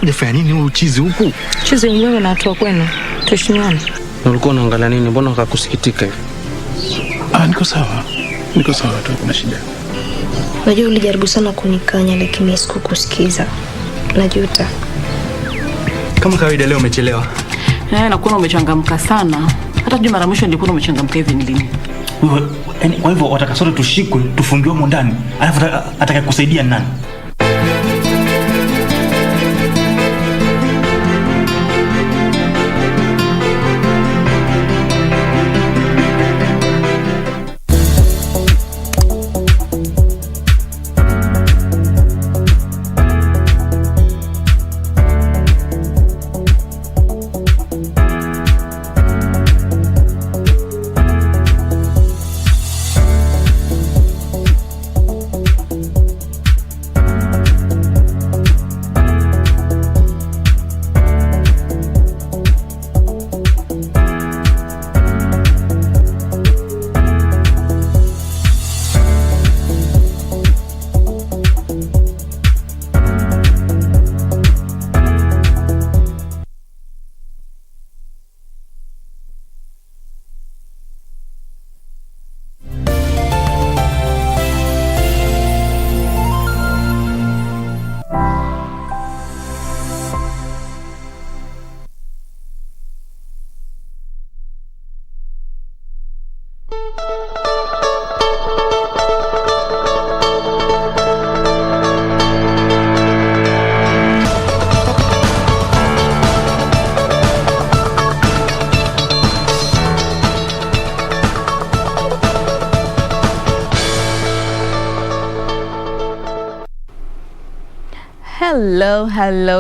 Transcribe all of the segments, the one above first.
Unafanya nini wewe uchizi huku? Chizi wewe na watu kwenu. Tuheshimiane. Ulikuwa unaangalia nini? Mbona ukakusikitika hivi? Niko sawa. Niko sawa tu, kuna shida. Najua ulijaribu sana kunikanya lakini sikukusikiza. Najuta. Kama kawaida leo umechelewa. Nakuona umechangamka sana. Hata juma mara mwisho nilikuwa umechangamka hivi ni lini? Kwa hivyo wataka sote tushikwe, tufungiwe huko ndani. Alafu atakayekusaidia nani?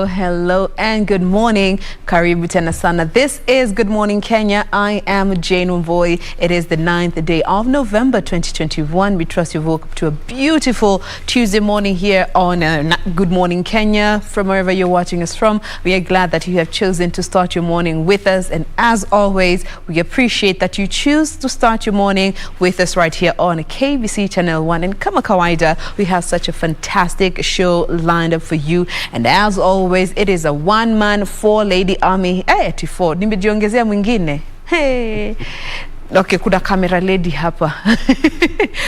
Hello and good morning. Karibu tena sana. This is Good Morning Kenya. I am Jane Mvoy. It is the 9th day of November 2021. We trust you woke up to a beautiful Tuesday morning here on Good Morning Kenya. From wherever you're watching us from, we are glad that you have chosen to start your morning with us. And as always, we appreciate that you choose to start your morning with us right here on KBC Channel 1. And kama kawaida, we have such a fantastic show lined up for you. And as always, it is a one-man, four-lady army. Ati four. Nimejiongezea mwingine. Hey. Okay, kuna camera lady hapa.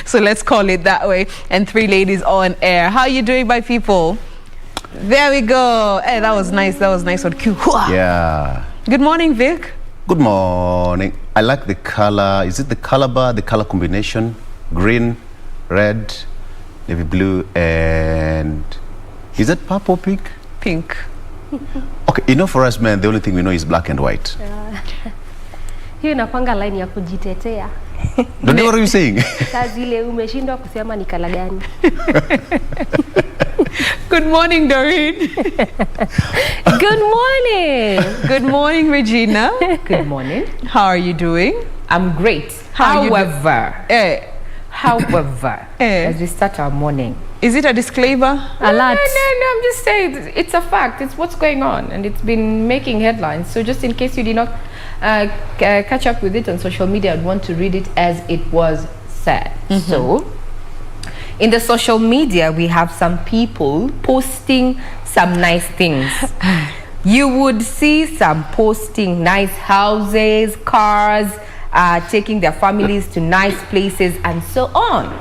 So let's call it that way. And 3 ladies on air. How are you doing, my people? There we go. Hey, that was nice. That was nice on cue. Yeah. Good morning, Vic. Good morning. I like the color. Is it the color bar, the color combination? Green, red, navy blue, and... Is it purple, pink? Pink. Okay, you know, for us men, the only thing we know is black and white. Hiyo inakwanga line ya kujitetea. Don't know what you're saying. Kazi ile umeshindwa kusema ni kala gani. Good morning, Doreen. Good morning. Good morning, Regina. Good morning. How are you doing? I'm great. However, as we start our morning. Is it a disclaimer? Alert. No, I'm just saying it's a fact. It's what's going on and it's been making headlines. So just in case you did not catch up with it on social media, I'd want to read it as it was said. So, in the social media, we have some people posting some nice things. You would see some posting nice houses, cars, taking their families to nice places and so on.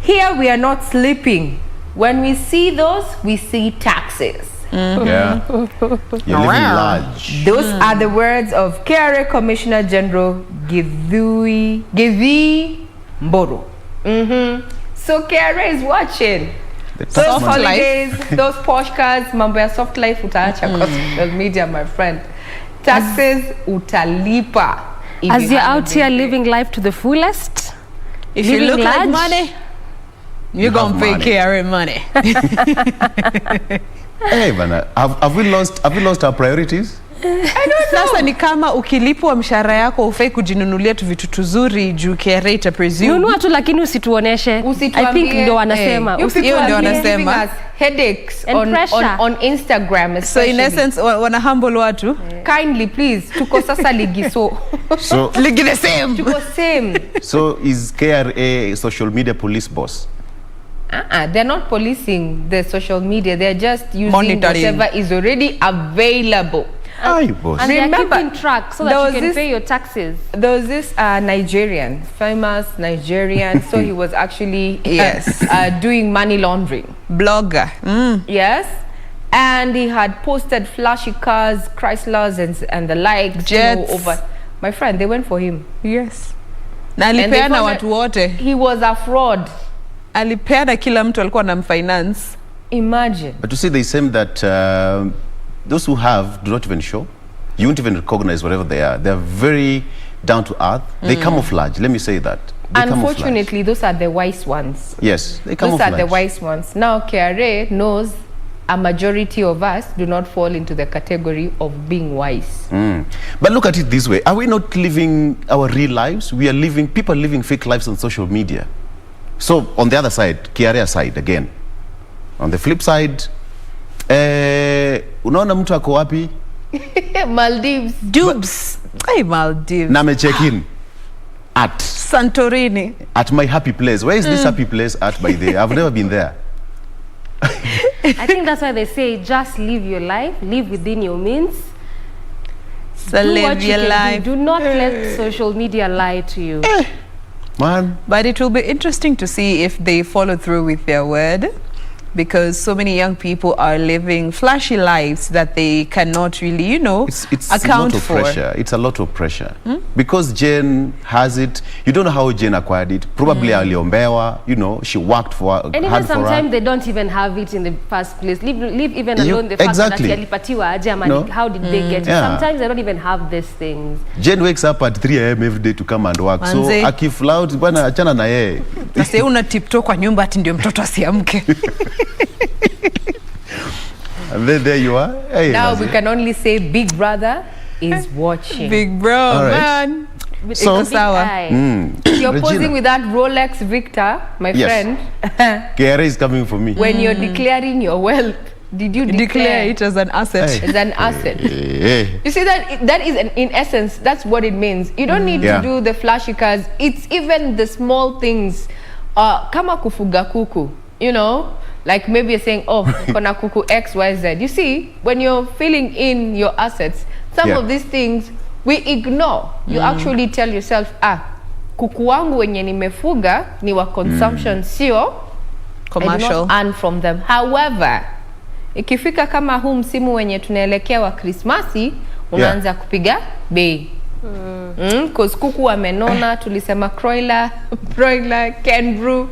Here we are not sleeping. When we see those, we see taxes. Yeah. You're living large. Those are the words of KRA Commissioner General Givi Mboro. So KRA is watching. Those holidays, those posh cars, mambo ya soft life utaacha kwa social media, my friend. Taxes utalipa. As you're out here living life to the fullest, if you look like money, you're going to pay KRA money. Hey, man, have we lost our priorities? I don't know. Sasa ni kama ukilipwa mshahara yako ufai kujinunulia tu vitu tuzuri juu KRA ita presume. Nunua tu lakini usituoneshe. I think ndio wanasema. Hiyo ndio wanasema. Headaches on Instagram especially. So in essence wana humble watu. Kindly please, tuko sasa ligi so ligi the same. Tuko same. So is KRA social media police boss? They're not policing the social media. They're just using monitoring whatever is already available. And they're keeping track so that you can pay your taxes. There was this Nigerian, famous Nigerian, so he was actually doing money laundering. Blogger. Yes. And he had posted flashy cars, Chryslers and the like. Jets. Over. My friend, they went for him. Yes. Na alipeana watu wote. He was a fraud. Alipeana kila mtu alikuwa na finance. Imagine. But you see, they say that those who have do not even show. You won't even recognize whatever they are. They're very down to earth. They camouflage. Let me say that. They Unfortunately, those are the wise ones. Yes, they camouflage. Those are the wise ones. Now, KRA knows a majority of us do not fall into the category of being wise. But look at it this way. Are we not living our real lives? We are living, people are living fake lives on social media. So, on the other side, KRA side again. On the flip side, unaona mtu ako wapi? Maldives. Dubs. Hey, Maldives. Na me check in at Santorini. At my happy place. Where is this happy place at, by the way? I've never been there. I think that's why they say just live your life, live within your means. So do live what you your can life. Do not let social media lie to you. Man. But it will be interesting to see if they follow through with their word, because so many young people are living flashy lives that they cannot really, you know, account for. It's a lot of pressure. Because Jane has it. You don't know how Jane acquired it. Probably aliombewa, you know, she worked for and even sometimes they don't even have it in the first place. Leave even alone the fact that alipatiwa aje ama how did they get it. Sometimes they don't even have these things. Jane wakes up at 3 a.m. every day to come and work. So akiflout bwana achana na yeye. Sasa una tiptoe kwa nyumba ati ndio mtoto asiamke. And then there you are. Hey, now we can only say Big Brother is watching. Big bro, man. So, you're posing with that Rolex Victor, my friend. KRA is coming for me. When you're declaring your wealth, did you declare it as an asset? Hey. As an asset. You see that is in essence, that's what it means. You don't need to do the flashy cars. It's even the small things. Kama kufuga kuku, you know, like maybe you're saying, oh, kona kuku XYZ. You see, when you're filling in your assets, some of these things we ignore. You actually tell yourself, kuku wangu wenye nimefuga ni wa consumption, sio commercial. I do not earn from them. However, ikifika kama huu msimu wenye tunaelekea wa Krismasi, unaanza kupiga bei. Cause kuku wamenona, tulisema broiler, Ken Brew,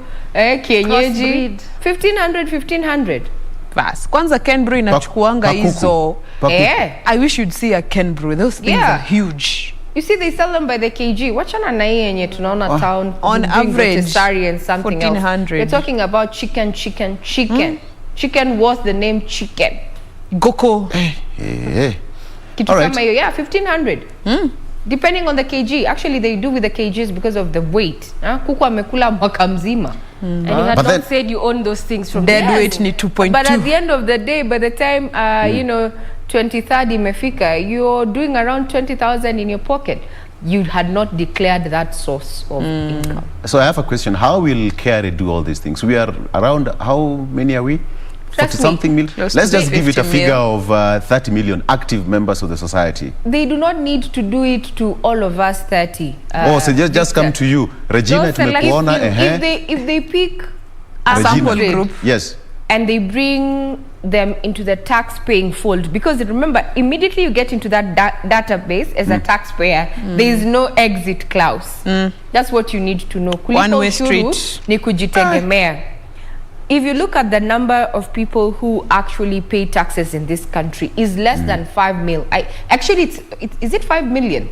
kienyeji 1500. Bas, kwanza Ken Brew inachukuanga hizo. I wish you'd see a Ken Brew. Those things are huge. You see, they sell them by the kg. Wachana na hii yenye tunaona town on average and something 1400. Else. We're talking about chicken. Chicken was the name chicken. Goko. Kitu kama hiyo, 1500. Depending on the kg. Actually, they do with the kgs because of the weight. Kuku amekula mwaka mzima. And you had not said you own those things from dead weight ni 2.2. But at the end of the day, by the time, you know, 23rd imefika, you're doing around 20,000 in your pocket. You had not declared that source of income. So I have a question. How will KRA do all these things? We are around, how many are we? 40-something million? Let's just give it a figure of 30 million active members of the society. They do not need to do it to all of us 30. So just come to you. Regina, tumekuona. If they pick a sample group, and they bring them into the tax-paying fold, because remember, immediately you get into that database as a taxpayer, there is no exit clause. That's what you need to know. One-way street. Ni kujitegemea. If you look at the number of people who actually pay taxes in this country, is less than 5 mil. Actually, is it 5 million?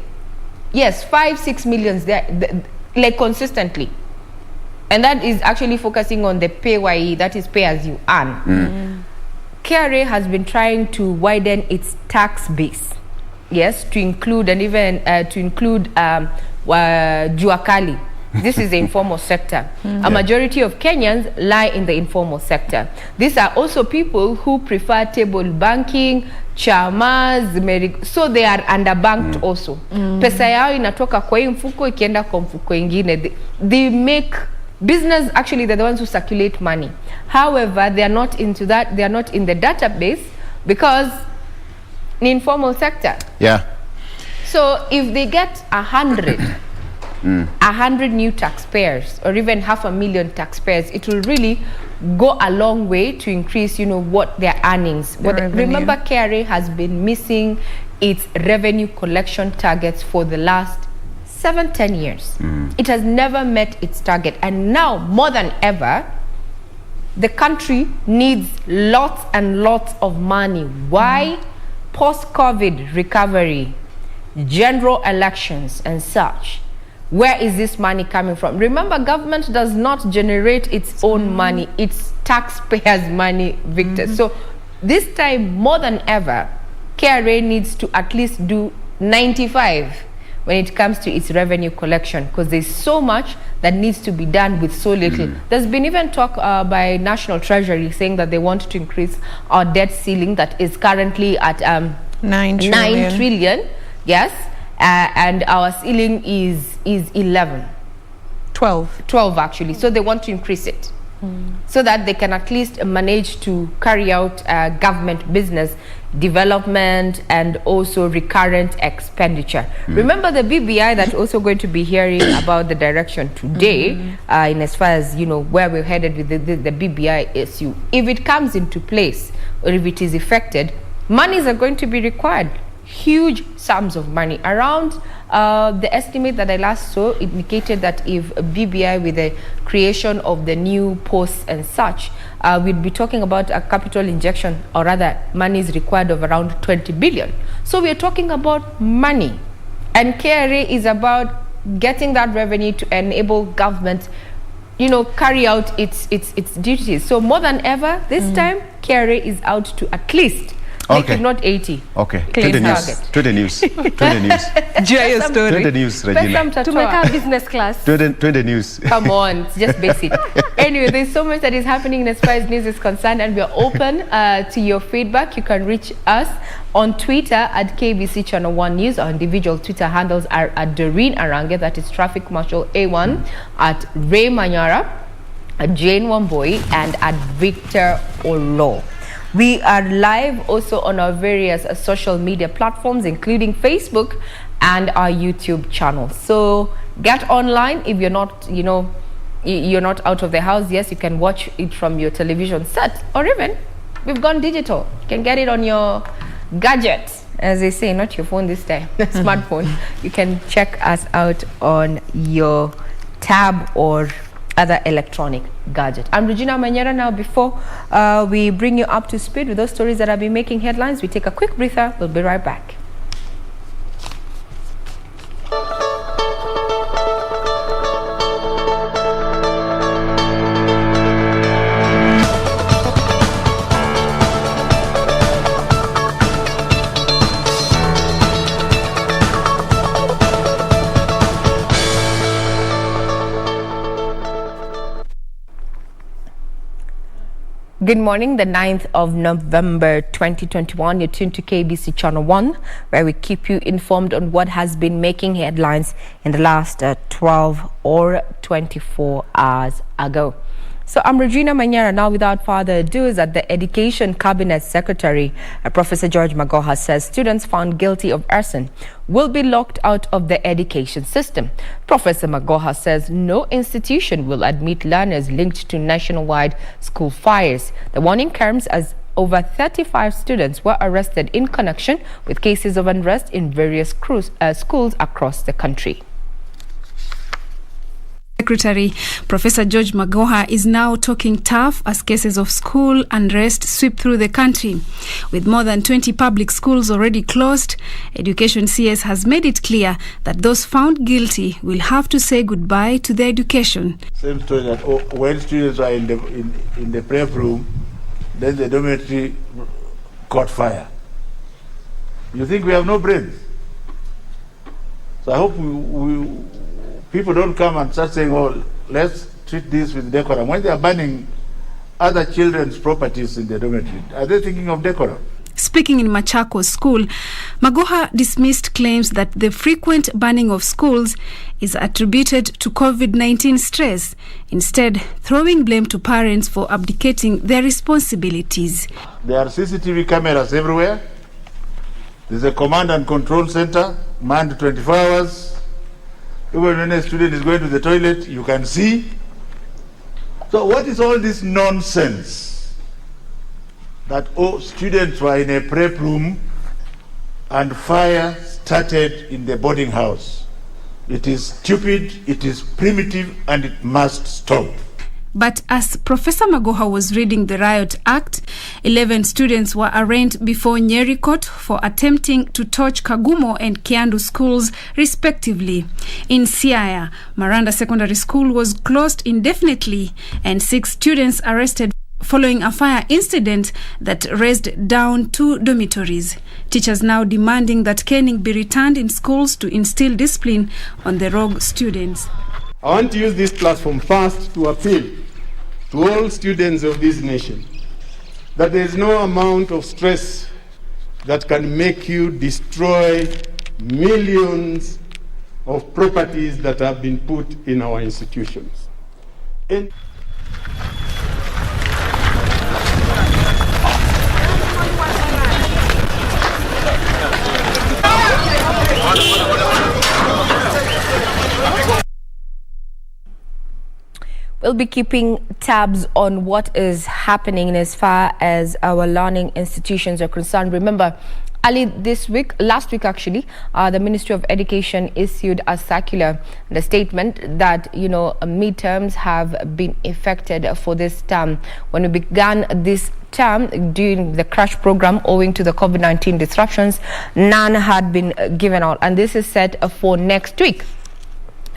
Yes, 5-6 millions there, like consistently. And that is actually focusing on the PAYE, that is pay as you earn. KRA has been trying to widen its tax base, yes, to include and even to include Juakali. This is the informal sector. A majority of Kenyans lie in the informal sector. These are also people who prefer table banking, chamas, so they are underbanked also. Pesa yao inatoka kwa hii mfuko ikienda kwa mfuko ingine. They make business, actually, they're the ones who circulate money. However, they are not into that. They are not in the database because in informal sector. Yeah. So if they get 100 new taxpayers, or even 500,000 taxpayers, it will really go a long way to increase, what their earnings. Remember, KRA has been missing its revenue collection targets for the last 7-10 years. It has never met its target, and now more than ever, the country needs lots and lots of money. Why? Post-COVID recovery, general elections and such. Where is this money coming from? Remember, government does not generate its own money. It's taxpayers' money, Victor. So this time, more than ever, KRA needs to at least do 95 when it comes to its revenue collection, because there's so much that needs to be done with so little. There's been even talk by National Treasury saying that they want to increase our debt ceiling that is currently at 9 trillion. Yes. And our ceiling is 12 actually. So they want to increase it so that they can at least manage to carry out government business development and also recurrent expenditure. Remember the BBI that also going to be hearing about the direction today in as far as where we're headed with the BBI issue. If it comes into place or if it is effected, monies are going to be required. Huge sums of money. Around the estimate that I last saw indicated that if BBI, with the creation of the new posts and such, we'd be talking about a capital injection, or rather money is required of around 20 billion. So we're talking about money, and KRA is about getting that revenue to enable government carry out its duties. So more than ever this time, KRA is out to at least make it not 80. Okay. To the news. GIS story. To the news, Regina. To make our business class. To the news. Come on, it's just basic. Anyway, there's so much that is happening as far as news is concerned, and we are open to your feedback. You can reach us on Twitter at KBC Channel 1 News. Our individual Twitter handles are at Doreen Arange, that is Traffic Marshal A1, at Ray Manyara, at Jane Wamboi, and at Victor Olo. We are live also on our various social media platforms, including Facebook and our YouTube channel. So get online if you're not, you're not out of the house. Yes, you can watch it from your television set, or even we've gone digital. You can get it on your gadgets, as they say, not your phone this time, smartphone. You can check us out on your tab or other electronic gadget. I'm Regina Manyera. Now, before we bring you up to speed with those stories that have been making headlines, we take a quick breather. We'll be right back. Good morning, the 9th of November 2021. You're tuned to KBC Channel 1, where we keep you informed on what has been making headlines in the last 12 or 24 hours ago. So I'm Regina Manyera. Now, without further ado, is that the Education Cabinet Secretary, Professor George Magoha, says students found guilty of arson will be locked out of the education system. Professor Magoha says no institution will admit learners linked to nationwide school fires. The warning comes as over 35 students were arrested in connection with cases of unrest in various schools across the country. Secretary Professor George Magoha is now talking tough as cases of school unrest sweep through the country. With more than 20 public schools already closed, Education CS has made it clear that those found guilty will have to say goodbye to their education. Same story that when students are in the prep room, then the dormitory caught fire. You think we have no brains? So I hope people don't come and start saying, oh, let's treat this with decorum. When they are burning other children's properties in the dormitory, are they thinking of decorum? Speaking in Machakos School, Magoha dismissed claims that the frequent banning of schools is attributed to COVID-19 stress, instead throwing blame to parents for abdicating their responsibilities. There are CCTV cameras everywhere. There's a command and control center, manned 24 hours. Even when a student is going to the toilet, you can see. So what is all this nonsense? That students were in a prep room and fire started in the boarding house. It is stupid, it is primitive, and it must stop. But as Professor Magoha was reading the Riot Act, 11 students were arraigned before Nyeri Court for attempting to torch Kagumo and Kiandu schools, respectively. In Siaya, Maranda Secondary School was closed indefinitely, and 6 students arrested following a fire incident that razed down 2 dormitories. Teachers now demanding that caning be returned in schools to instill discipline on the rogue students. I want to use this platform first to appeal to all students of this nation that there is no amount of stress that can make you destroy millions of properties that have been put in our institutions. We'll be keeping tabs on what is happening as far as our learning institutions are concerned. Remember, last week actually, the Ministry of Education issued a circular, the statement that, midterms have been affected for this term. When we began this term during the crash program owing to the COVID-19 disruptions, none had been given out, and this is set for next week.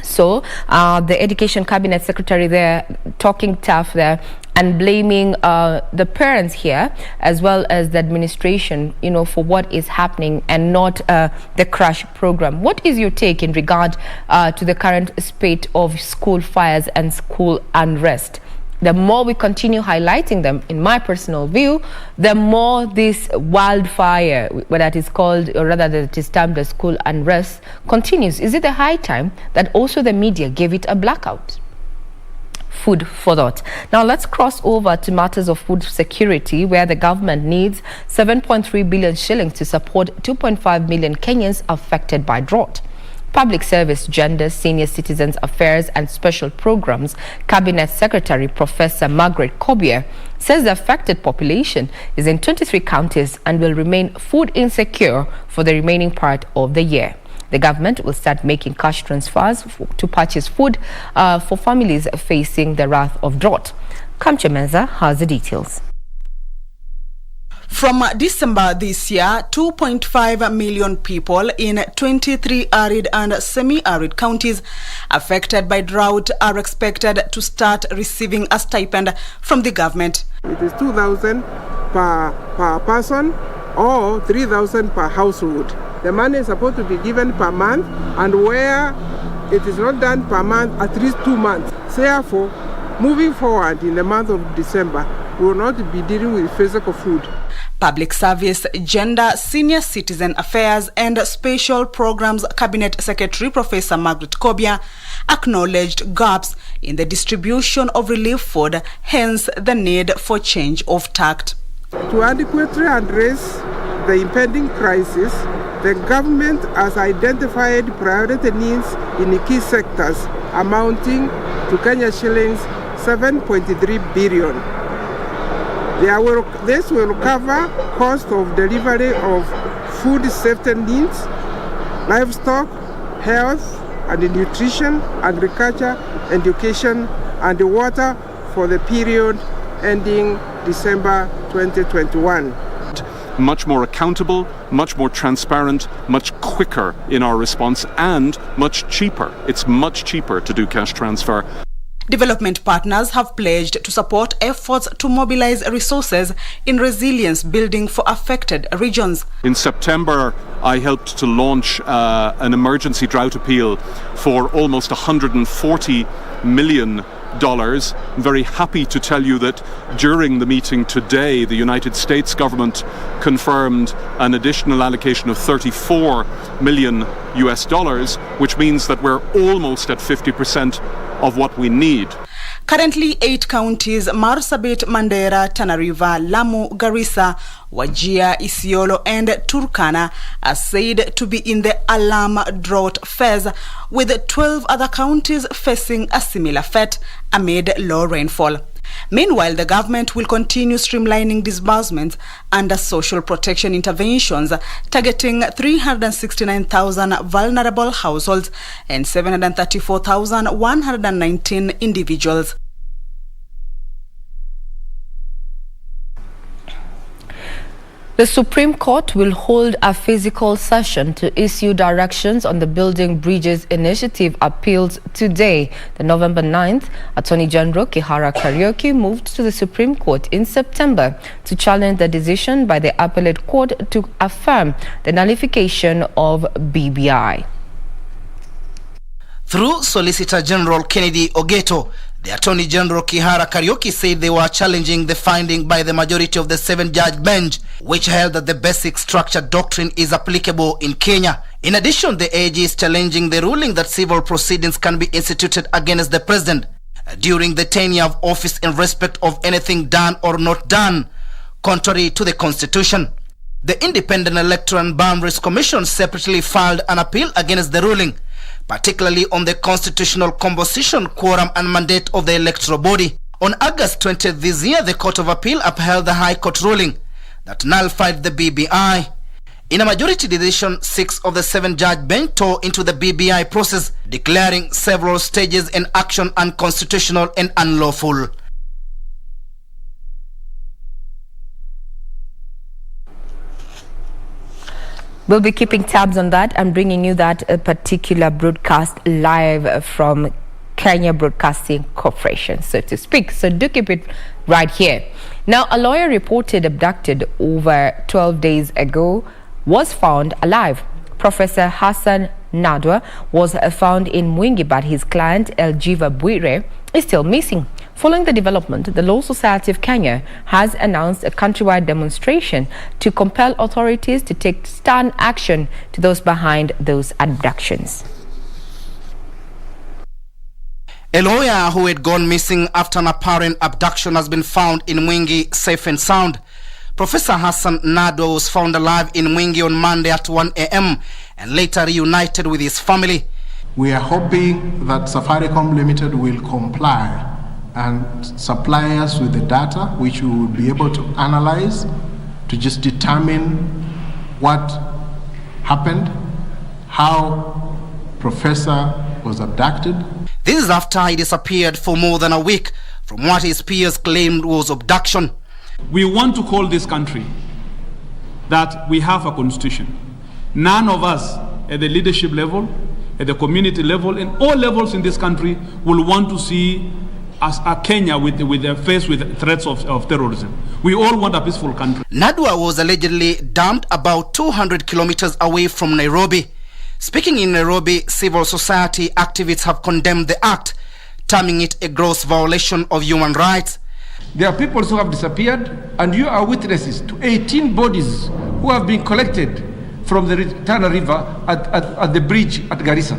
So the Education Cabinet Secretary there talking tough there and blaming the parents here as well as the administration, for what is happening and not the crash program. What is your take in regard to the current spate of school fires and school unrest? The more we continue highlighting them, in my personal view, the more this wildfire, whether it is called or rather that it is termed as school unrest, continues. Is it the high time that also the media gave it a blackout? Food for thought. Now let's cross over to matters of food security, where the government needs 7.3 billion shillings to support 2.5 million Kenyans affected by drought. Public Service, Gender, Senior Citizens Affairs and Special Programs Cabinet Secretary Professor Margaret Kobier says the affected population is in 23 counties and will remain food insecure for the remaining part of the year. The government will start making cash transfers to purchase food for families facing the wrath of drought. Kamche Menza has the details. From December this year, 2.5 million people in 23 arid and semi-arid counties affected by drought are expected to start receiving a stipend from the government. It is 2,000 per person or 3,000 per household. The money is supposed to be given per month, and where it is not done per month, at least 2 months. Therefore, moving forward in the month of December, we will not be dealing with physical food. Public Service, Gender, Senior Citizen Affairs and Special Programs Cabinet Secretary Professor Margaret Kobier acknowledged gaps in the distribution of relief food, hence the need for change of tact. To adequately address the impending crisis, the government has identified priority needs in key sectors amounting to Kenya shillings 7.3 billion. This will cover cost of delivery of food safety needs, livestock, health and nutrition, agriculture, education and water for the period ending December 2021. Much more accountable, much more transparent, much quicker in our response, and much cheaper. It's much cheaper to do cash transfer. Development partners have pledged to support efforts to mobilize resources in resilience building for affected regions. In September, I helped to launch an emergency drought appeal for almost 140 million I'm very happy to tell you that during the meeting today, the United States government confirmed an additional allocation of $34 million, which means that we're almost at 50% of what we need. Currently, 8 counties, Marsabit, Mandera, Tana River, Lamu, Garissa, Wajir, Isiolo and Turkana are said to be in the alarm drought phase, with 12 other counties facing a similar fate amid low rainfall. Meanwhile, the government will continue streamlining disbursements under social protection interventions, targeting 369,000 vulnerable households and 734,119 individuals. The Supreme Court will hold a physical session to issue directions on the Building Bridges Initiative appeals today, the November 9th. Attorney General Kihara Kariuki moved to the Supreme Court in September to challenge the decision by the appellate court to affirm the nullification of BBI. Through Solicitor General Kennedy Ogeto, the Attorney General Kihara Kariuki said they were challenging the finding by the majority of the 7-judge bench, which held that the basic structure doctrine is applicable in Kenya. In addition, the AG is challenging the ruling that civil proceedings can be instituted against the president during the tenure of office in respect of anything done or not done, contrary to the Constitution. The Independent Electoral and Boundaries Commission separately filed an appeal against the ruling, particularly on the constitutional composition, quorum and mandate of the electoral body. On August 20th this year, the Court of Appeal upheld the High Court ruling that nullified the BBI. In a majority decision, 6 of the 7-judge bench tore into the BBI process, declaring several stages in action unconstitutional and unlawful. We'll be keeping tabs on that and bringing you that particular broadcast live from Kenya Broadcasting Corporation, so to speak. So do keep it right here. Now, a lawyer reported abducted over 12 days ago was found alive. Professor Hassan Nadwa was found in Mwingi, but his client Eljiva Bwire is still missing. Following the development, the Law Society of Kenya has announced a countrywide demonstration to compel authorities to take stern action to those behind those abductions. A lawyer who had gone missing after an apparent abduction has been found in Mwingi safe and sound. Professor Hassan Nadwa was found alive in Mwingi on Monday at 1 a.m. and later reunited with his family. We are hoping that Safaricom Limited will comply and supply us with the data which we will be able to analyze to just determine what happened, how Professor was abducted. This is after he disappeared for more than a week from what his peers claimed was abduction. We want to call this country that we have a constitution. None of us at the leadership level, at the community level, and all levels in this country will want to see as a Kenya faced with threats of terrorism. We all want a peaceful country. Nadwa was allegedly dumped about 200 kilometers away from Nairobi. Speaking in Nairobi, civil society activists have condemned the act, terming it a gross violation of human rights. There are people who have disappeared, and you are witnesses to 18 bodies who have been collected from the Tana River at the bridge at Garissa.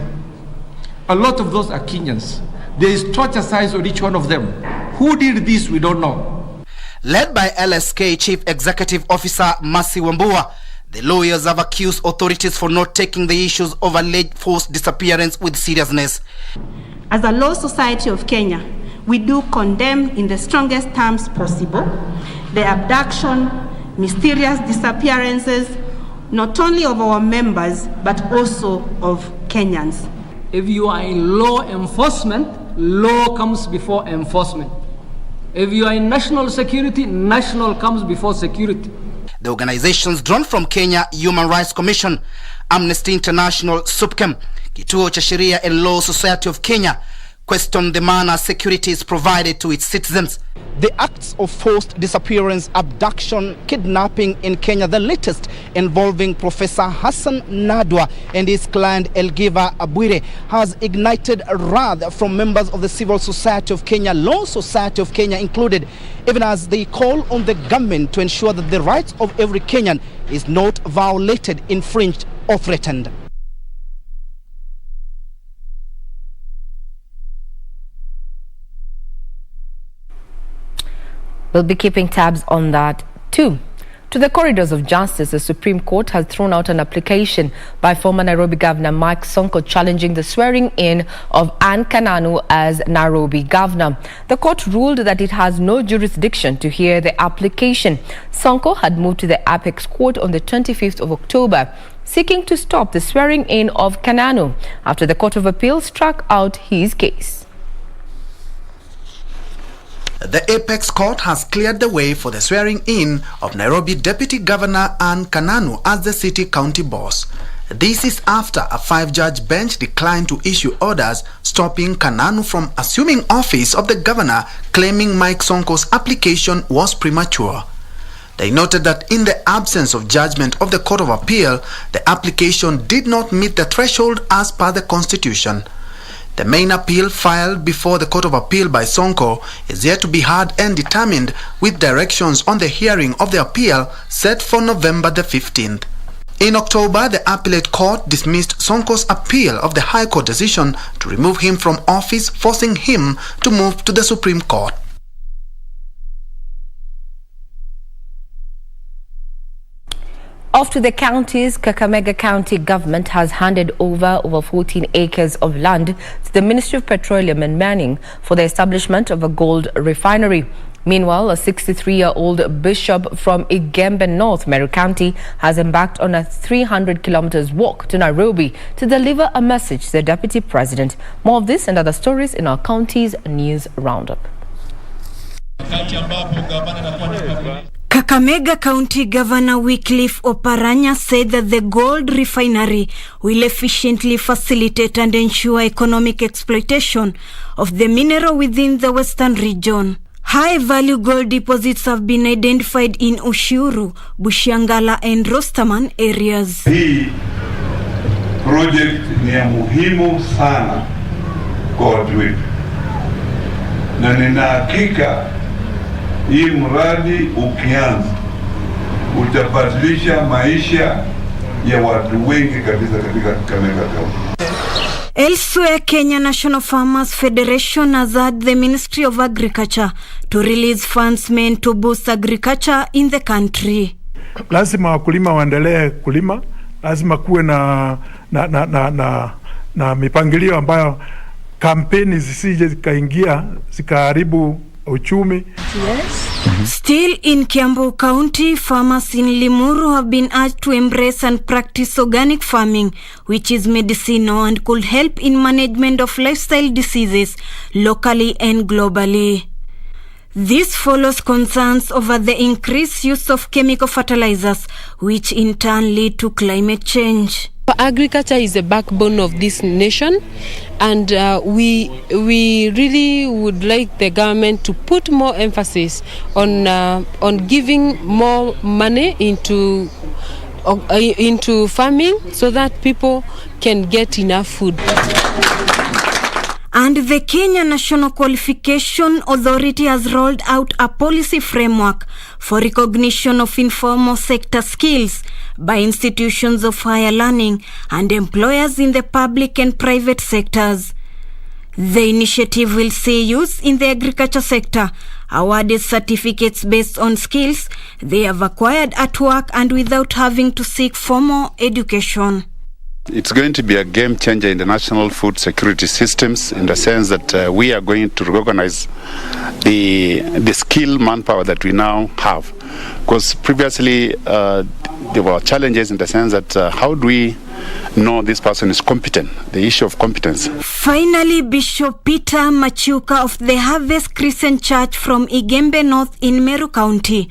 A lot of those are Kenyans. There is torture signs on each one of them. Who did this, we don't know. Led by LSK Chief Executive Officer Mercy Wambua, the lawyers have accused authorities for not taking the issues of alleged forced disappearance with seriousness. As a Law Society of Kenya, we do condemn in the strongest terms possible the abduction, mysterious disappearances, not only of our members, but also of Kenyans. If you are in law enforcement, law comes before enforcement. If you are in national security, national comes before security. The organizations drawn from Kenya Human Rights Commission, Amnesty International, SUPKEM, Kituo cha Sheria and Law Society of Kenya questioned the manner security is provided to its citizens. The acts of forced disappearance, abduction, kidnapping in Kenya, the latest involving Professor Hassan Nadwa and his client Elgiva Abwire, has ignited wrath from members of the Civil Society of Kenya, Law Society of Kenya included, even as they call on the government to ensure that the rights of every Kenyan is not violated, infringed or threatened. We'll be keeping tabs on that too. To the corridors of justice, the Supreme Court has thrown out an application by former Nairobi Governor Mike Sonko challenging the swearing in of Anne Kananu as Nairobi Governor. The court ruled that it has no jurisdiction to hear the application. Sonko had moved to the Apex Court on the 25th of October, seeking to stop the swearing in of Kananu after the Court of Appeal struck out his case. The Apex Court has cleared the way for the swearing in of Nairobi Deputy Governor Anne Kananu as the city-county boss. This is after a 5-judge bench declined to issue orders stopping Kananu from assuming office of the governor, claiming Mike Sonko's application was premature. They noted that in the absence of judgment of the Court of Appeal, the application did not meet the threshold as per the Constitution. The main appeal filed before the Court of Appeal by Sonko is yet to be heard and determined, with directions on the hearing of the appeal set for November the 15th. In October, the appellate court dismissed Sonko's appeal of the High Court decision to remove him from office, forcing him to move to the Supreme Court. Off to the counties, Kakamega County government has handed over 14 acres of land to the Ministry of Petroleum and Mining for the establishment of a gold refinery. Meanwhile, a 63-year-old bishop from Igembe North, Meru County, has embarked on a 300 kilometers walk to Nairobi to deliver a message to the Deputy President. More of this and other stories in our county's news roundup. Kakamega County Governor Wycliffe Oparanya said that the gold refinery will efficiently facilitate and ensure economic exploitation of the mineral within the western region. High-value gold deposits have been identified in Ushuru, Bushiangala and Rostaman areas. Hii project ni ya muhimu sana kwa watu wetu, na nina hakika hii mradi ukianza utabadilisha maisha ya watu wengi kabisa katika Kakamega County. Elsewhere, Kenya National Farmers Federation has had the Ministry of Agriculture to release funds meant to boost agriculture in the country. Lazima wakulima waendelee kulima, lazima kuwe na mipangilio ambayo kampeni zisije zikaingia zikaharibu uchumi. Yes. Still in Kiambu County, farmers in Limuru have been urged to embrace and practice organic farming, which is medicinal and could help in management of lifestyle diseases locally and globally. This follows concerns over the increased use of chemical fertilizers, which in turn lead to climate change. Agriculture is the backbone of this nation, and we really would like the government to put more emphasis on giving more money into farming so that people can get enough food. And the Kenya National Qualification Authority has rolled out a policy framework for recognition of informal sector skills by institutions of higher learning and employers in the public and private sectors. The initiative will see youth in the agriculture sector awarded certificates based on skills they have acquired at work and without having to seek formal education. It's going to be a game changer in the national food security systems, in the sense that we are going to recognize the skilled manpower that we now have. Because previously there were challenges in the sense that how do we know this person is competent, the issue of competence. Finally, Bishop Peter Machuka of the Harvest Christian Church from Igembe North in Meru County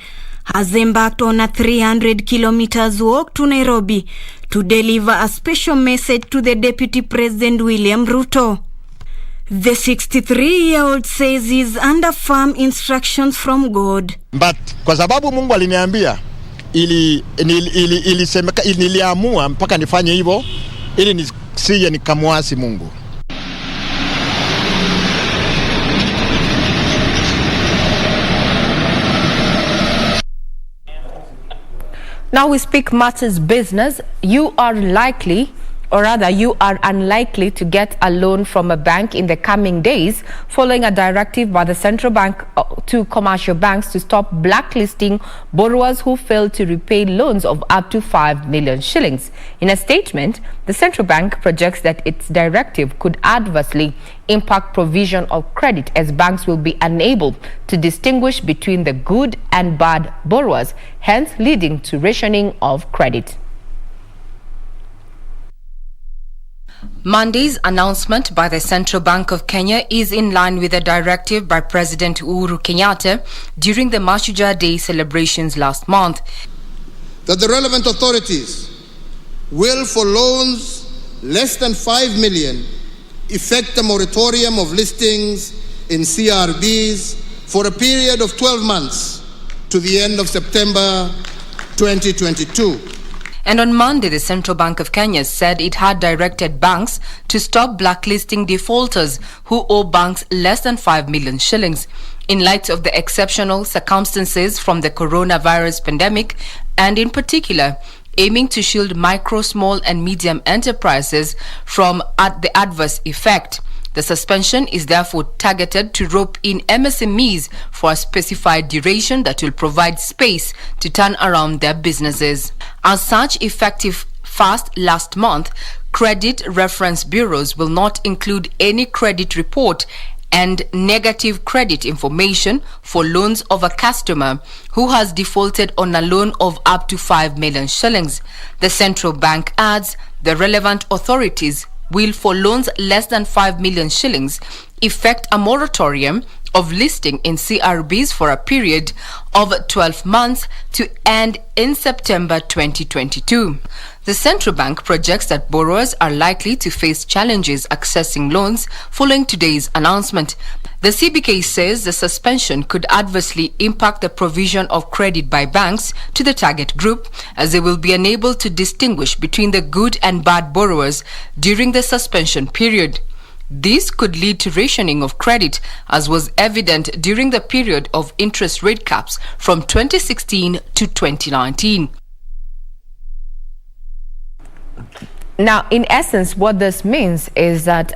has embarked on a 300 kilometers walk to Nairobi to deliver a special message to the Deputy President William Ruto. The 63-year-old says he's under firm instructions from God. But kwa sababu Mungu aliniambia niliamua mpaka nifanye hivyo ili nisije nikamwasi Mungu. Now we speak matters business. You are unlikely to get a loan from a bank in the coming days following a directive by the central bank to commercial banks to stop blacklisting borrowers who fail to repay loans of up to 5 million shillings. In a statement, the central bank projects that its directive could adversely impact provision of credit as banks will be unable to distinguish between the good and bad borrowers, hence leading to rationing of credit. Monday's announcement by the Central Bank of Kenya is in line with a directive by President Uhuru Kenyatta during the Mashujaa Day celebrations last month. That the relevant authorities will, for loans less than 5 million, effect a moratorium of listings in CRBs for a period of 12 months to the end of September 2022. And on Monday, the Central Bank of Kenya said it had directed banks to stop blacklisting defaulters who owe banks less than 5 million shillings. In light of the exceptional circumstances from the coronavirus pandemic, and in particular, aiming to shield micro, small and medium enterprises from the adverse effect. The suspension is therefore targeted to rope in MSMEs for a specified duration that will provide space to turn around their businesses. As such, effective fast last month, credit reference bureaus will not include any credit report and negative credit information for loans of a customer who has defaulted on a loan of up to 5 million shillings. The central bank adds the relevant authorities will, for loans less than 5 million shillings, effect a moratorium of listing in CRBs for a period of 12 months to end in September 2022. The central bank projects that borrowers are likely to face challenges accessing loans following today's announcement. The CBK says the suspension could adversely impact the provision of credit by banks to the target group, as they will be unable to distinguish between the good and bad borrowers during the suspension period. This could lead to rationing of credit, as was evident during the period of interest rate caps from 2016 to 2019. Now, in essence, what this means is that,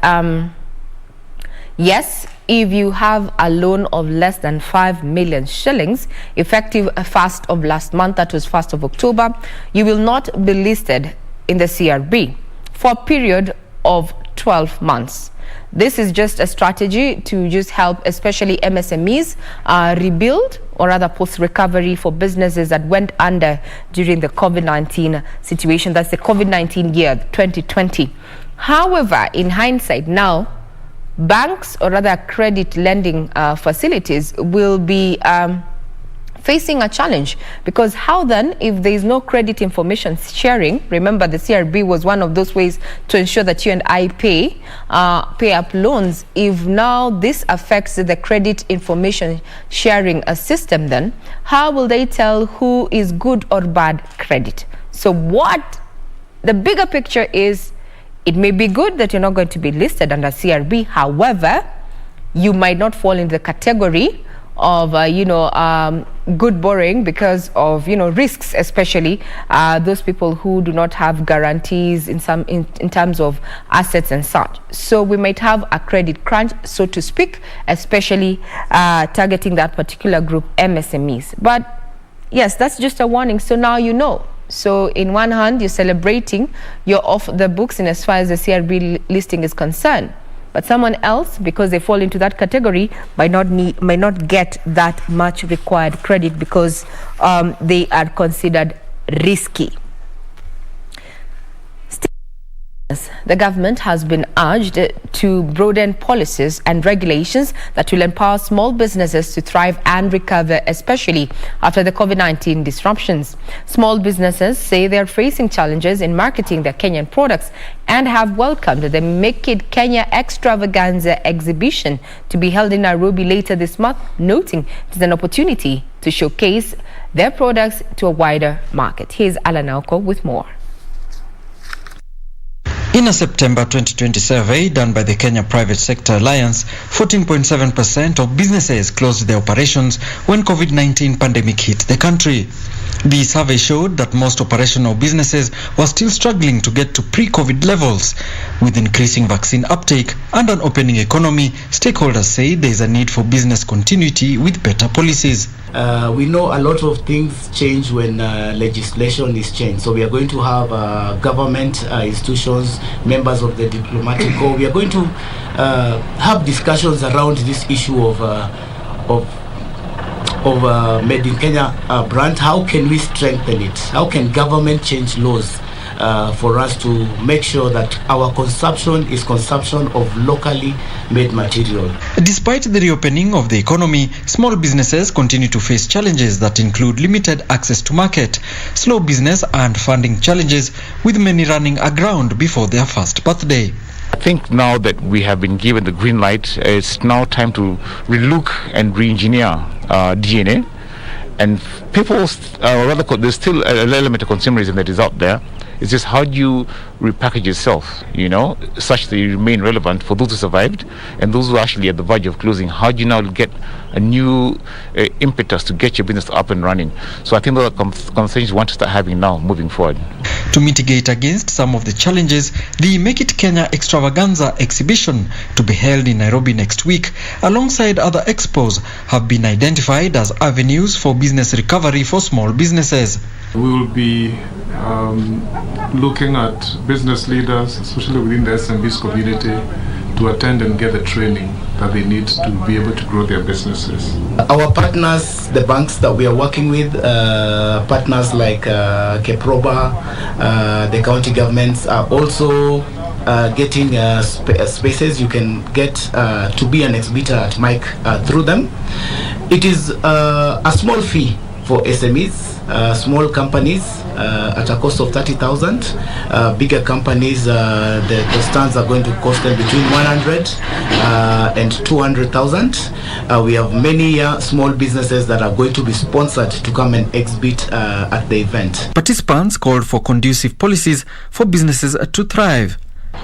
yes, if you have a loan of less than 5 million shillings, effective 1st of last month, that was 1st of October, you will not be listed in the CRB for a period of 12 months. This is just a strategy to just help especially MSMEs rebuild, or rather post-recovery for businesses that went under during the COVID-19 situation. That's the COVID-19 year, 2020. However, in hindsight now, banks, or rather credit lending facilities, will be facing a challenge, because how then, if there is no credit information sharing? Remember, the CRB was one of those ways to ensure that you and I pay up loans. If now this affects the credit information sharing system, then how will they tell who is good or bad credit? So what the bigger picture is, it may be good that you're not going to be listed under CRB. However, you might not fall in the category of good borrowing because of risks, especially those people who do not have guarantees in terms of assets and such. So we might have a credit crunch, so to speak, especially targeting that particular group, MSMEs. But yes, that's just a warning. So now you know. So in one hand, you're celebrating, you're off the books in as far as the CRB listing is concerned. But someone else, because they fall into that category, might not get that much required credit because they are considered risky. The government has been urged to broaden policies and regulations that will empower small businesses to thrive and recover, especially after the COVID-19 disruptions. Small businesses say they are facing challenges in marketing their Kenyan products and have welcomed the Make It Kenya Extravaganza exhibition to be held in Nairobi later this month, noting it is an opportunity to showcase their products to a wider market. Here's Alan Auko with more. In a September 2020 survey done by the Kenya Private Sector Alliance, 14.7% of businesses closed their operations when COVID-19 pandemic hit the country. The survey showed that most operational businesses were still struggling to get to pre-COVID levels. With increasing vaccine uptake and an opening economy, stakeholders say there is a need for business continuity with better policies. We know a lot of things change when legislation is changed. So we are going to have government institutions, members of the diplomatic corps. We are going to have discussions around this issue of Made in Kenya brand. How can we strengthen it? How can government change laws for us to make sure that our consumption is consumption of locally made material? Despite the reopening of the economy, small businesses continue to face challenges that include limited access to market, slow business and funding challenges, with many running aground before their first birthday. I think now that we have been given the green light, it's now time to relook and re-engineer DNA. And people, there's still an element of consumerism that is out there. It's just how do you repackage yourself, such that you remain relevant for those who survived and those who are actually at the verge of closing. How do you now get a new impetus to get your business up and running? So I think those are conversations we want to start having now, moving forward. To mitigate against some of the challenges, the Make It Kenya Extravaganza exhibition to be held in Nairobi next week, alongside other expos, have been identified as avenues for business recovery for small businesses. We will be looking at business leaders, especially within the SMBs community, to attend and get the training that they need to be able to grow their businesses. Our partners, the banks that we are working with, partners like Keproba, the county governments are also getting spaces. You can get to be an exhibitor at MIC through them. It is a small fee for SMEs, small companies at a cost of 30,000. Bigger companies, the stands are going to cost them between 100 and 200,000. We have many small businesses that are going to be sponsored to come and exhibit at the event. Participants called for conducive policies for businesses to thrive.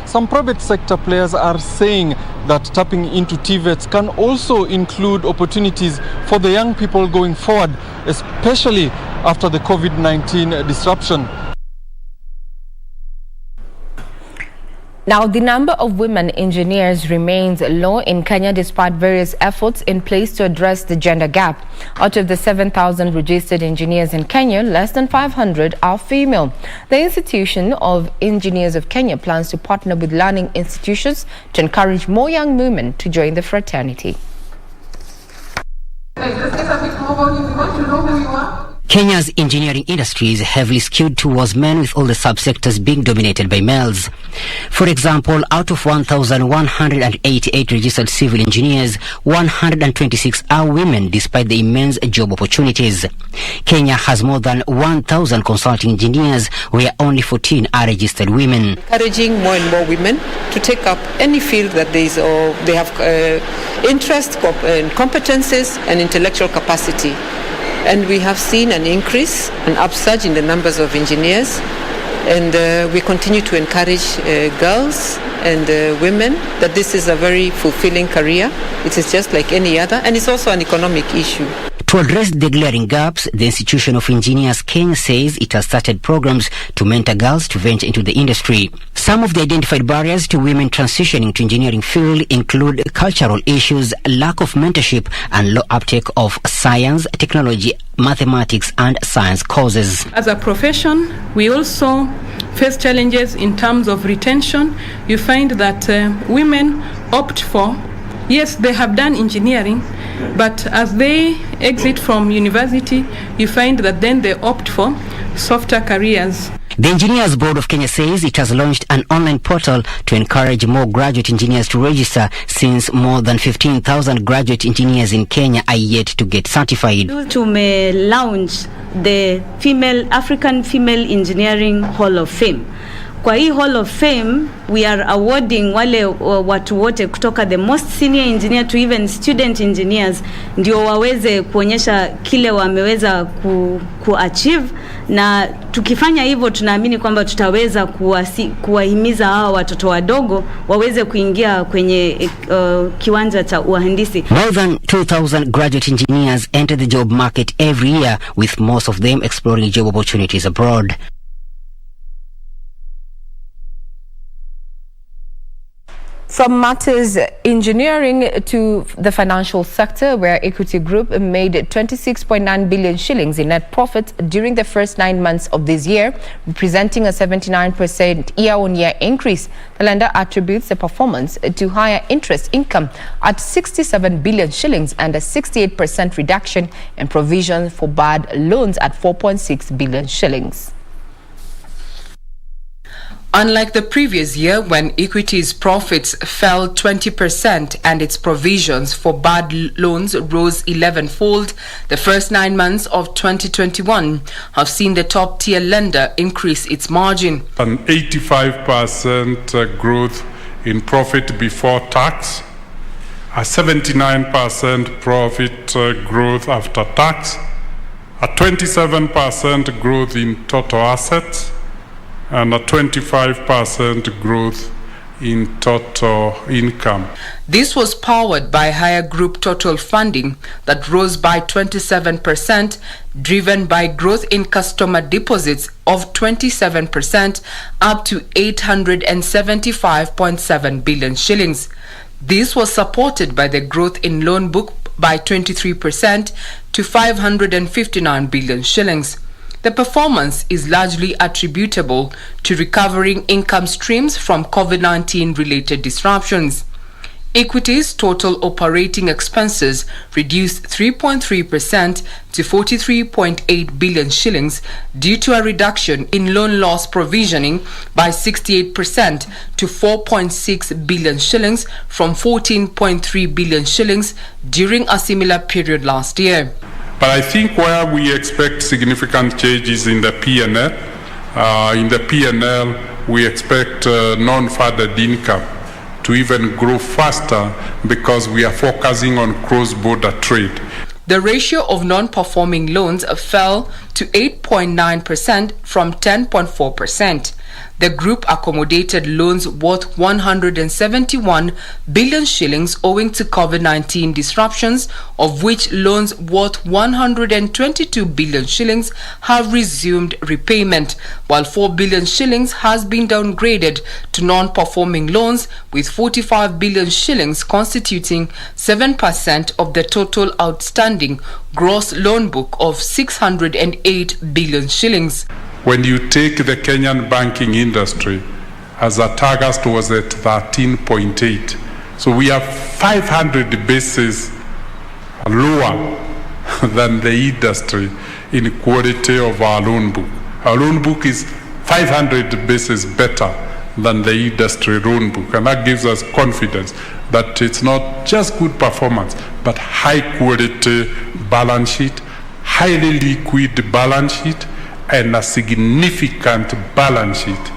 Some private sector players are saying that tapping into TVETs can also include opportunities for the young people going forward, especially after the COVID-19 disruption. Now, the number of women engineers remains low in Kenya despite various efforts in place to address the gender gap. Out of the 7,000 registered engineers in Kenya, less than 500 are female. The Institution of Engineers of Kenya plans to partner with learning institutions to encourage more young women to join the fraternity. Kenya's engineering industry is heavily skewed towards men, with all the subsectors being dominated by males. For example, out of 1,188 registered civil engineers, 126 are women, despite the immense job opportunities. Kenya has more than 1,000 consulting engineers, where only 14 are registered women. Encouraging more and more women to take up any field that they have interest, and competences and intellectual capacity. And we have seen an increase, an upsurge in the numbers of engineers, and we continue to encourage girls and women that this is a very fulfilling career. It is just like any other, and it's also an economic issue. To address the glaring gaps, the Institution of Engineers Kenya says it has started programs to mentor girls to venture into the industry. Some of the identified barriers to women transitioning to engineering field include cultural issues, lack of mentorship, and low uptake of science, technology, mathematics, and science courses. As a profession, we also face challenges in terms of retention. You find that women opt for, yes, they have done engineering, but as they exit from university, you find that then they opt for softer careers. The Engineers Board of Kenya says it has launched an online portal to encourage more graduate engineers to register, since more than 15,000 graduate engineers in Kenya are yet to get certified. To launch the African Female Engineering Hall of Fame. Kwa hii Hall of Fame, we are awarding wale watu wote kutoka the most senior engineer to even student engineers, ndio waweze kuonyesha kile wameweza kuachieve, na tukifanya hivyo tunaamini kwamba tutaweza kuwahimiza hawa watoto wadogo waweze kuingia kwenye kiwanja cha uhandisi. More than 2,000 graduate engineers enter the job market every year, with most of them exploring job opportunities abroad. From matters engineering to the financial sector, where Equity Group made 26.9 billion shillings in net profit during the first 9 months of this year, representing a 79% year-on-year increase. The lender attributes the performance to higher interest income at 67 billion shillings and a 68% reduction in provision for bad loans at 4.6 billion shillings. Unlike the previous year, when Equity's profits fell 20% and its provisions for bad loans rose 11-fold, the first 9 months of 2021 have seen the top-tier lender increase its margin. An 85% growth in profit before tax, a 79% profit growth after tax, a 27% growth in total assets, and a 25% growth in total income. This was powered by higher group total funding that rose by 27%, driven by growth in customer deposits of 27%, up to 875.7 billion shillings. This was supported by the growth in loan book by 23% to 559 billion shillings. The performance is largely attributable to recovering income streams from COVID-19 related disruptions. Equity's total operating expenses reduced 3.3% to 43.8 billion shillings due to a reduction in loan loss provisioning by 68% to 4.6 billion shillings from 14.3 billion shillings during a similar period last year. But I think where we expect significant changes in the P&L, we expect non-funded income to even grow faster because we are focusing on cross-border trade. The ratio of non-performing loans fell to 8.9% from 10.4%. The group accommodated loans worth 171 billion shillings owing to COVID-19 disruptions, of which loans worth 122 billion shillings have resumed repayment, while 4 billion shillings has been downgraded to non-performing loans, with 45 billion shillings constituting 7% of the total outstanding gross loan book of 608 billion shillings. When you take the Kenyan banking industry, as at August was at 13.8. So we are 500 basis lower than the industry in quality of our loan book. Our loan book is 500 basis better than the industry loan book, and that gives us confidence that it's not just good performance, but high quality balance sheet, highly liquid balance sheet, and a significant balance sheet.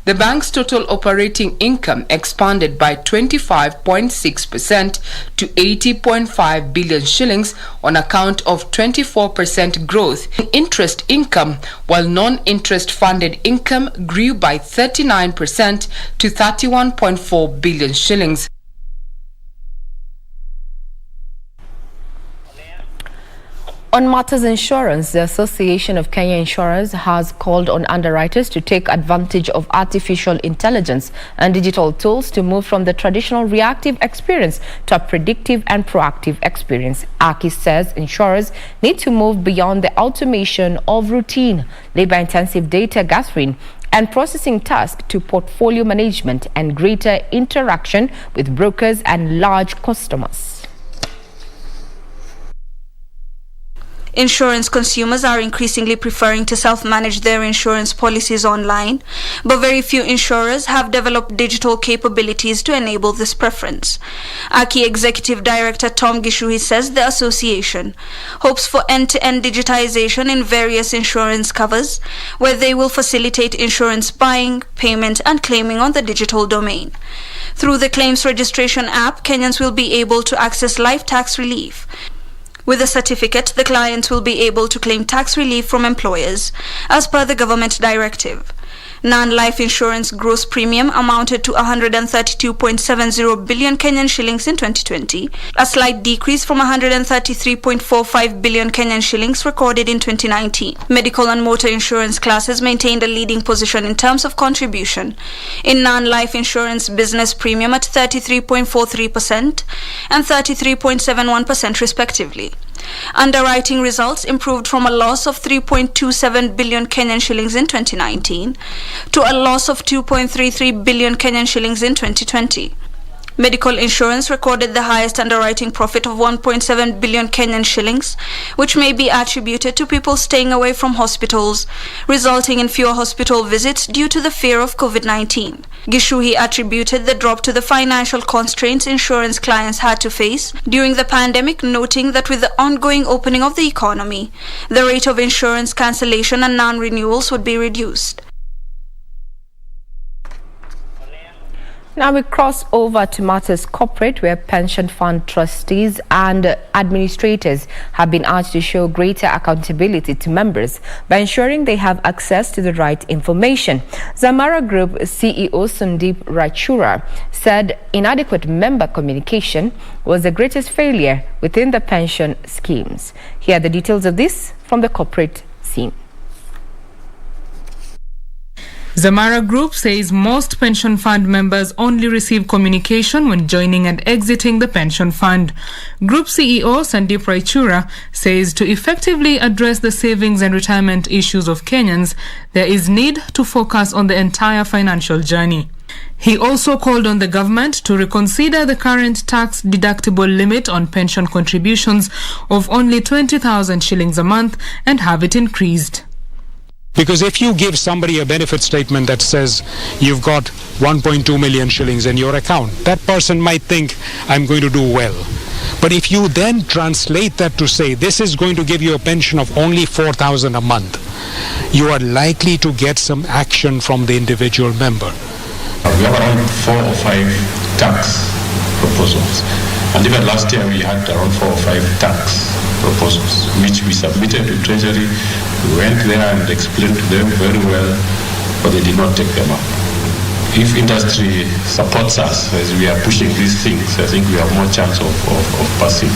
The bank's total operating income expanded by 25.6% to 80.5 billion shillings on account of 24% growth in interest income, while non-interest funded income grew by 39% to 31.4 billion shillings. On matters insurance, the Association of Kenya Insurers has called on underwriters to take advantage of artificial intelligence and digital tools to move from the traditional reactive experience to a predictive and proactive experience. Aki says insurers need to move beyond the automation of routine, labor-intensive data gathering and processing tasks to portfolio management and greater interaction with brokers and large customers. Insurance consumers are increasingly preferring to self-manage their insurance policies online, but very few insurers have developed digital capabilities to enable this preference. ACI Executive Director Tom Gishuhi says the association hopes for end-to-end digitization in various insurance covers, where they will facilitate insurance buying, payment and claiming on the digital domain. Through the claims registration app, Kenyans will be able to access life tax relief. With a certificate, the clients will be able to claim tax relief from employers, as per the government directive. Non-life insurance gross premium amounted to 132.70 billion Kenyan shillings in 2020, a slight decrease from 133.45 billion Kenyan shillings recorded in 2019. Medical and motor insurance classes maintained a leading position in terms of contribution in non-life insurance business premium at 33.43% and 33.71% respectively. Underwriting results improved from a loss of 3.27 billion Kenyan shillings in 2019 to a loss of 2.33 billion Kenyan shillings in 2020. Medical insurance recorded the highest underwriting profit of 1.7 billion Kenyan shillings, which may be attributed to people staying away from hospitals, resulting in fewer hospital visits due to the fear of COVID-19. Gishuhi attributed the drop to the financial constraints insurance clients had to face during the pandemic, noting that with the ongoing opening of the economy, the rate of insurance cancellation and non-renewals would be reduced. Now we cross over to matters corporate, where pension fund trustees and administrators have been urged to show greater accountability to members by ensuring they have access to the right information. Zamara Group CEO Sundeep Raichura said inadequate member communication was the greatest failure within the pension schemes. Here are the details of this from the corporate scene. Zamara Group says most pension fund members only receive communication when joining and exiting the pension fund. Group CEO Sundeep Raichura says to effectively address the savings and retirement issues of Kenyans, there is need to focus on the entire financial journey. He also called on the government to reconsider the current tax deductible limit on pension contributions of only 20,000 shillings a month and have it increased. Because if you give somebody a benefit statement that says you've got 1.2 million shillings in your account, that person might think I'm going to do well. But if you then translate that to say this is going to give you a pension of only 4,000 a month, you are likely to get some action from the individual member. We have around 4 or 5 tax proposals. And even last year we had around 4 or 5 tax proposals, which we submitted to Treasury. We went there and explained to them very well, but they did not take them up. If industry supports us as we are pushing these things, I think we have more chance of passing.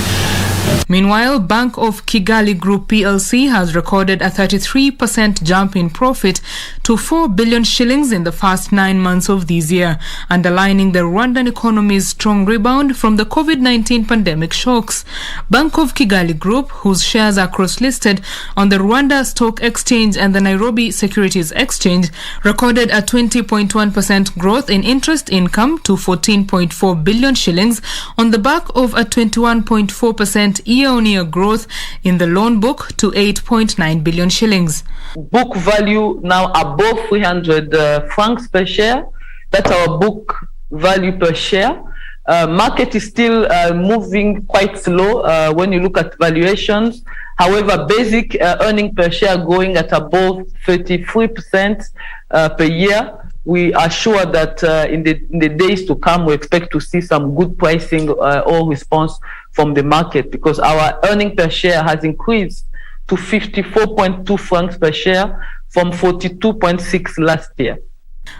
Meanwhile, Bank of Kigali Group PLC has recorded a 33% jump in profit to 4 billion shillings in the first 9 months of this year, underlining the Rwandan economy's strong rebound from the COVID-19 pandemic shocks. Bank of Kigali Group, whose shares are cross-listed on the Rwanda Stock Exchange and the Nairobi Securities Exchange, recorded a 20.1% growth in interest income to 14.4 billion shillings on the back of a 21.4% year-on-year growth in the loan book to 8.9 billion shillings. Book value now above 300 francs per share. That's our book value per share. Market is still moving quite slow when you look at valuations. However, basic earning per share going at above 33% per year. We are sure that in the days to come, we expect to see some good pricing or response from the market, because our earning per share has increased to 54.2 francs per share from 42.6 last year.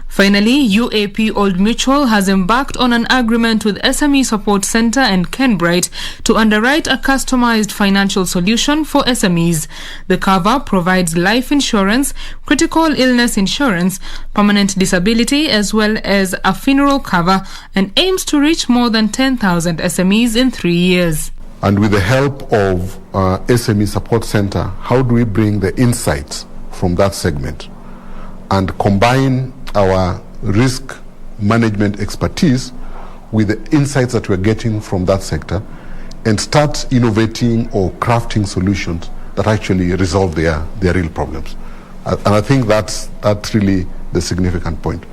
Finally, UAP Old Mutual has embarked on an agreement with SME Support Center and Kenbright to underwrite a customized financial solution for SMEs. The cover provides life insurance, critical illness insurance, permanent disability, as well as a funeral cover, and aims to reach more than 10,000 SMEs in 3 years. And with the help of SME Support Center, how do we bring the insights from that segment and combine our risk management expertise with the insights that we're getting from that sector and start innovating or crafting solutions that actually resolve their real problems. And I think that's really the significant point.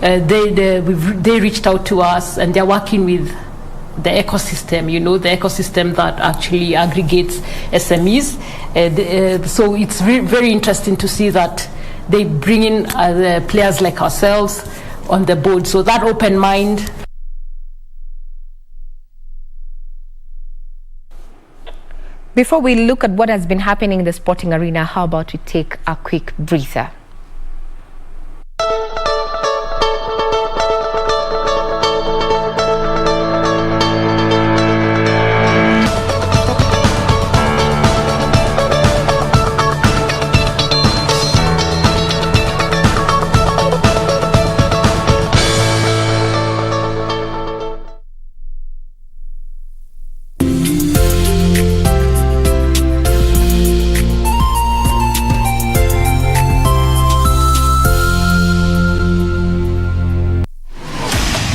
They reached out to us, and they're working with the ecosystem, the ecosystem that actually aggregates SMEs. So it's very interesting to see that they bring in the players like ourselves on the board. So that open mind. Before we look at what has been happening in the sporting arena, how about we take a quick breather?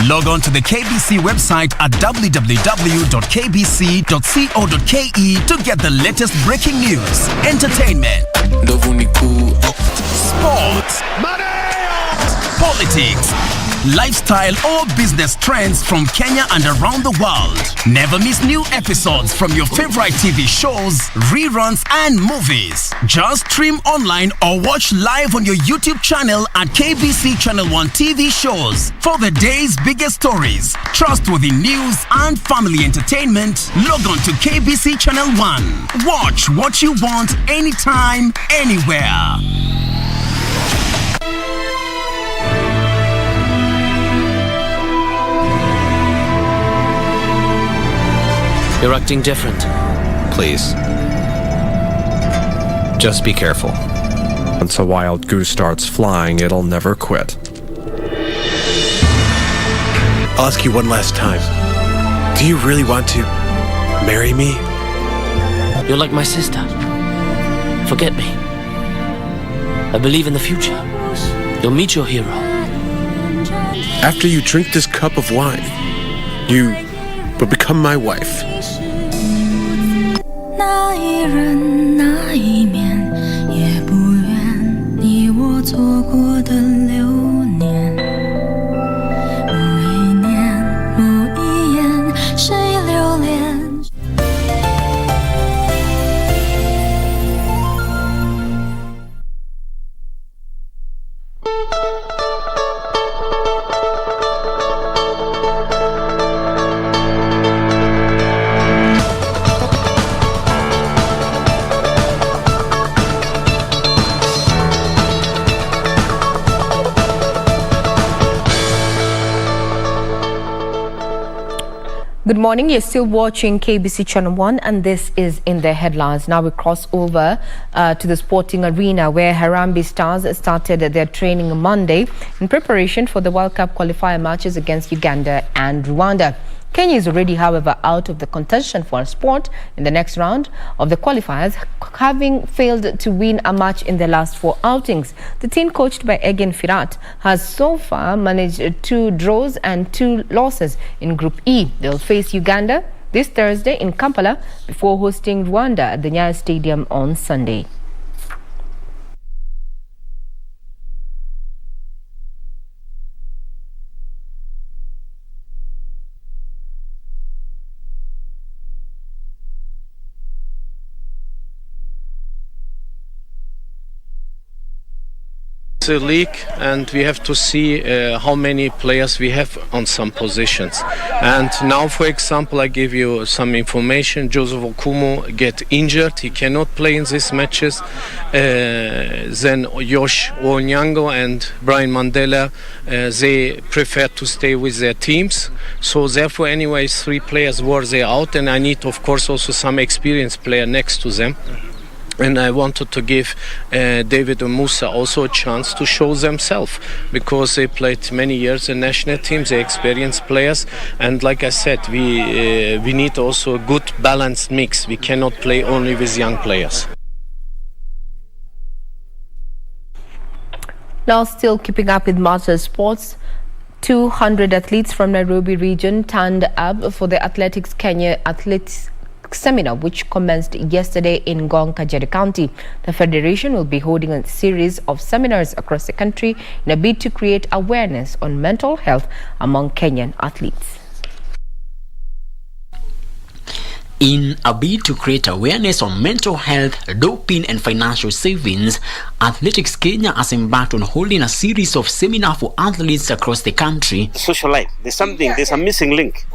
Log on to the KBC website at www.kbc.co.ke to get the latest breaking news, entertainment, sports, politics, lifestyle or business trends from Kenya and around the world. Never miss new episodes from your favorite TV shows, reruns and movies. Just stream online or watch live on your YouTube channel at KBC Channel 1 TV shows. For the day's biggest stories, trustworthy news and family entertainment, log on to KBC Channel 1. Watch what you want anytime, anywhere. You're acting different. Please. Just be careful. Once a wild goose starts flying, it'll never quit. I'll ask you one last time. Do you really want to marry me? You're like my sister. Forget me. I believe in the future. You'll meet your hero. After you drink this cup of wine, you will become my wife. 那一人那一面，也不愿你我错过的流年。某一年，某一眼，谁留恋？ Good morning. You're still watching KBC Channel 1 and this is in the headlines. Now we cross over to the sporting arena where Harambee Stars started their training Monday in preparation for the World Cup qualifier matches against Uganda and Rwanda. Kenya is already, however, out of the contention for a spot in the next round of the qualifiers, having failed to win a match in their last 4 outings. The team coached by Egen Firat has so far managed 2 draws and 2 losses in Group E. They'll face Uganda this Thursday in Kampala before hosting Rwanda at the Nyayo Stadium on Sunday. It's a league and we have to see how many players we have on some positions. And now, for example, I give you some information. Joseph Okumu get injured. He cannot play in these matches. Then Josh Onyango and Brian Mandela, they prefer to stay with their teams. So therefore, anyways, 3 players were there out, and I need, of course, also some experienced player next to them. And I wanted to give David and Musa also a chance to show themselves, because they played many years in national teams, they experienced players, and like I said, we need also a good balanced mix. We cannot play only with young players. Now still keeping up with master sports, 200 athletes from Nairobi region turned up for the Athletics Kenya seminar which commenced yesterday in Ngong, Kajiado County. The Federation will be holding a series of seminars across the country in a bid to create awareness on mental health among Kenyan athletes. In a bid to create awareness on mental health, doping and financial savings, Athletics Kenya has embarked on holding a series of seminars for athletes across the country. Social life, there's a missing link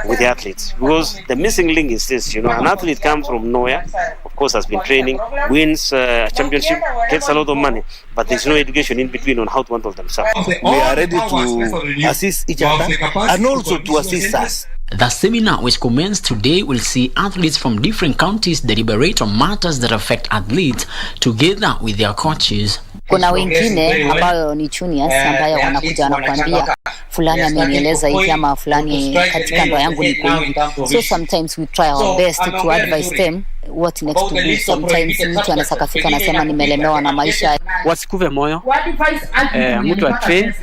with the athletes, because the missing link is this, an athlete comes from nowhere, of course has been training, wins a championship, gets a lot of money, but there's no education in between on how to handle themselves. We are ready to assist each other and also to assist us. The seminar, which commenced today, will see athletes from different counties deliberate on matters that affect athletes together with their coaches. Kuna wengine ambayo ni juniors ambayo wanakuja wanakuambia fulani amenieleza hivi ama fulani katika ndoa yangu niko hivi. So sometimes we try our best to advise them what next to do. Sometimes mtu anaweza kufika na sema nimelemewa na maisha. Wasikuve moyo. Mtu atrain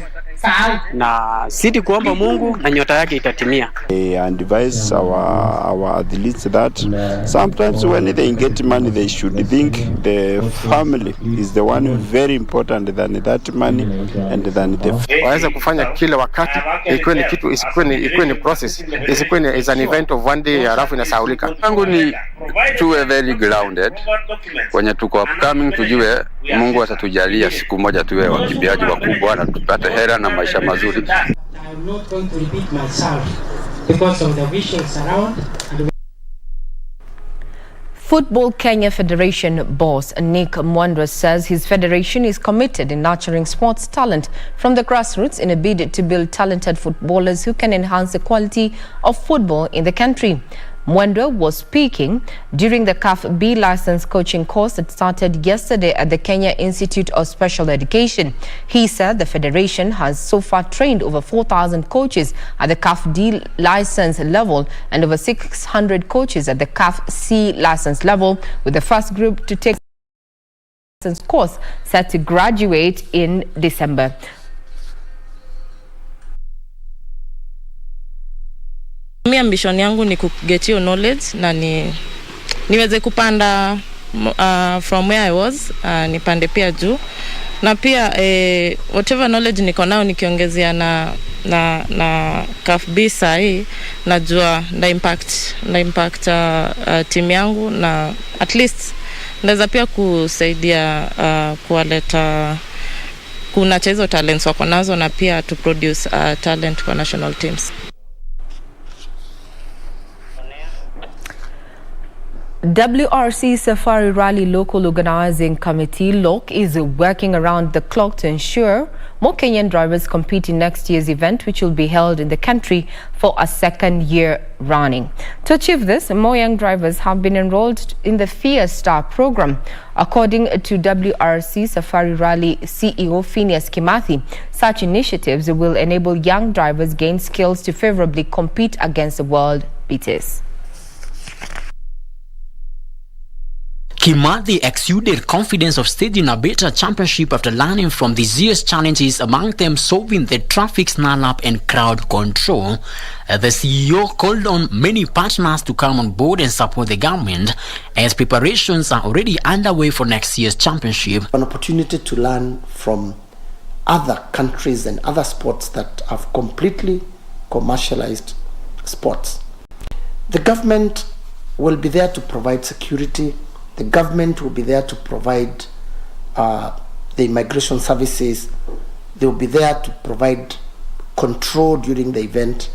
na sidi kuomba Mungu na nyota yake itatimia. I advise our athletes that sometimes when they get money they should think the family is the one very important than that money and than the waweza kufanya kila wakati ikuwe ni kitu ikuwe ni process isikuwe ni is an event of one day alafu inasahaulika. Yangu ni tuwe very grounded kwenye tuko upcoming, tujue Mungu atatujalia siku moja tuwe wakimbiaji wakubwa na tupate hera na maisha mazuri. I'm not going to repeat myself because of the visions around. Football Kenya Federation boss Nick Mwandwa says his federation is committed in nurturing sports talent from the grassroots in a bid to build talented footballers who can enhance the quality of football in the country. Mwandwa was speaking during the CAF B license coaching course that started yesterday at the Kenya Institute of Special Education. He said the federation has so far trained over 4,000 coaches at the CAF D license level and over 600 coaches at the CAF C license level, with the first group to take the license course set to graduate in December. Mi ambition yangu ni kuget your knowledge na niweze kupanda from where I was, nipande pia juu na pia whatever knowledge niko nao nikiongezea na CAF B sahi najua na impact team yangu na at least naweza pia kusaidia kuwaleta kuna hizo talents wako nazo na pia to produce talent kwa national teams. WRC Safari Rally Local Organizing Committee (LOC) is working around the clock to ensure more Kenyan drivers compete in next year's event, which will be held in the country for a second year running. To achieve this, more young drivers have been enrolled in the Fiesta program. According to WRC Safari Rally CEO Phineas Kimathi, such initiatives will enable young drivers gain skills to favorably compete against the world beaters. Kimathi exuded confidence of staging a better championship after learning from this year's challenges, among them solving the traffic snarl-up and crowd control. The CEO called on many partners to come on board and support the government as preparations are already underway for next year's championship. An opportunity to learn from other countries and other sports that have completely commercialized sports. The government will be there to provide security. The government will be there to provide the immigration services. They will be there to provide control during the event.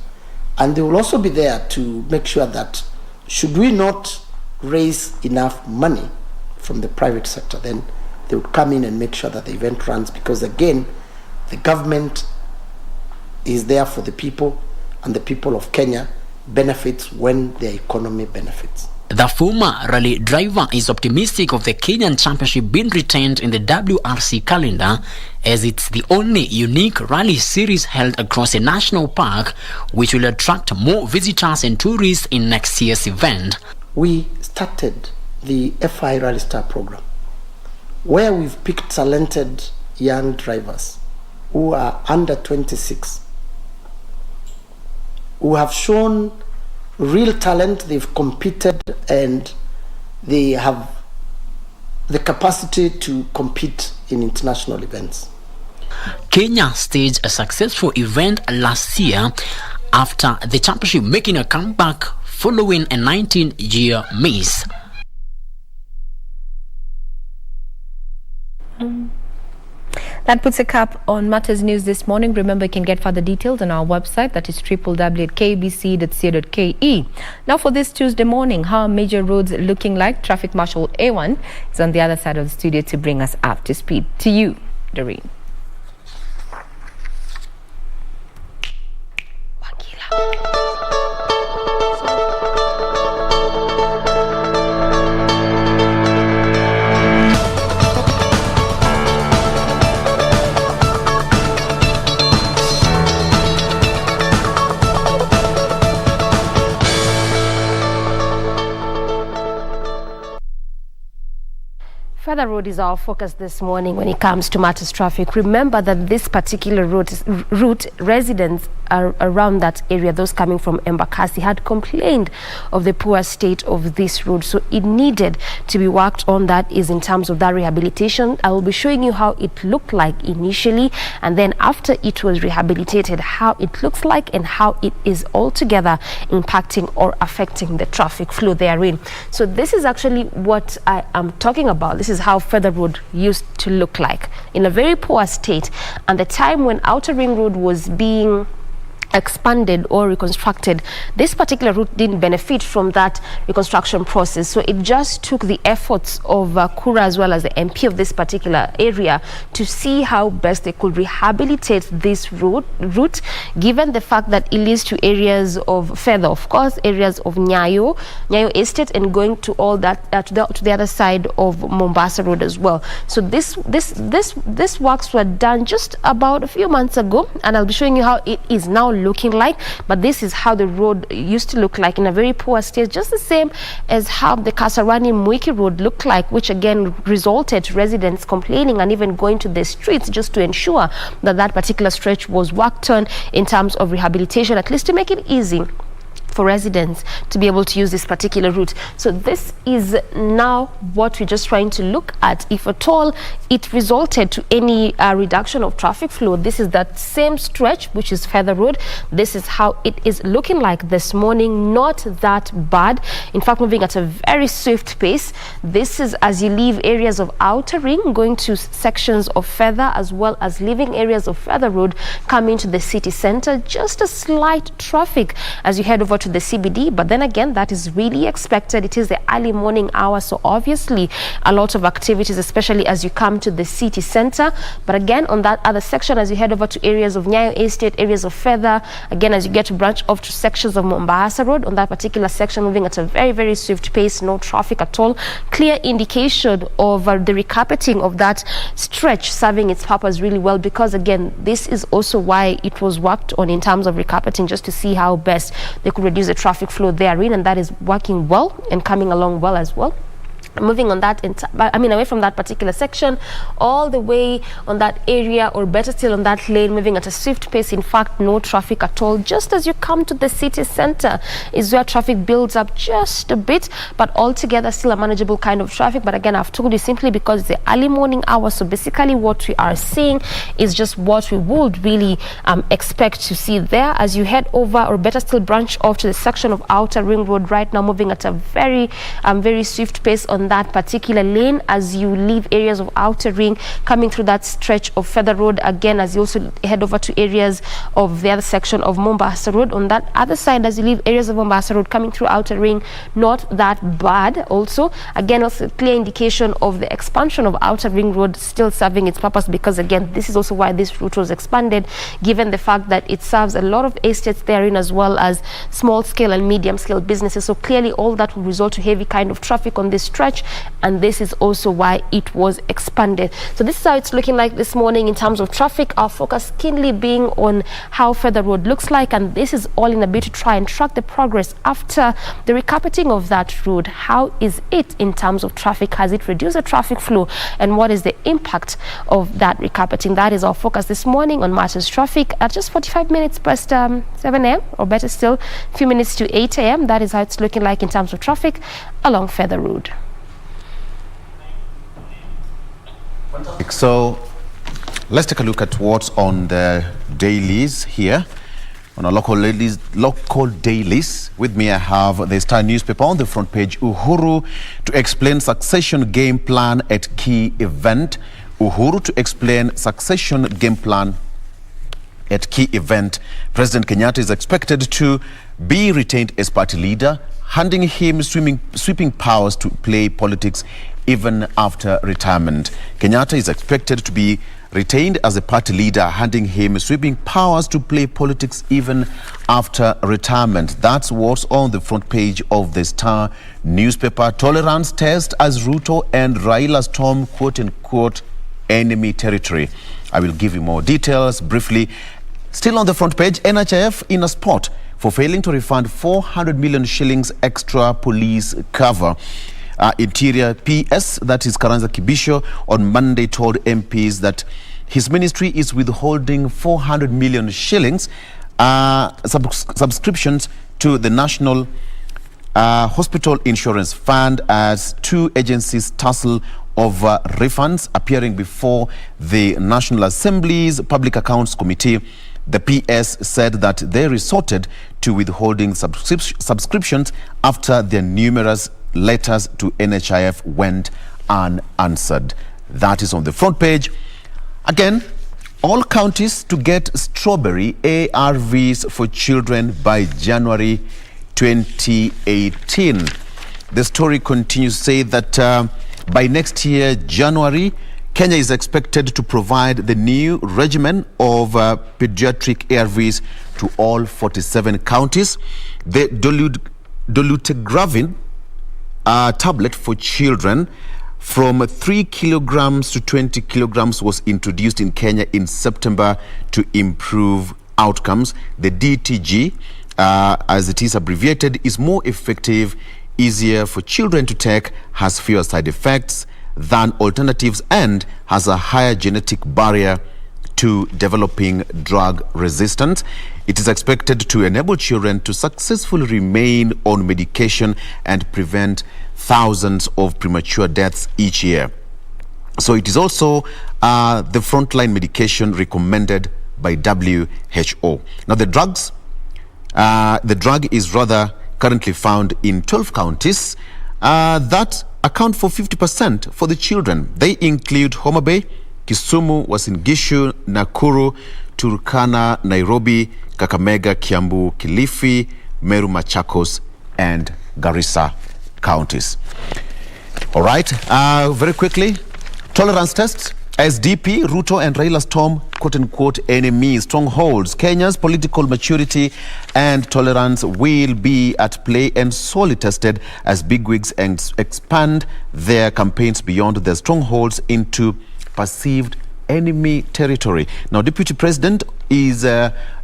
And they will also be there to make sure that should we not raise enough money from the private sector, then they would come in and make sure that the event runs, because again, the government is there for the people, and the people of Kenya benefits when their economy benefits. The former rally driver is optimistic of the Kenyan Championship being retained in the WRC calendar, as it's the only unique rally series held across a national park, which will attract more visitors and tourists in next year's event. We started the FI Rally Star program, where we've picked talented young drivers who are under 26, who have shown real talent, they've competed, and they have the capacity to compete in international events. Kenya staged a successful event last year after the championship making a comeback following a 19-year miss. That puts a cap on Matters News this morning. Remember, you can get further details on our website, that is www.kbc.co.ke. Now for this Tuesday morning, how are major roads looking like? Traffic Marshal A1 is on the other side of the studio to bring us up to speed. To you, Doreen. Feather Road is our focus this morning when it comes to matters traffic. Remember that this particular route residents around that area, those coming from Embakasi, had complained of the poor state of this road, so it needed to be worked on. That is in terms of that rehabilitation. I will be showing you how it looked like initially, and then after it was rehabilitated, how it looks like and how it is altogether impacting or affecting the traffic flow therein. So this is actually what I am talking about. This is how Feather Road used to look like, in a very poor state, and the time when Outer Ring Road was being expanded or reconstructed, this particular route didn't benefit from that reconstruction process. So it just took the efforts of Kura as well as the MP of this particular area to see how best they could rehabilitate this route, given the fact that it leads to areas of Feather, of course, areas of Nyayo Estate, and going to all that to the other side of Mombasa Road as well. So this works were done just about a few months ago, and I'll be showing you how it is now looking like. But this is how the road used to look like, in a very poor state, just the same as how the Kasarani Mwiki Road looked like, which again resulted to residents complaining and even going to the streets just to ensure that that particular stretch was worked on in terms of rehabilitation, at least to make it easy for residents to be able to use this particular route. So this is now what we're just trying to look at. If at all it resulted to any reduction of traffic flow, this is that same stretch, which is Feather Road. This is how it is looking like this morning. Not that bad, in fact moving at a very swift pace. This is as you leave areas of Outer Ring, going to sections of Feather, as well as leaving areas of Feather Road, coming to the city center. Just a slight traffic as you head over to the CBD, but then again, that is really expected. It is the early morning hour, so obviously a lot of activities, especially as you come to the city center. But again, on that other section, as you head over to areas of Nyayo Estate, areas of Feather, again as you get to branch off to sections of Mombasa Road, on that particular section moving at a very, very swift pace, no traffic at all. Clear indication of the recarpeting of that stretch serving its purpose really well, because again, this is also why it was worked on in terms of recarpeting, just to see how best they could reduce the traffic flow therein, and that is working well and coming along well as well. Moving on that, away from that particular section, all the way on that area, or better still on that lane, moving at a swift pace. In fact, no traffic at all. Just as you come to the city center is where traffic builds up just a bit, but altogether still a manageable kind of traffic. But again, I've told you simply because it's the early morning hours, so basically what we are seeing is just what we would really expect to see there. As you head over, or better still branch off to the section of Outer Ring Road right now, moving at a very swift pace on that particular lane as you leave areas of Outer Ring, coming through that stretch of Feather Road. Again, as you also head over to areas of the other section of Mombasa Road, on that other side as you leave areas of Mombasa Road, coming through Outer Ring, not that bad also. Again, also clear indication of the expansion of Outer Ring Road still serving its purpose, because again, this is also why this route was expanded, given the fact that it serves a lot of estates therein, as well as small scale and medium scale businesses. So clearly all that will result to heavy kind of traffic on this stretch. stretch, and this is also why it was expanded. So this is how it's looking like this morning in terms of traffic. Our focus keenly being on how Feather Road looks like, and this is all in a bit to try and track the progress after the recarpeting of that road. How is it in terms of traffic? Has it reduced the traffic flow, and what is the impact of that recarpeting? That is our focus this morning on Matters Traffic at just 45 minutes past 7 a.m. or better still, a few minutes to 8 a.m. That is how it's looking like in terms of traffic along Feather Road. So let's take a look at what's on the dailies here. On our local dailies, with me I have the Star newspaper on the front page. Uhuru to explain succession game plan at key event. Uhuru to explain succession game plan at key event. President Kenyatta is expected to be retained as party leader, handing him sweeping powers to play politics even after retirement. Kenyatta is expected to be retained as a party leader, handing him sweeping powers to play politics even after retirement. That's what's on the front page of the Star newspaper. Tolerance test as Ruto and Raila storm quote-unquote enemy territory. I will give you more details briefly. Still on the front page, NHIF in a spot for failing to refund 400 million shillings extra police cover. Interior PS, that is Karanja Kibisho, on Monday told MPs that his ministry is withholding 400 million shillings subscriptions to the National Hospital Insurance Fund as two agencies tussle over refunds. Appearing before the National Assembly's Public Accounts Committee, the PS said that they resorted to withholding subscriptions after their numerous letters to NHIF went unanswered. That is on the front page. Again, all counties to get strawberry ARVs for children by January 2018. The story continues to say that by next year, January, Kenya is expected to provide the new regimen of pediatric ARVs to all 47 counties. The dolutegravir tablet for children from 3 kilograms to 20 kilograms was introduced in Kenya in September to improve outcomes. The DTG, as it is abbreviated, is more effective, easier for children to take, has fewer side effects than alternatives, and has a higher genetic barrier to developing drug resistance. It is expected to enable children to successfully remain on medication and prevent thousands of premature deaths each year. So it is also the frontline medication recommended by WHO. Now the drug is rather currently found in 12 counties that account for 50% for the children. They include Homa Bay, Kisumu, Uasin Gishu, Nakuru, Turkana, Nairobi, Kakamega, Kiambu, Kilifi, Meru, Machakos, and Garissa counties. All right, very quickly, tolerance test. SDP, Ruto and Raila storm quote-unquote enemy strongholds. Kenya's political maturity and tolerance will be at play and sorely tested as bigwigs expand their campaigns beyond their strongholds into perceived enemy territory. Now, Deputy President is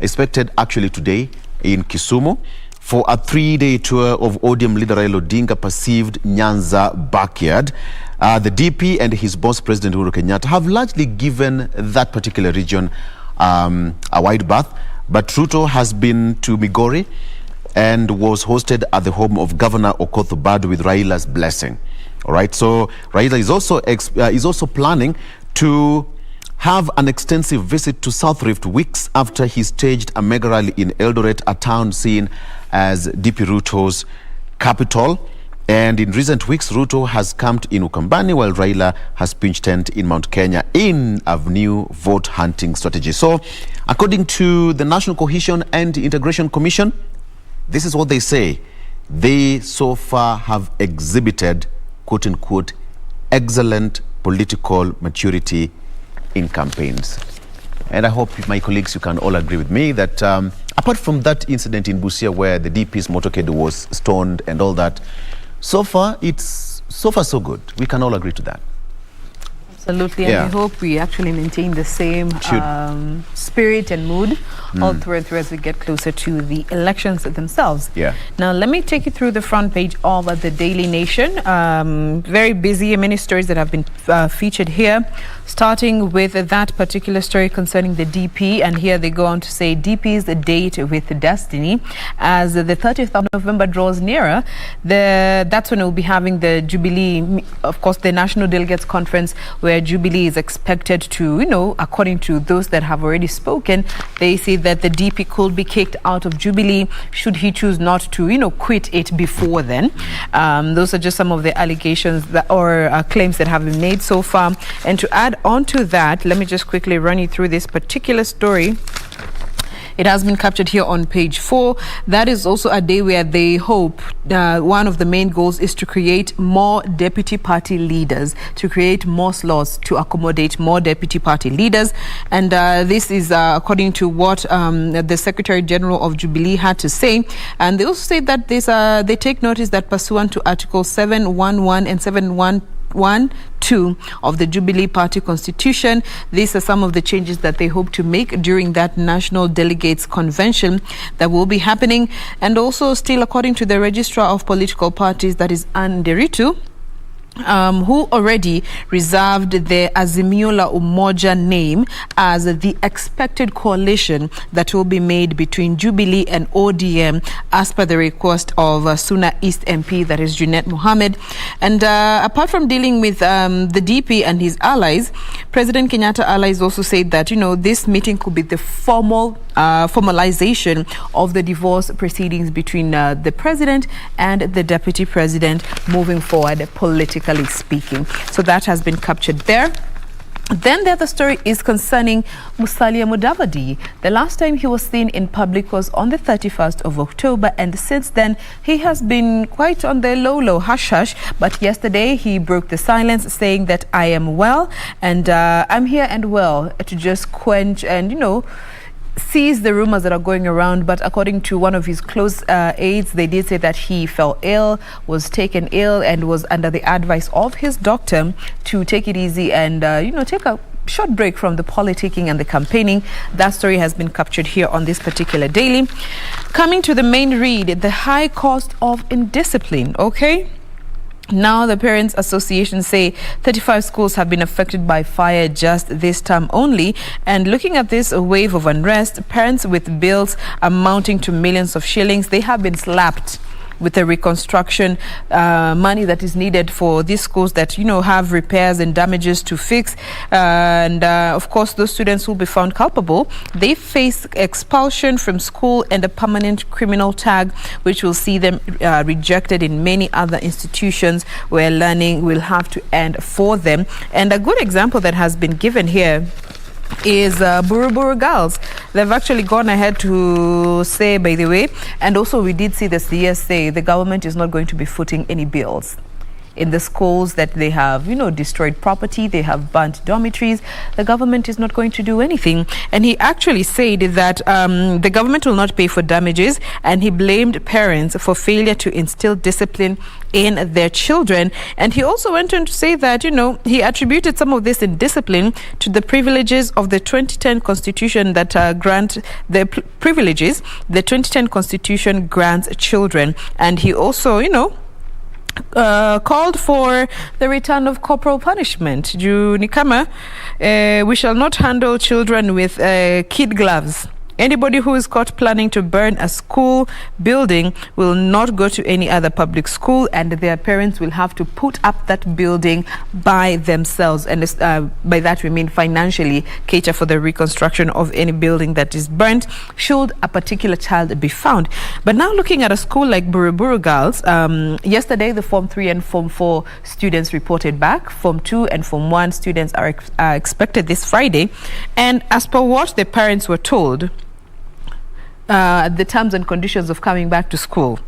expected actually today in Kisumu for a 3-day tour of ODM leader Raila Odinga perceived Nyanza backyard. The DP and his boss, President Uhuru Kenyatta, have largely given that particular region a wide berth, but Ruto has been to Migori and was hosted at the home of Governor Okoth Obado with Raila's blessing. All right, so Raila is also planning to have an extensive visit to South Rift weeks after he staged a mega rally in Eldoret, a town seen as DP Ruto's capital. And in recent weeks, Ruto has camped in Ukambani while Raila has pitched tent in Mount Kenya in a new vote hunting strategy. So, according to the National Cohesion and Integration Commission, this is what they say. They so far have exhibited, quote unquote, excellent political maturity in campaigns. And I hope, my colleagues, you can all agree with me that apart from that incident in Busia where the DP's motorcade was stoned and all that, so far it's so far so good. We can all agree to that. Absolutely, and I hope we actually maintain the same spirit and mood all through and through as we get closer to the elections themselves. Now, let me take you through the front page of the Daily Nation. Very busy, many stories that have been featured here, starting with that particular story concerning the DP, and here they go on to say DP's date with destiny. As the 30th of November draws nearer, that's when we'll be having the Jubilee, of course, the National Delegates Conference, where Jubilee is expected to, according to those that have already spoken, they say that the DP could be kicked out of Jubilee should he choose not to, quit it before then. Those are just some of the allegations or claims that have been made so far. And to add on to that, let me just quickly run you through this particular story. It has been captured here on page 4. That is also a day where they hope one of the main goals is to create more deputy party leaders, to create more slots to accommodate more deputy party leaders. And this is according to what the Secretary General of Jubilee had to say. And they also say that they take notice that pursuant to Article 711 and 712 of the Jubilee Party Constitution, these are some of the changes that they hope to make during that National Delegates Convention that will be happening. And also, still according to the Registrar of Political Parties, that is Anne Deritu, who already reserved the Azimio la Umoja name as the expected coalition that will be made between Jubilee and ODM as per the request of Suna East MP, that is Junet Mohammed. And apart from dealing with the DP and his allies, President Kenyatta allies also said that, this meeting could be the formalization of the divorce proceedings between the president and the deputy president moving forward politically speaking. So that has been captured there. Then the other story is concerning Musalia Mudavadi. The last time he was seen in public was on the 31st of October, and since then he has been quite on the low, hush-hush. But yesterday he broke the silence, saying that I am well, and I'm here and well, to just quench and, sees the rumors that are going around. But according to one of his close aides, they did say that he fell ill, was taken ill, and was under the advice of his doctor to take it easy and, take a short break from the politicking and the campaigning. That story has been captured here on this particular daily. Coming to the main read, the high cost of indiscipline, okay? Now, the Parents Association say 35 schools have been affected by fire just this term only. And looking at this wave of unrest, parents with bills amounting to millions of shillings, they have been slapped with the reconstruction money that is needed for these schools that, have repairs and damages to fix. And of course, those students who will be found culpable, they face expulsion from school and a permanent criminal tag, which will see them rejected in many other institutions where learning will have to end for them. And a good example that has been given here is Buruburu girls. They've actually gone ahead to say, by the way, and also we did see the CS say the government is not going to be footing any bills in the schools that they have, destroyed property, they have burnt dormitories. The government is not going to do anything. And he actually said that the government will not pay for damages, and he blamed parents for failure to instill discipline in their children. And he also went on to say that, he attributed some of this indiscipline to the privileges of the 2010 Constitution that grant the privileges the 2010 Constitution grants children. And he also, called for the return of corporal punishment. We shall not handle children with kid gloves. Anybody who is caught planning to burn a school building will not go to any other public school, and their parents will have to put up that building by themselves. And by that we mean financially cater for the reconstruction of any building that is burnt should a particular child be found. But now looking at a school like Buruburu Girls, yesterday the Form 3 and Form 4 students reported back. Form 2 and Form 1 students are expected this Friday. And as per what the parents were told, the terms and conditions of coming back to school,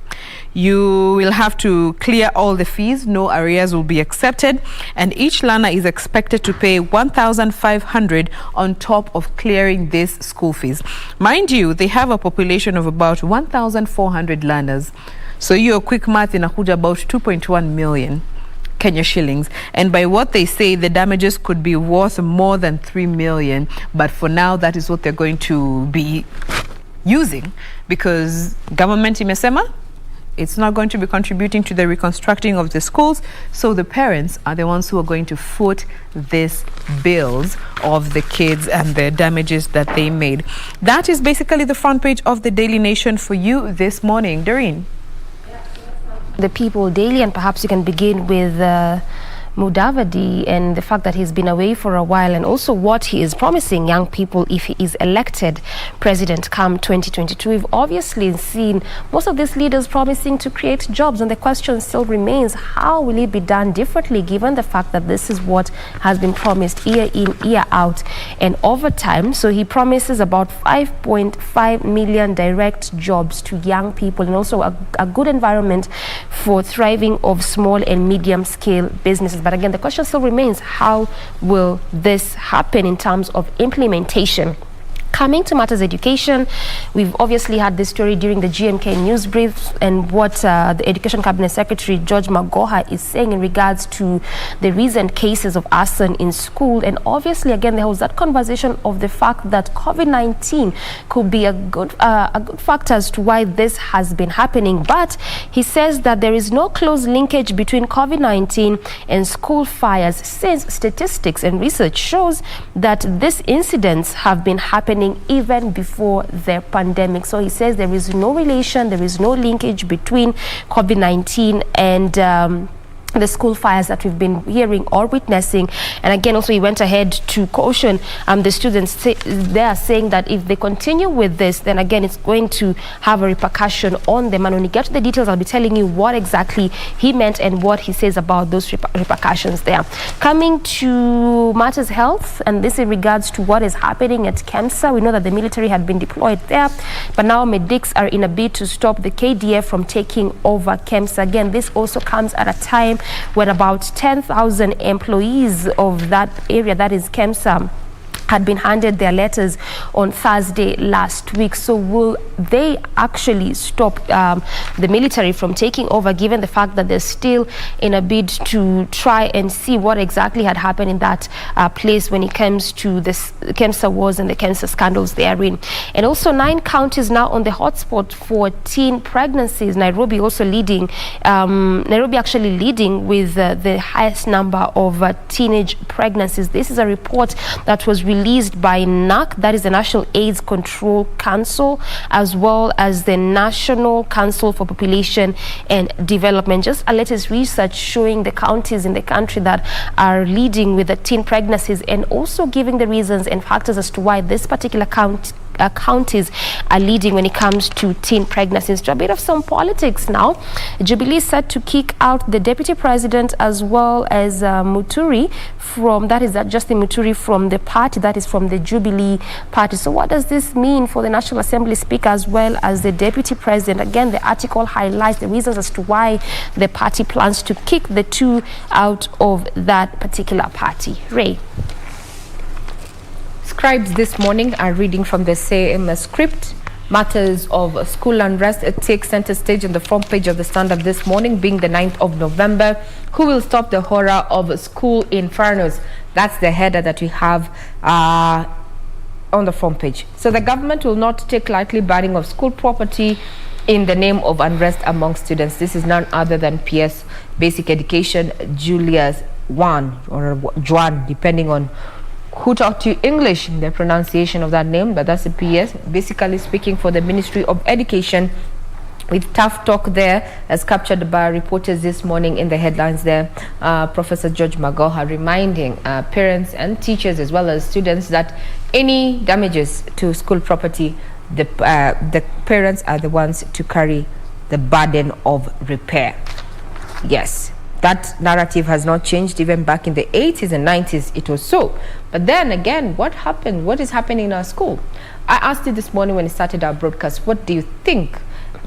you will have to clear all the fees, no arrears will be accepted, and each learner is expected to pay 1,500 on top of clearing this school fees. Mind you, they have a population of about 1,400 learners, so your quick math inakuja about 2.1 million. Kenya shillings. And by what they say, the damages could be worth more than 3 million. But for now, that is what they're going to be using, because government imesema it's not going to be contributing to the reconstructing of the schools. So the parents are the ones who are going to foot these bills of the kids and the damages that they made. That is basically the front page of the Daily Nation for you this morning. Doreen. The People Daily, and perhaps you can begin with Mudavadi and the fact that he's been away for a while, and also what he is promising young people if he is elected president come 2022. We've obviously seen most of these leaders promising to create jobs, and the question still remains, how will it be done differently given the fact that this is what has been promised year in, year out and over time? So he promises about 5.5 million direct jobs to young people, and also a good environment for thriving of small and medium scale businesses. But again, the question still remains, how will this happen in terms of implementation? Coming to matters education, we've obviously had this story during the GMK news brief, and what the Education Cabinet Secretary George Magoha is saying in regards to the recent cases of arson in school. And obviously, again, there was that conversation of the fact that COVID-19 could be a good factor as to why this has been happening. But he says that there is no close linkage between COVID-19 and school fires, since statistics and research shows that these incidents have been happening even before the pandemic. So he says there is no relation, there is no linkage between COVID-19 and the school fires that we've been hearing or witnessing. And again, also he went ahead to caution the students. They are saying that if they continue with this, then again it's going to have a repercussion on them. And when we get to the details, I'll be telling you what exactly he meant and what he says about those repercussions there. Coming to matters health, and this in regards to what is happening at KEMSA. We know that the military had been deployed there, but now medics are in a bid to stop the KDF from taking over KEMSA. Again, this also comes at a time when about 10,000 employees of that area, that is KEMSA, had been handed their letters on Thursday last week. So will they actually stop the military from taking over, given the fact that they're still in a bid to try and see what exactly had happened in that place when it comes to the KEMSA wars and the KEMSA scandals therein? And also 9 counties now on the hotspot for teen pregnancies. Nairobi also leading, Nairobi actually leading with the highest number of teenage pregnancies. This is a report that was released by NAC, that is the National AIDS Control Council, as well as the National Council for Population and Development. Just a latest research showing the counties in the country that are leading with the teen pregnancies, and also giving the reasons and factors as to why this particular counties are leading when it comes to teen pregnancies. To a bit of some politics now, Jubilee is set to kick out the deputy president as well as Muturi from, that is Justin Muturi from the party, that is from the Jubilee party. So what does this mean for the National Assembly Speaker as well as the deputy president? Again, the article highlights the reasons as to why the party plans to kick the two out of that particular party. Ray. Scribes this morning are reading from the same script. Matters of school unrest takes center stage on the front page of the Standard this morning, being the 9th of November. Who will stop the horror of school infernos? That's the header that we have on the front page. So the government will not take lightly burning of school property in the name of unrest among students. This is none other than PS Basic Education Julius Juan, or Juan, depending on who taught you English in the pronunciation of that name, but that's a PS. Basically speaking, for the Ministry of Education, with tough talk there, as captured by reporters this morning in the headlines there. Professor George Magoha reminding parents and teachers as well as students that any damages to school property, the parents are the ones to carry the burden of repair. Yes. That narrative has not changed. Even back in the 80s and 90s, it was so. But then again, what happened? What is happening in our school? I asked you this morning when we started our broadcast, what do you think?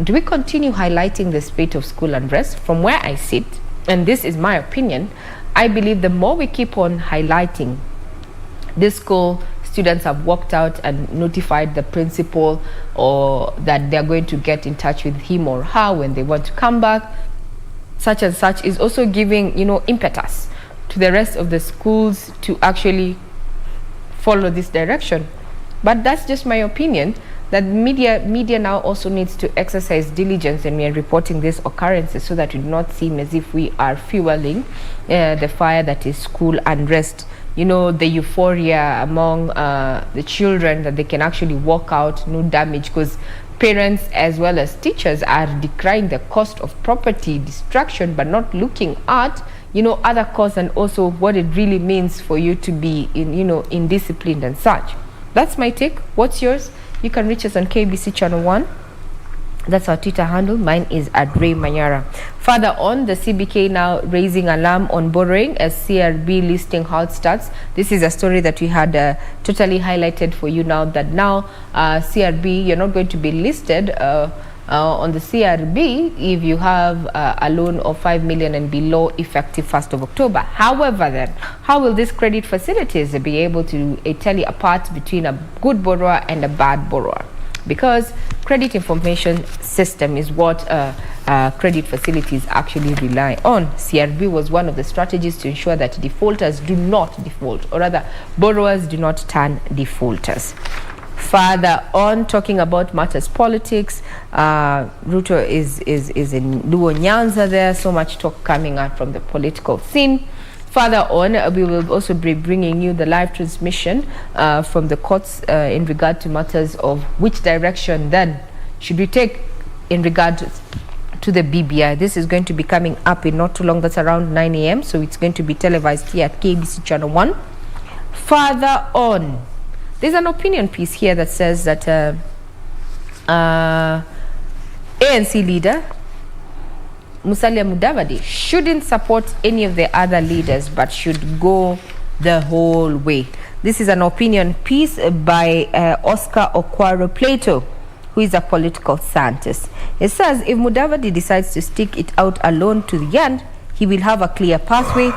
Do we continue highlighting the spate of school unrest? From where I sit, and this is my opinion, I believe the more we keep on highlighting this school, students have walked out and notified the principal, or that they're going to get in touch with him or her when they want to come back. such and such is also giving, impetus to the rest of the schools to actually follow this direction. But that's just my opinion, that media now also needs to exercise diligence when we are reporting these occurrences, so that we do not seem as if we are fueling the fire that is school unrest. The euphoria among the children that they can actually walk out, no damage, because parents as well as teachers are decrying the cost of property destruction, but not looking at other costs and also what it really means for you to be indisciplined and such. That's my take. What's yours? You can reach us on KBC Channel 1. That's our Twitter handle. Mine is @Ray Manyara. Further on, the CBK now raising alarm on borrowing as CRB listing hot starts. This is a story that we had totally highlighted for you now, that now CRB, you're not going to be listed on the CRB if you have a loan of 5 million and below, effective 1st of October. However, then, how will these credit facilities be able to tell you apart between a good borrower and a bad borrower? Because credit information system is what credit facilities actually rely on. CRB was one of the strategies to ensure that defaulters do not default, or rather borrowers do not turn defaulters. Further on, talking about matters politics, Ruto is in Luo Nyanza there. So much talk coming out from the political scene. Further on, we will also be bringing you the live transmission from the courts in regard to matters of which direction then should we take in regard to the BBI. This is going to be coming up in not too long. That's around 9 a.m. So it's going to be televised here at KBC Channel 1. Further on, there's an opinion piece here that says that ANC leader Musalia Mudavadi shouldn't support any of the other leaders, but should go the whole way. This is an opinion piece by Oscar Okwaro Plato, who is a political scientist. It says if Mudavadi decides to stick it out alone to the end, he will have a clear pathway,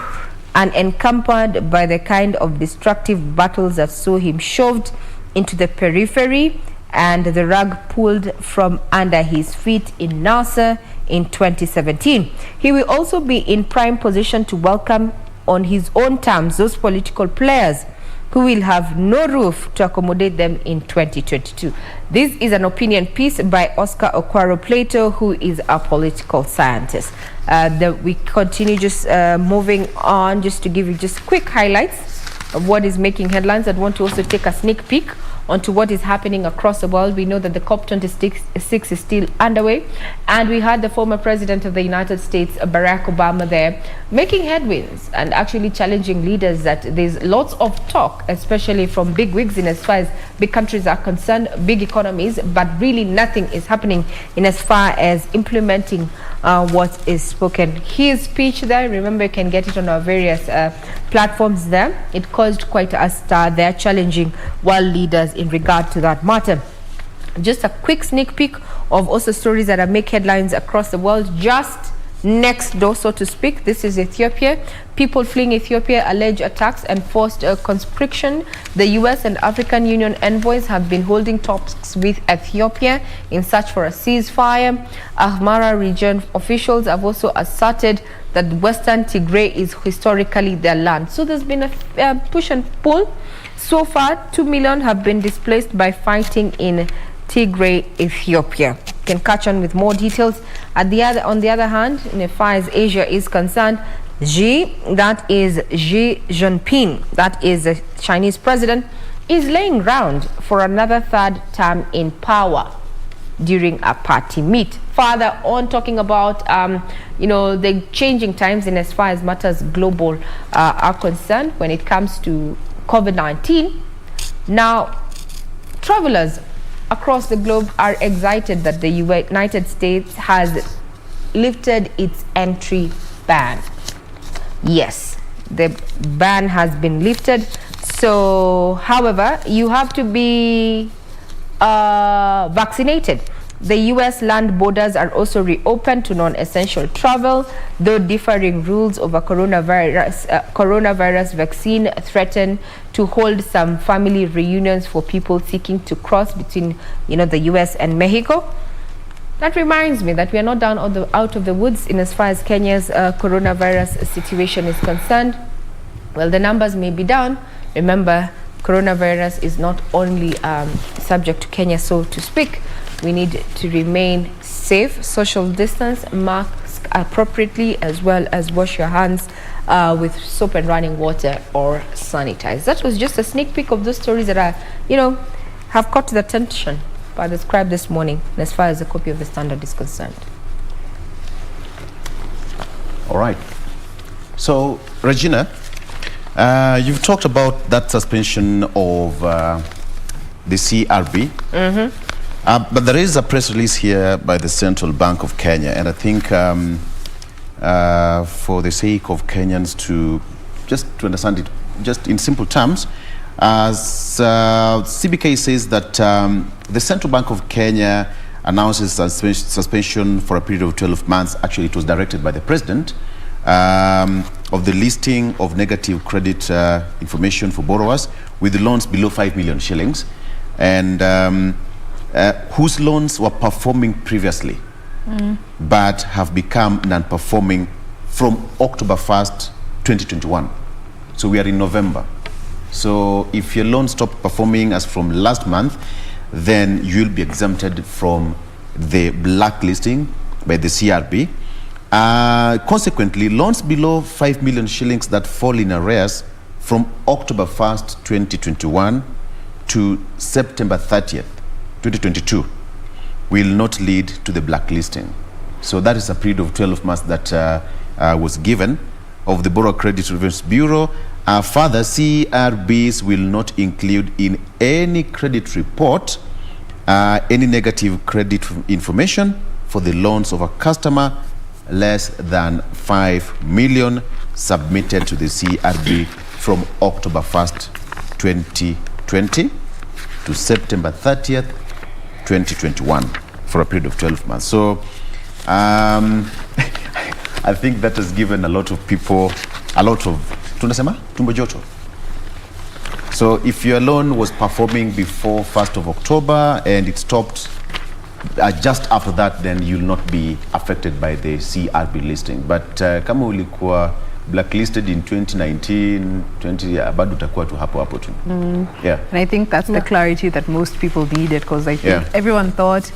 and encumbered by the kind of destructive battles that saw him shoved into the periphery and the rug pulled from under his feet in NASA in 2017. He will also be in prime position to welcome on his own terms those political players who will have no roof to accommodate them in 2022. This is an opinion piece by Oscar Okwaro Plato, who is a political scientist. We continue just moving on, just to give you just quick highlights of what is making headlines. I'd want to also take a sneak peek onto what is happening across the world. We know that the COP26 is still underway, and we had the former president of the United States, Barack Obama, there making headwinds and actually challenging leaders that there's lots of talk, especially from big wigs in as far as big countries are concerned, big economies, but really nothing is happening in as far as implementing what is spoken. His speech there, remember, you can get it on our various platforms there. It caused quite a stir there, challenging world leaders in regard to that matter. Just a quick sneak peek of also stories that make headlines across the world. Just next door, so to speak, this is Ethiopia. People fleeing Ethiopia allege attacks and forced conscription. The US and African Union envoys have been holding talks with Ethiopia in search for a ceasefire. Ahmara region officials have also asserted that Western Tigray is historically their land. So there's been a push and pull. So far, 2 million have been displaced by fighting in Tigray, Ethiopia. You can catch on with more details. On the other hand, in as far as Asia is concerned, Xi Jinping, that is the Chinese president, is laying ground for another third term in power during a party meet. Further on, talking about the changing times in as far as matters global are concerned when it comes to COVID-19. Now, travelers across the globe are excited that the United States has lifted its entry ban. Yes, the ban has been lifted. So, however, you have to be vaccinated. The U.S. land borders are also reopened to non-essential travel, though differing rules over coronavirus vaccine threaten to hold some family reunions for people seeking to cross between, the U.S. and Mexico. That reminds me that we are not down out of the woods in as far as Kenya's coronavirus situation is concerned. Well, the numbers may be down. Remember, coronavirus is not only subject to Kenya, so to speak. We need to remain safe, social distance, mask appropriately, as well as wash your hands with soap and running water or sanitize. That was just a sneak peek of those stories that are, have caught the attention by the scribe this morning, as far as a copy of the Standard is concerned. All right. So, Regina, you've talked about that suspension of the CRB. But there is a press release here by the Central Bank of Kenya, and I think for the sake of Kenyans to understand it just in simple terms, as CBK says that the Central Bank of Kenya announces suspension for a period of 12 months. Actually, it was directed by the President of the listing of negative credit information for borrowers with loans below 5 million shillings and whose loans were performing previously but have become non-performing from October 1st, 2021. So we are in November. So if your loan stopped performing as from last month, then you'll be exempted from the blacklisting by the CRB. Consequently, loans below 5 million shillings that fall in arrears from October 1st, 2021 to September 30th, 2022 will not lead to the blacklisting. So that is a period of 12 months that was given of the Borrower Credit Reviews Bureau. Further, CRBs will not include in any credit report any negative credit information for the loans of a customer less than 5 million submitted to the CRB from October 1st, 2020 to September 30th, 2021 for a period of 12 months. So I think that has given a lot of people a lot of tunasema tumbo joto. So if your loan was performing before 1st of October and it stopped just after that, then you'll not be affected by the CRB listing. But kama ulikuwa blacklisted in 2019, bado utakuwa tu hapo tu. Yeah. And I think that's the clarity that most people needed, because I think everyone thought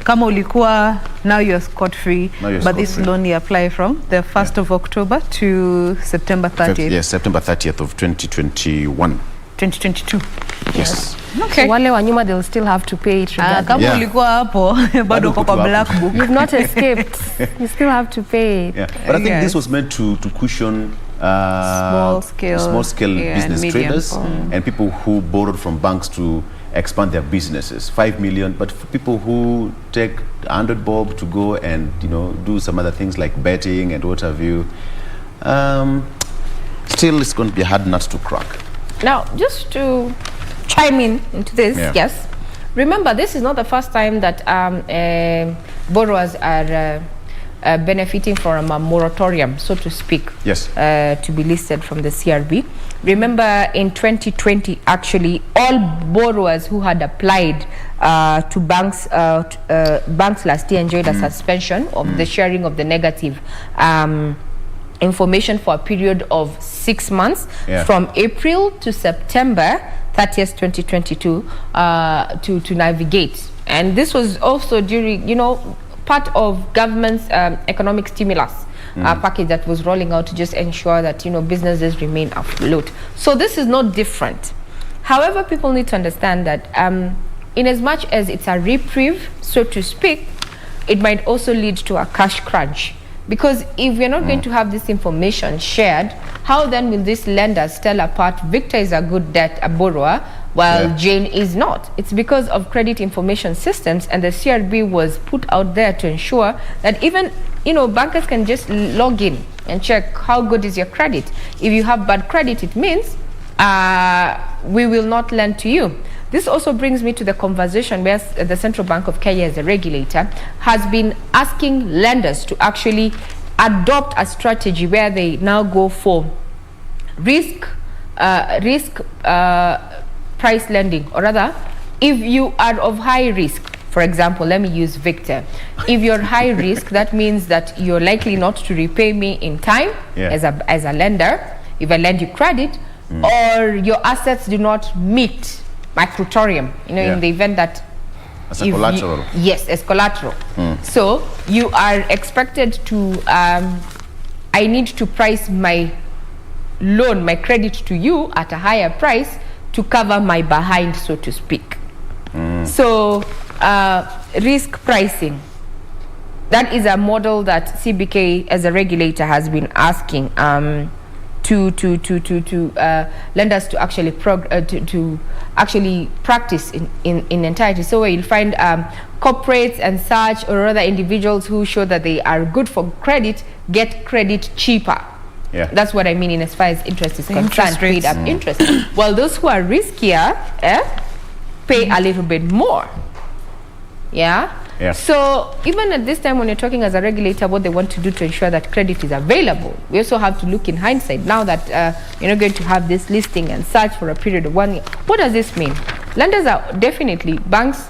kama ulikuwa, now you're scot-free, but this will only apply from the 1st of October to September 30th. Yes, September 30th of 2021. 2022. Yes. Okay. So wale wa nyuma, they'll still have to pay it regardless. Kama ulikuwa hapo, bado uko kwa black book. You've not escaped. You still have to pay. Yeah. But I think this was meant to cushion small scale business traders and people who borrowed from banks to expand their businesses. 5 million, but for people who take 100 bob to go and do some other things like betting and what have you, still it's going to be a hard nut to crack. Now, just to chime into this, yes, remember this is not the first time that borrowers are benefiting from a moratorium, so to speak, to be listed from the CRB. Remember in 2020, actually, all borrowers who had applied to banks last year enjoyed a suspension of the sharing of the negative information for a period of 6 months from April to September 30th, 2022 to navigate. And this was also during, part of government's economic stimulus package that was rolling out to just ensure that, businesses remain afloat. So this is not different. However, people need to understand that in as much as it's a reprieve, so to speak, it might also lead to a cash crunch. Because if we're not going to have this information shared, how then will these lenders tell apart Victor is a good borrower while Jane is not? It's because of credit information systems, and the CRB was put out there to ensure that even bankers can just log in and check how good is your credit. If you have bad credit, it means we will not lend to you. This also brings me to the conversation where the Central Bank of Kenya, as a regulator, has been asking lenders to actually adopt a strategy where they now go for risk price lending, or rather, if you are of high risk, For example, let me use Victor. If you're high risk, that means that you're likely not to repay me in time as a lender, if I lend you credit, or your assets do not meet my moratorium, in the event that as a collateral. Yes, as collateral. So you are expected to, I need to price my loan, my credit to you at a higher price to cover my behind, so to speak. So risk pricing, that is a model that CBK as a regulator has been asking to lenders to actually to actually practice in entirety. So where you'll find corporates and such, or other individuals who show that they are good for credit, get credit cheaper. That's what I mean in as far as interest is concerned, paid up interest. While those who are riskier pay a little bit more. So even at this time when you're talking as a regulator, what they want to do to ensure that credit is available, we also have to look in hindsight now that you're not going to have this listing and such for a period of 1 year. What does this mean? Lenders are definitely, banks,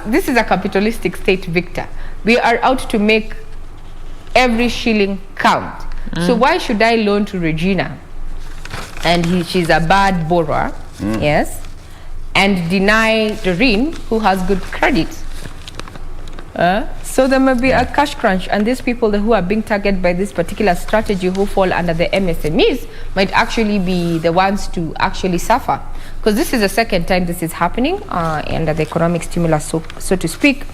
this is a capitalistic state, Victor. We are out to make every shilling count. So why should I loan to Regina and she's a bad borrower, and deny Doreen who has good credit? So there may be a cash crunch, and these people who are being targeted by this particular strategy, who fall under the MSMEs, might actually be the ones to actually suffer, because this is the second time this is happening under the economic stimulus, so to speak.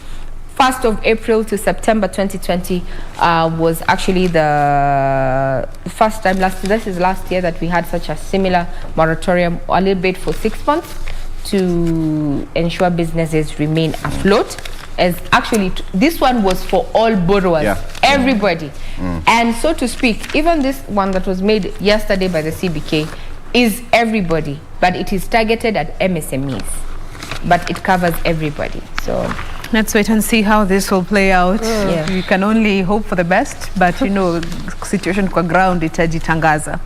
1st of April to September 2020 was actually the first time this is last year that we had such a similar moratorium, a little bit for 6 months, to ensure businesses remain afloat. As actually this one was for all borrowers, everybody. And so to speak, even this one that was made yesterday by the CBK is everybody, but it is targeted at MSMEs, but it covers everybody. So let's wait and see how this will play out. You can only hope for the best, but situation kwa ground itajitangaza.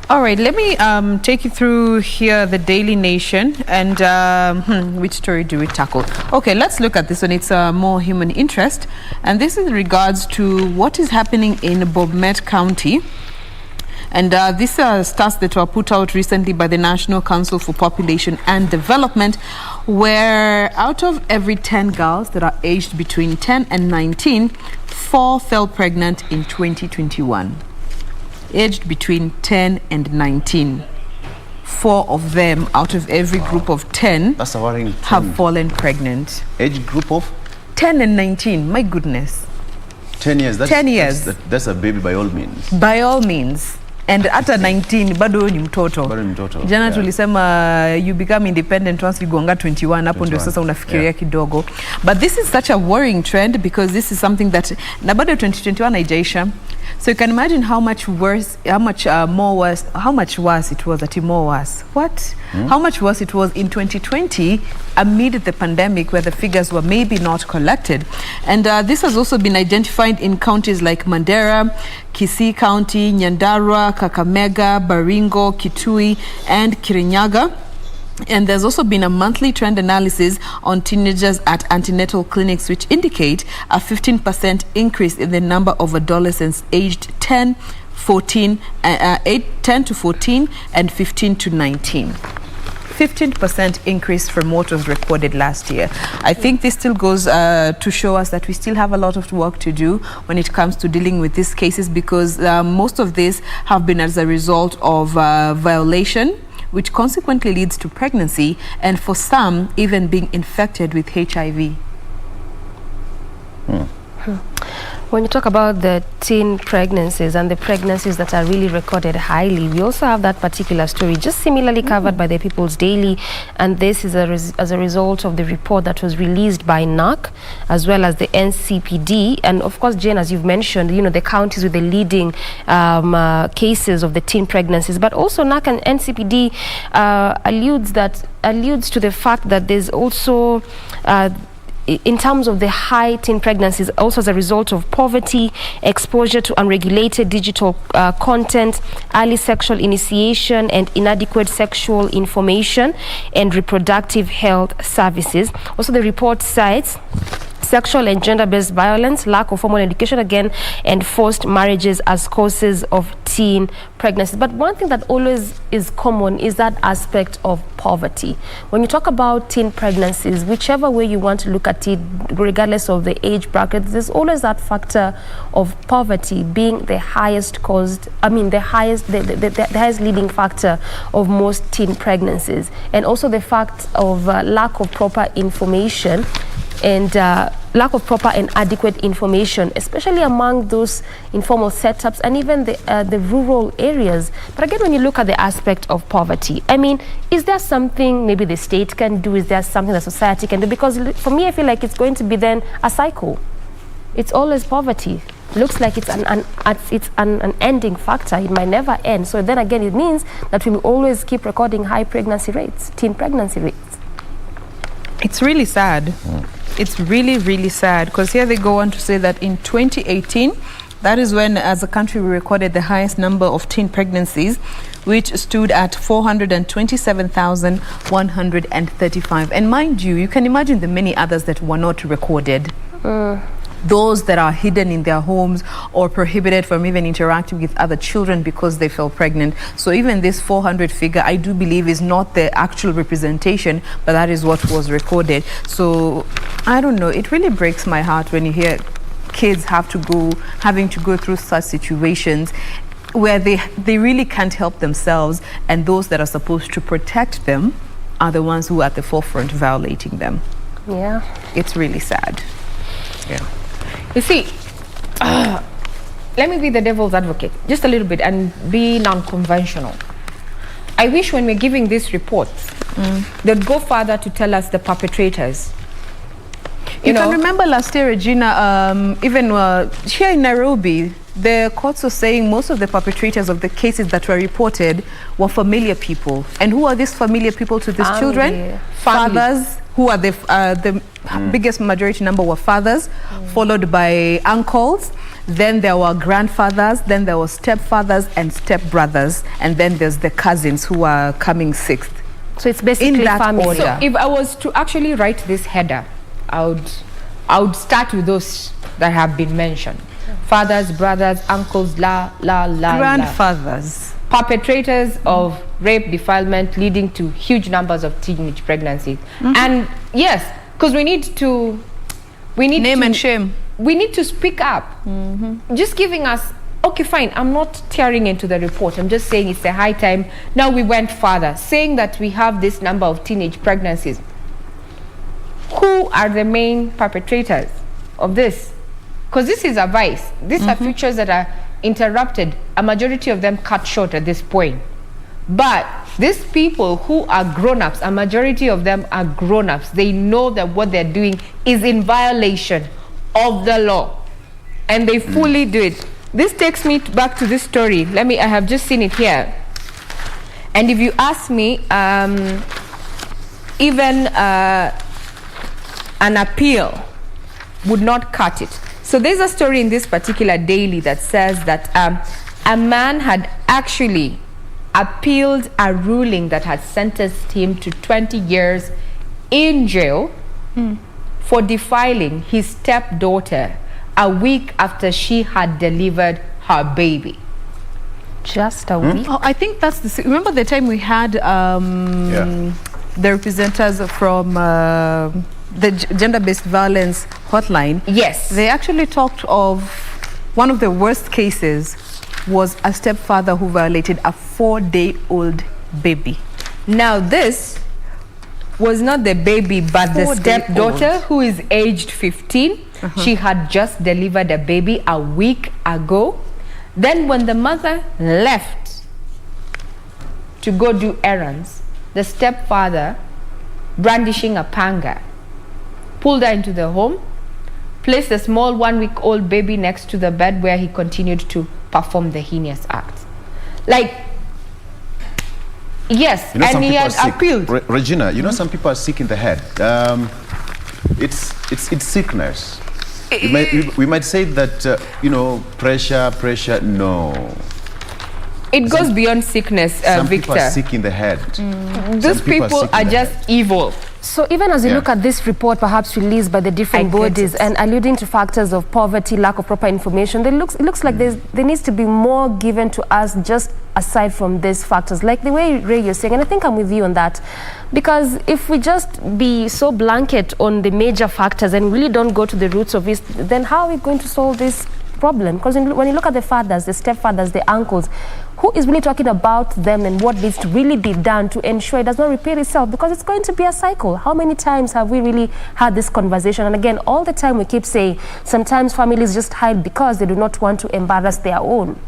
All right, let me take you through here the Daily Nation, and which story do we tackle? Okay, let's look at this one. It's more human interest, and this is in regards to what is happening in Bomet County. And these are stats that were put out recently by the National Council for Population and Development, where out of every 10 girls that are aged between 10 and 19, 4 fell pregnant in 2021. Aged between 10 and 19. 4 of them out of every group of 10 have fallen pregnant. Age group of? 10 and 19, my goodness. 10 years. 10 years. That's a baby by all means. By all means. And hata 19 bado ni mtoto. Jana tulisema you become independent once you gonga 21, hapo ndio sasa unafikiria kidogo. But this is such a worrying trend, because this is something that na bado 2021 haijaisha. So you can imagine how much worse it was. What? How much worse it was in 2020 amid the pandemic, where the figures were maybe not collected. And this has also been identified in counties like Mandera, Kisii County, Nyandarua, Kakamega, Baringo, Kitui, and Kirinyaga. And there's also been a monthly trend analysis on teenagers at antenatal clinics, which indicate a 15% increase in the number of adolescents aged 10 to 14 and 15 to 19. 15% increase from what was recorded last year. I think this still goes to show us that we still have a lot of work to do when it comes to dealing with these cases, because most of these have been as a result of violation, which consequently leads to pregnancy, and for some, even being infected with HIV. When you talk about the teen pregnancies and the pregnancies that are really recorded highly, we also have that particular story just similarly covered by the People's Daily, and this is as a result of the report that was released by NAC as well as the NCPD. And of course, Jane, as you've mentioned, the counties with the leading cases of the teen pregnancies, but also NAC and NCPD alludes to the fact that there's also in terms of the high teen pregnancies, also as a result of poverty, exposure to unregulated digital content, early sexual initiation and inadequate sexual information and reproductive health services. Also, the report cites sexual and gender-based violence, lack of formal education again, and forced marriages as causes of teen pregnancies. But one thing that always is common is that aspect of poverty. When you talk about teen pregnancies, whichever way you want to look at it, regardless of the age bracket, there's always that factor of poverty being the highest caused, the highest leading factor of most teen pregnancies. And also the fact of lack of proper information and lack of proper and adequate information, especially among those informal setups and even the rural areas. But again, when you look at the aspect of poverty, I mean, is there something maybe the state can do? Is there something the society can do? Because for me, I feel like it's going to be then a cycle. It's always poverty. Looks like it's an ending factor. It might never end. So then again, it means that we will always keep recording high pregnancy rates, teen pregnancy rates. It's really sad. It's really, really sad, because here they go on to say that in 2018, that is when, as a country, we recorded the highest number of teen pregnancies, which stood at 427,135. And mind you, you can imagine the many others that were not recorded. Those that are hidden in their homes or prohibited from even interacting with other children because they fell pregnant. So even this 400 figure, I do believe, is not the actual representation, but that is what was recorded. So I don't know, it really breaks my heart when you hear kids having to go through such situations where they really can't help themselves, and those that are supposed to protect them are the ones who are at the forefront violating them. Yeah. It's really sad. Yeah. You see, let me be the devil's advocate just a little bit and be non-conventional. I wish when we're giving these reports, they'd go further to tell us the perpetrators. You can remember last year, Regina, even here in Nairobi, the courts were saying most of the perpetrators of the cases that were reported were familiar people. And who are these familiar people to these children? Fathers, who are the biggest majority number were fathers, followed by uncles. Then there were grandfathers, then there were stepfathers and stepbrothers, and then there's the cousins who are coming sixth. So it's basically in that family. order. So if I was to actually write this header, I would start with those that have been mentioned. Fathers, brothers, uncles, grandfathers. Perpetrators of rape, defilement, leading to huge numbers of teenage pregnancies. And yes, because we need name and shame. We need to speak up. Just giving us, okay, fine, I'm not tearing into the report. I'm just saying it's a high time. Now we went further, saying that we have this number of teenage pregnancies. Who are the main perpetrators of this? Because this is a vice. These are futures that are interrupted. A majority of them cut short at this point. But these people who are grown-ups, a majority of them are grown-ups. They know that what they're doing is in violation of the law. And they fully do it. This takes me back to this story. I have just seen it here. And if you ask me, even an appeal would not cut it. So there's a story in this particular daily that says that a man had actually appealed a ruling that had sentenced him to 20 years in jail for defiling his stepdaughter a week after she had delivered her baby. Just a week? Oh, I think that's the... Remember the time we had the representatives from the gender-based violence hotline? Yes. They actually talked of one of the worst cases was a stepfather who violated a 4-day-old baby. Now this was not the baby, but the stepdaughter who is aged 15. She had just delivered a baby a week ago. Then when the mother left to go do errands, the stepfather, brandishing a panga, pulled her into the home, placed a small 1-week-old baby next to the bed where he continued to perform the heinous act. Yes, and he had appealed. Regina, some people are sick in the head. it's sickness. We might say that pressure. No. It goes beyond sickness, Some Victor. people are sick in the head. These people are just evil. So even as you look at this report, perhaps released by the different bodies and alluding to factors of poverty, lack of proper information, it looks like there needs to be more given to us just aside from these factors, like the way Ray you're saying, and I think I'm with you on that. Because if we just be so blanket on the major factors and really don't go to the roots of it, then how are we going to solve this problem? Because when you look at the fathers, the stepfathers, the uncles, who is really talking about them and what needs to really be done to ensure it does not repeat itself? Because it's going to be a cycle. How many times have we really had this conversation? And again, all the time we keep saying, sometimes families just hide because they do not want to embarrass their own.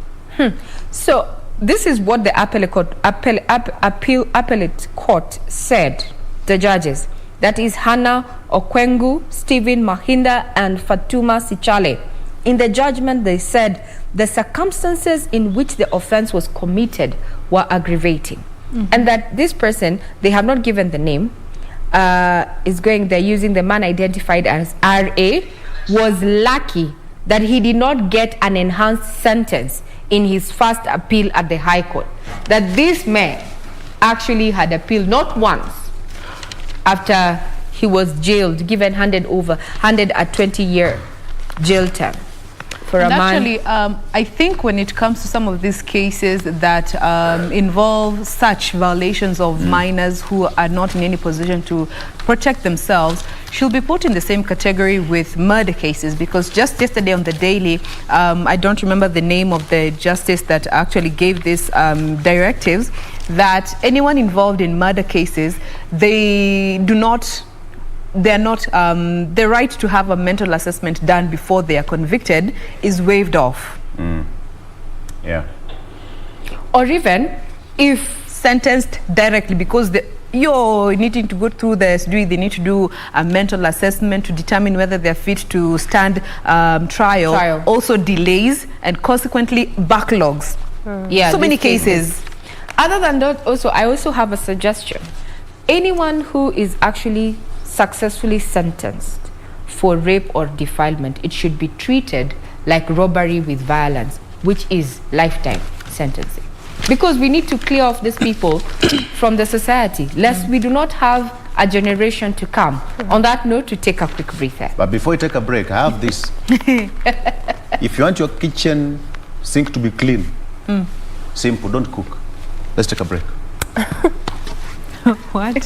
So this is what the appellate court said, the judges. That is Hannah Okwengu, Stephen Mahinda, and Fatuma Sichale. In the judgment, they said the circumstances in which the offense was committed were aggravating. And that this person, they have not given the name, they're using the man identified as R.A., was lucky that he did not get an enhanced sentence in his first appeal at the High Court. That this man actually had appealed not once after he was jailed, handed a 20-year jail term. Actually, I think when it comes to some of these cases that involve such violations of minors who are not in any position to protect themselves, she'll be put in the same category with murder cases, because just yesterday on the Daily, I don't remember the name of the justice that actually gave this directives, that anyone involved in murder cases, the right to have a mental assessment done before they are convicted is waived off. Yeah. Or even if sentenced directly, because you're needing to go through the SDUI, they need to do a mental assessment to determine whether they're fit to stand trial. Also delays and consequently backlogs. Yeah, so many cases. Other than that, I also have a suggestion. Anyone who is actually successfully sentenced for rape or defilement, it should be treated like robbery with violence, which is lifetime sentencing. Because we need to clear off these people from the society, lest we do not have a generation to come. On that note, to take a quick breather. But before you take a break, I have this. If you want your kitchen sink to be clean, simple, don't cook. Let's take a break. What?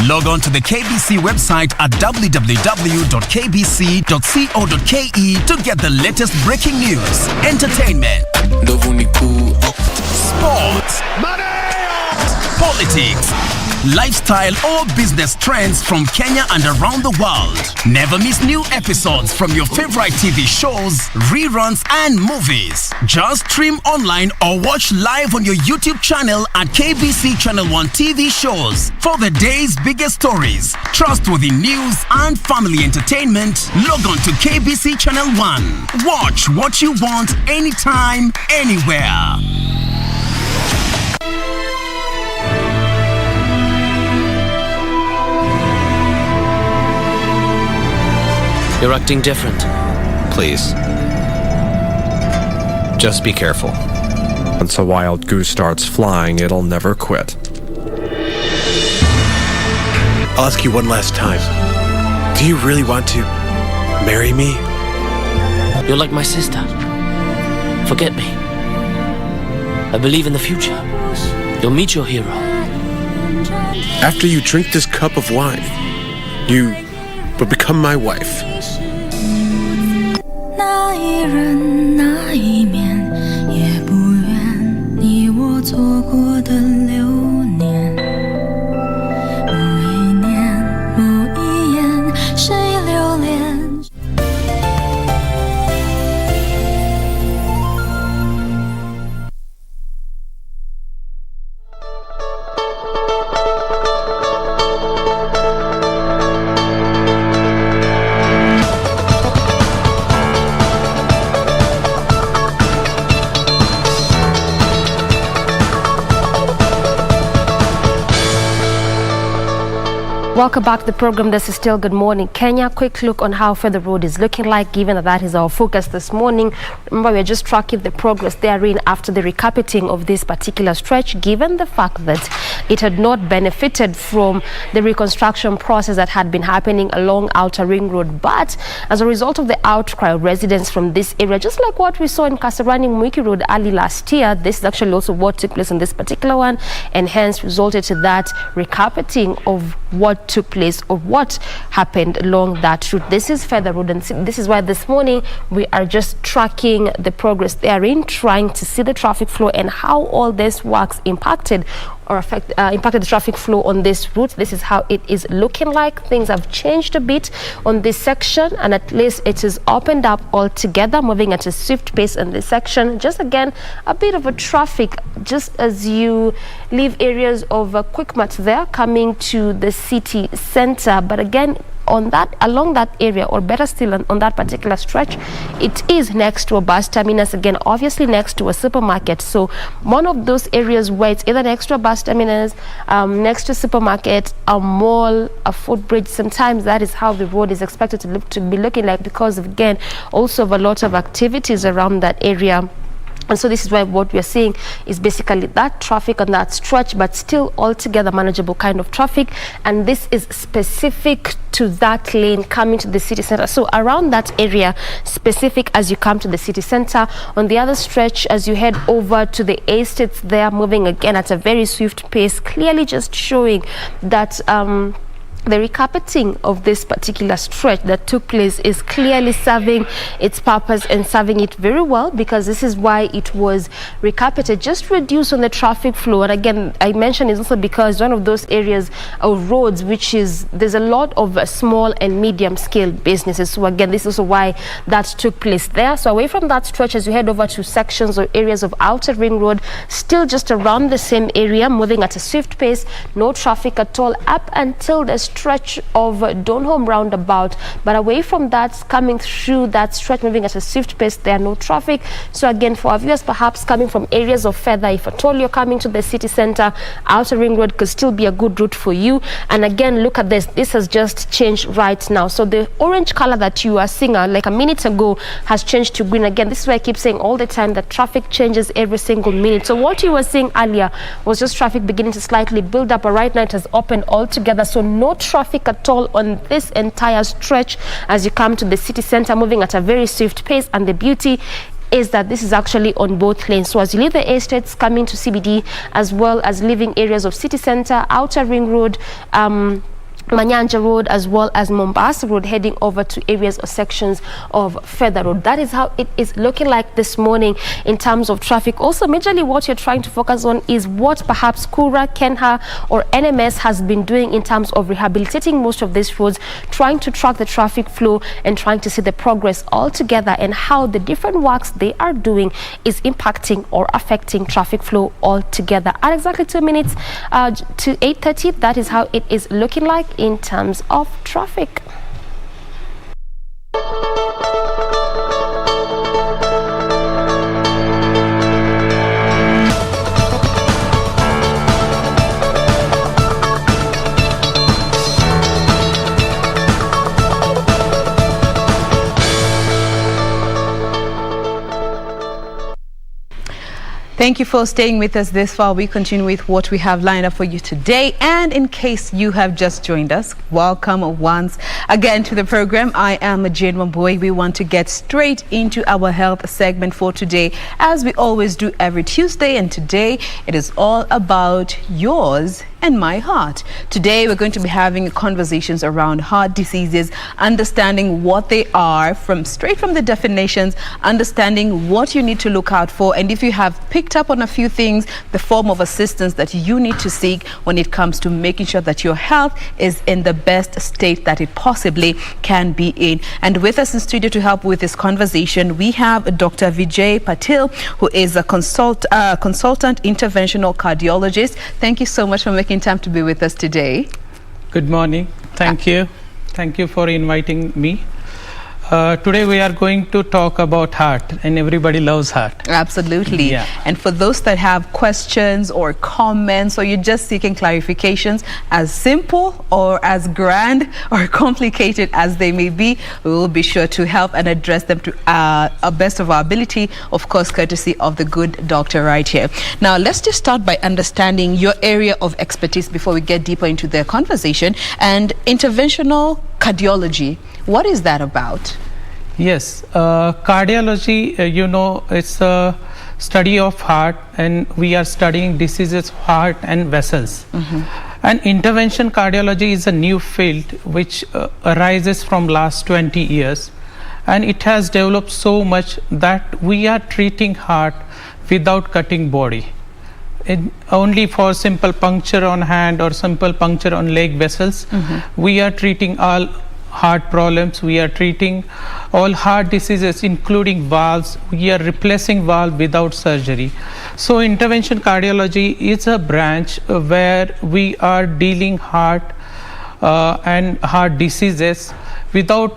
Log on to the KBC website at www.kbc.co.ke to get the latest breaking news, entertainment, sports, politics, lifestyle or business trends from Kenya and around the world. Never miss new episodes from your favorite TV shows, reruns and movies. Just stream online or watch live on your YouTube channel at KBC Channel 1 TV shows. For the day's biggest stories, trustworthy news and family entertainment, log on to KBC Channel 1. Watch what you want anytime, anywhere. You're acting different. Please. Just be careful. Once a wild goose starts flying, it'll never quit. I'll ask you one last time. Do you really want to marry me? You're like my sister. Forget me. I believe in the future. You'll meet your hero. After you drink this cup of wine, you will become my wife. 那一人那一面。我错过的流年，某一年某一眼，谁留恋？ Welcome back to the program. This is still Good Morning Kenya. Quick look on how Feather Road is looking like, given that that is our focus this morning. Remember, we're just tracking the progress therein after the recapping of this particular stretch, given the fact that it had not benefited from the reconstruction process that had been happening along Outer Ring Road. But as a result of the outcry of residents from this area, just like what we saw in Kasarani Mwiki Road early last year, this is actually also what took place on this particular one, and hence resulted to that recapping of what took place or what happened along that route. This is Feather Road, and this is why this morning we are just tracking the progress therein, trying to see the traffic flow and how all this works impacted or impacted the traffic flow on this route. This is how it is looking like. Things have changed a bit on this section, and at least it is opened up altogether, moving at a swift pace in this section. Just again, a bit of a traffic just as you leave areas of Quickmart there coming to the city center. But again, on that, along that area, or better still on that particular stretch, it is next to a bus terminus, again obviously next to a supermarket. So one of those areas where it's either next to a bus terminus, next to a supermarket, a mall, a footbridge, sometimes that is how the road is expected to be looking like, because of, again, also of a lot of activities around that area. And so this is why what we're seeing is basically that traffic on that stretch, but still altogether manageable kind of traffic. And this is specific to that lane coming to the city center. So around that area, specific as you come to the city center. On the other stretch, as you head over to the estates, they are moving again at a very swift pace, clearly just showing that the recapping of this particular stretch that took place is clearly serving its purpose and serving it very well, because this is why it was recapped, just reduce on the traffic flow. And again, I mentioned it's also because one of those areas of roads which is, there's a lot of small and medium scale businesses. So again, this is also why that took place there. So away from that stretch, as you head over to sections or areas of Outer Ring Road, still just around the same area, moving at a swift pace, no traffic at all up until the stretch of Donholm roundabout. But away from that, coming through that stretch, moving at a swift pace, there are no traffic. So again, for our viewers perhaps coming from areas of Feather, if at all you're coming to the city center, Outer Ring Road could still be a good route for you. And again, look at this, this has just changed right now. So the orange color that you are seeing like a minute ago has changed to green. Again, this is why I keep saying all the time that traffic changes every single minute. So what you were seeing earlier was just traffic beginning to slightly build up, but right now it has opened altogether. So no traffic at all on this entire stretch as you come to the city center, moving at a very swift pace. And the beauty is that this is actually on both lanes. So as you leave the estates coming to CBD, as well as leaving areas of city center, Outer Ring Road, Manyanja Road, as well as Mombasa Road, heading over to areas or sections of Feather Road. That is how it is looking like this morning in terms of traffic. Also, majorly what you're trying to focus on is what perhaps Kura, Kenha or NMS has been doing in terms of rehabilitating most of these roads, trying to track the traffic flow and trying to see the progress altogether and how the different works they are doing is impacting or affecting traffic flow altogether. At exactly 2 minutes to 8:30, that is how it is looking like in terms of traffic. Thank you for staying with us this far. We continue with what we have lined up for you today. And in case you have just joined us, welcome once again to the program. I am Jane Wamboy. We want to get straight into our health segment for today, as we always do every Tuesday. And today it is all about yours, and my heart. Today we're going to be having conversations around heart diseases, understanding what they are straight from the definitions, understanding what you need to look out for, and if you have picked up on a few things, the form of assistance that you need to seek when it comes to making sure that your health is in the best state that it possibly can be in. And with us in studio to help with this conversation, we have Dr. Vijay Patil, who is a consultant interventional cardiologist. Thank you so much for making time to be with us today. Good morning. Thank you. Thank you for inviting me. Today we are going to talk about heart, and everybody loves heart. Absolutely. Yeah. And for those that have questions or comments, or you're just seeking clarifications, as simple or as grand or complicated as they may be, we will be sure to help and address them to our best of our ability, of course, courtesy of the good doctor right here. Now, let's just start by understanding your area of expertise before we get deeper into the conversation. And interventional cardiology, what is that about? Yes, cardiology, it's a study of heart, and we are studying diseases of heart and vessels. And intervention cardiology is a new field which arises from last 20 years, and it has developed so much that we are treating heart without cutting body. Only for simple puncture on hand or simple puncture on leg vessels, we are treating all heart problems. We are treating all heart diseases, including valves. We are replacing valve without surgery. So intervention cardiology is a branch where we are dealing heart and heart diseases without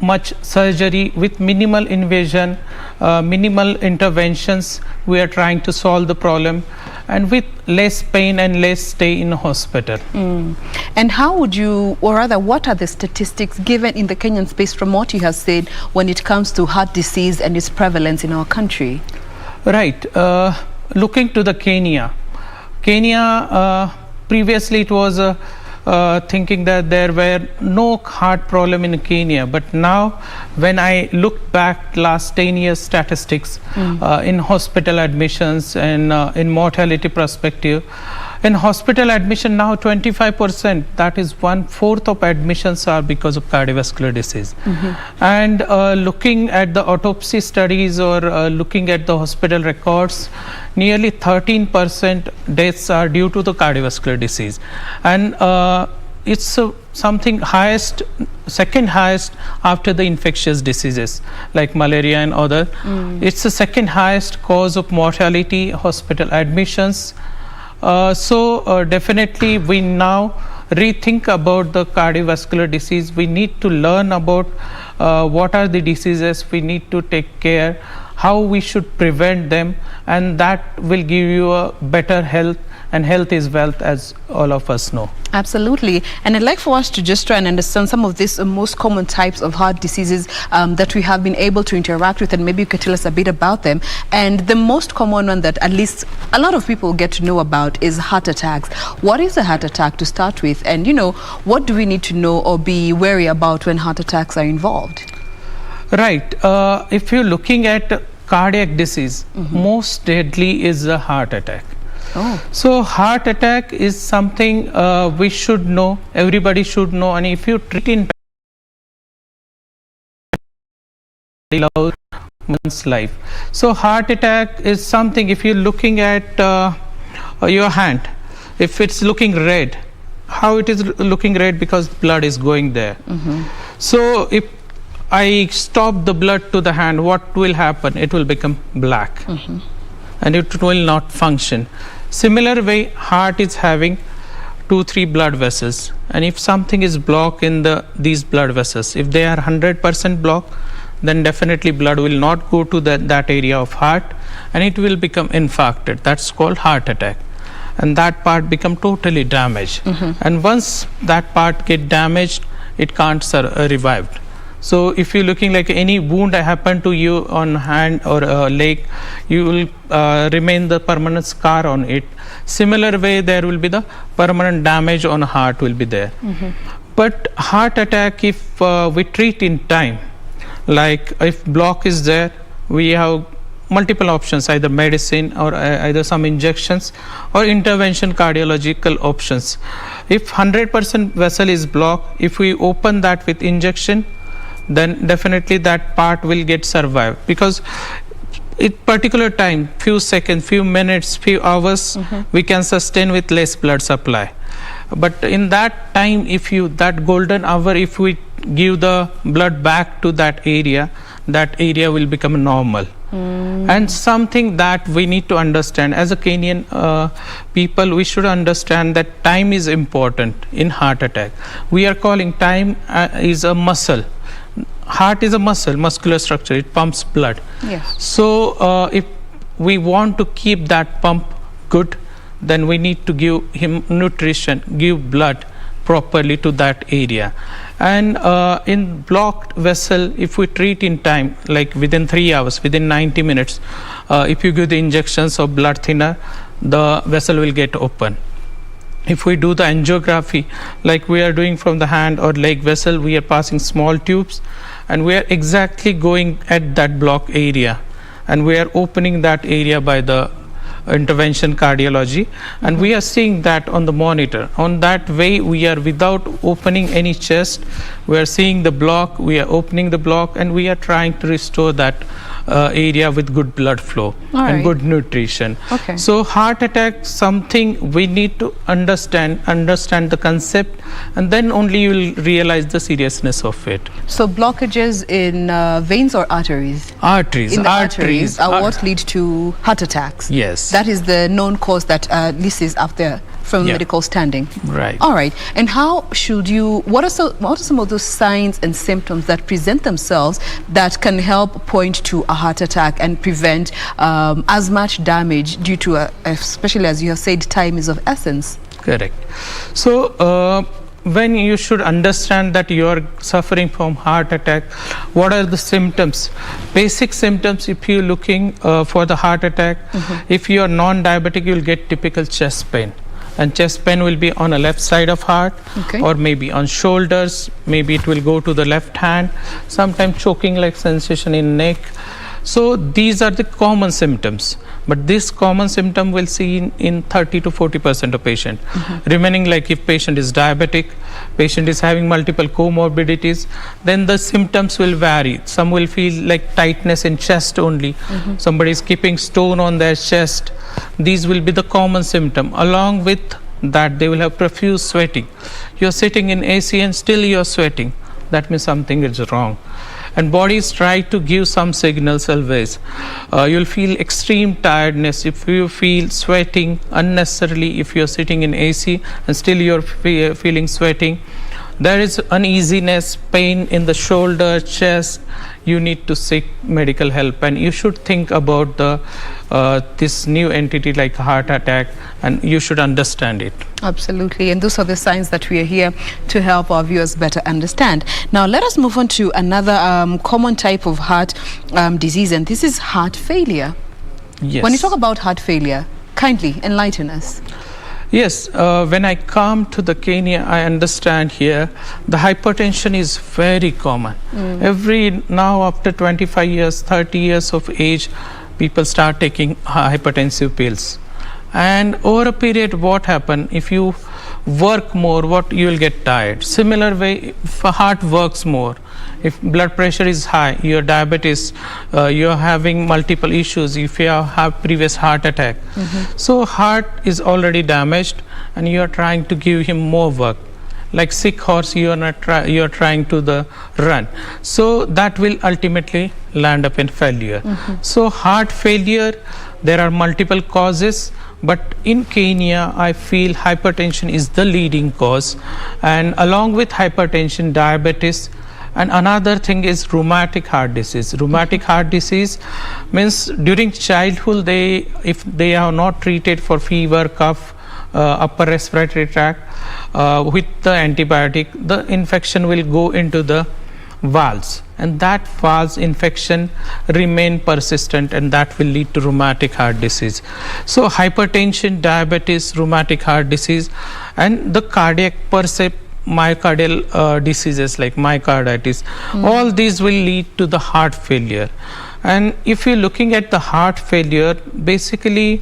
much surgery, with minimal invasion, minimal interventions. We are trying to solve the problem, and with less pain and less stay in hospital. And how would you, or rather, what are the statistics given in the Kenyan space from what you have said when it comes to heart disease and its prevalence in our country? Right. Looking to the Kenya, previously it was thinking that there were no heart problem in Kenya, but now when I look back last 10 years statistics in hospital admissions and in mortality perspective, in hospital admission now 25%, that is 1/4 of admissions are because of cardiovascular disease. And looking at the autopsy studies or looking at the hospital records, nearly 13% deaths are due to the cardiovascular disease. And it's something highest, second highest after the infectious diseases like malaria and other. It's the second highest cause of mortality, hospital admissions. So definitely we now rethink about the cardiovascular disease. We need to learn about what are the diseases we need to take care, how we should prevent them, and that will give you a better health, and health is wealth, as all of us know. Absolutely. And I'd like for us to just try and understand some of these most common types of heart diseases that we have been able to interact with, and maybe you could tell us a bit about them. And the most common one that at least a lot of people get to know about is heart attacks. What is a heart attack to start with? And, what do we need to know or be wary about when heart attacks are involved? Right. If you're looking at cardiac disease, most deadly is a heart attack. So heart attack is something we should know, everybody should know, and if you treat in one's life. So heart attack is something, if you're looking at your hand, if it's looking red, how it is looking red? Because blood is going there. So if I stop the blood to the hand, what will happen? It will become black and it will not function. Similar way, heart is having 2-3 blood vessels, and if something is blocked in these blood vessels, if they are 100% blocked, then definitely blood will not go to that area of heart, and it will become infarcted. That's called heart attack, and that part become totally damaged. And once that part get damaged, it can't revive. So if you're looking like any wound happened to you on hand or leg, you will remain the permanent scar on it. Similar way, there will be the permanent damage on heart will be there. But heart attack, if we treat in time, like if block is there, we have multiple options, either medicine or either some injections or intervention cardiological options. If 100% vessel is blocked, if we open that with injection, then definitely that part will get survived, because at particular time, few seconds, few minutes, few hours, we can sustain with less blood supply. But in that time, if you, that golden hour, if we give the blood back to that area will become normal. And something that we need to understand as a Kenyan people, we should understand that time is important in heart attack. We are calling time is a muscle. Heart is a muscle, muscular structure, it pumps blood. Yes. So if we want to keep that pump good, then we need to give him nutrition, give blood properly to that area. And in blocked vessel, if we treat in time, like within 3 hours, within 90 minutes, if you give the injections of blood thinner, the vessel will get open. If we do the angiography, like we are doing from the hand or leg vessel, we are passing small tubes and we are exactly going at that block area, and we are opening that area by the intervention cardiology, and we are seeing that on the monitor. On that way, we are, without opening any chest, we are seeing the block, we are opening the block, and we are trying to restore that area with good blood flow and good nutrition. Okay. So heart attack, something we need to understand the concept, and then only you will realize the seriousness of it. So blockages in veins or arteries? Arteries. In the arteries are what lead to heart attacks. Yes. That is the known cause that this is out there from medical standing. Right. All right. And how should you, what are some of those signs and symptoms that present themselves that can help point to a heart attack and prevent as much damage due to, especially as you have said, time is of essence? Correct. So when you should understand that you are suffering from heart attack, what are the symptoms? Basic symptoms, if you're looking for the heart attack, if you are non-diabetic, you will get typical chest pain. And chest pain will be on a left side of heart, or maybe on shoulders, maybe it will go to the left hand, sometimes choking like sensation in neck. So these are the common symptoms, but this common symptom will see in 30 to 40% of patient. Remaining, like if patient is diabetic, patient is having multiple comorbidities, then the symptoms will vary. Some will feel like tightness in chest only. Somebody is keeping stone on their chest. These will be the common symptom. Along with that, they will have profuse sweating. You're sitting in AC and still you're sweating. That means something is wrong. And bodies try to give some signals always. You'll feel extreme tiredness if you feel sweating unnecessarily, if you're sitting in AC and still you're feeling sweating. There is uneasiness, pain in the shoulder, chest. You need to seek medical help, and you should think about this new entity like heart attack, and you should understand it. Absolutely, and those are the signs that we are here to help our viewers better understand. Now let us move on to another common type of heart disease, and this is heart failure. Yes. When you talk about heart failure, kindly enlighten us. Yes, when I come to the Kenya, I understand here the hypertension is very common. Now after 25 years, 30 years of age, people start taking hypertensive pills. And over a period, what happens? If you work more, you will get tired. Similar way, if a heart works more, if blood pressure is high, your diabetes, you're having multiple issues, if you have previous heart attack. So heart is already damaged and you are trying to give him more work. Like sick horse, you are trying to run. So that will ultimately land up in failure. So heart failure, there are multiple causes, but in Kenya, I feel hypertension is the leading cause, and along with hypertension, diabetes, and another thing is rheumatic heart disease. Rheumatic heart disease means during childhood, if they are not treated for fever, cough, upper respiratory tract with the antibiotic, the infection will go into the valves, and that valves infection remain persistent, and that will lead to rheumatic heart disease. So hypertension, diabetes, rheumatic heart disease, and the cardiac per se, myocardial diseases like myocarditis, all these will lead to the heart failure. And if you're looking at the heart failure, basically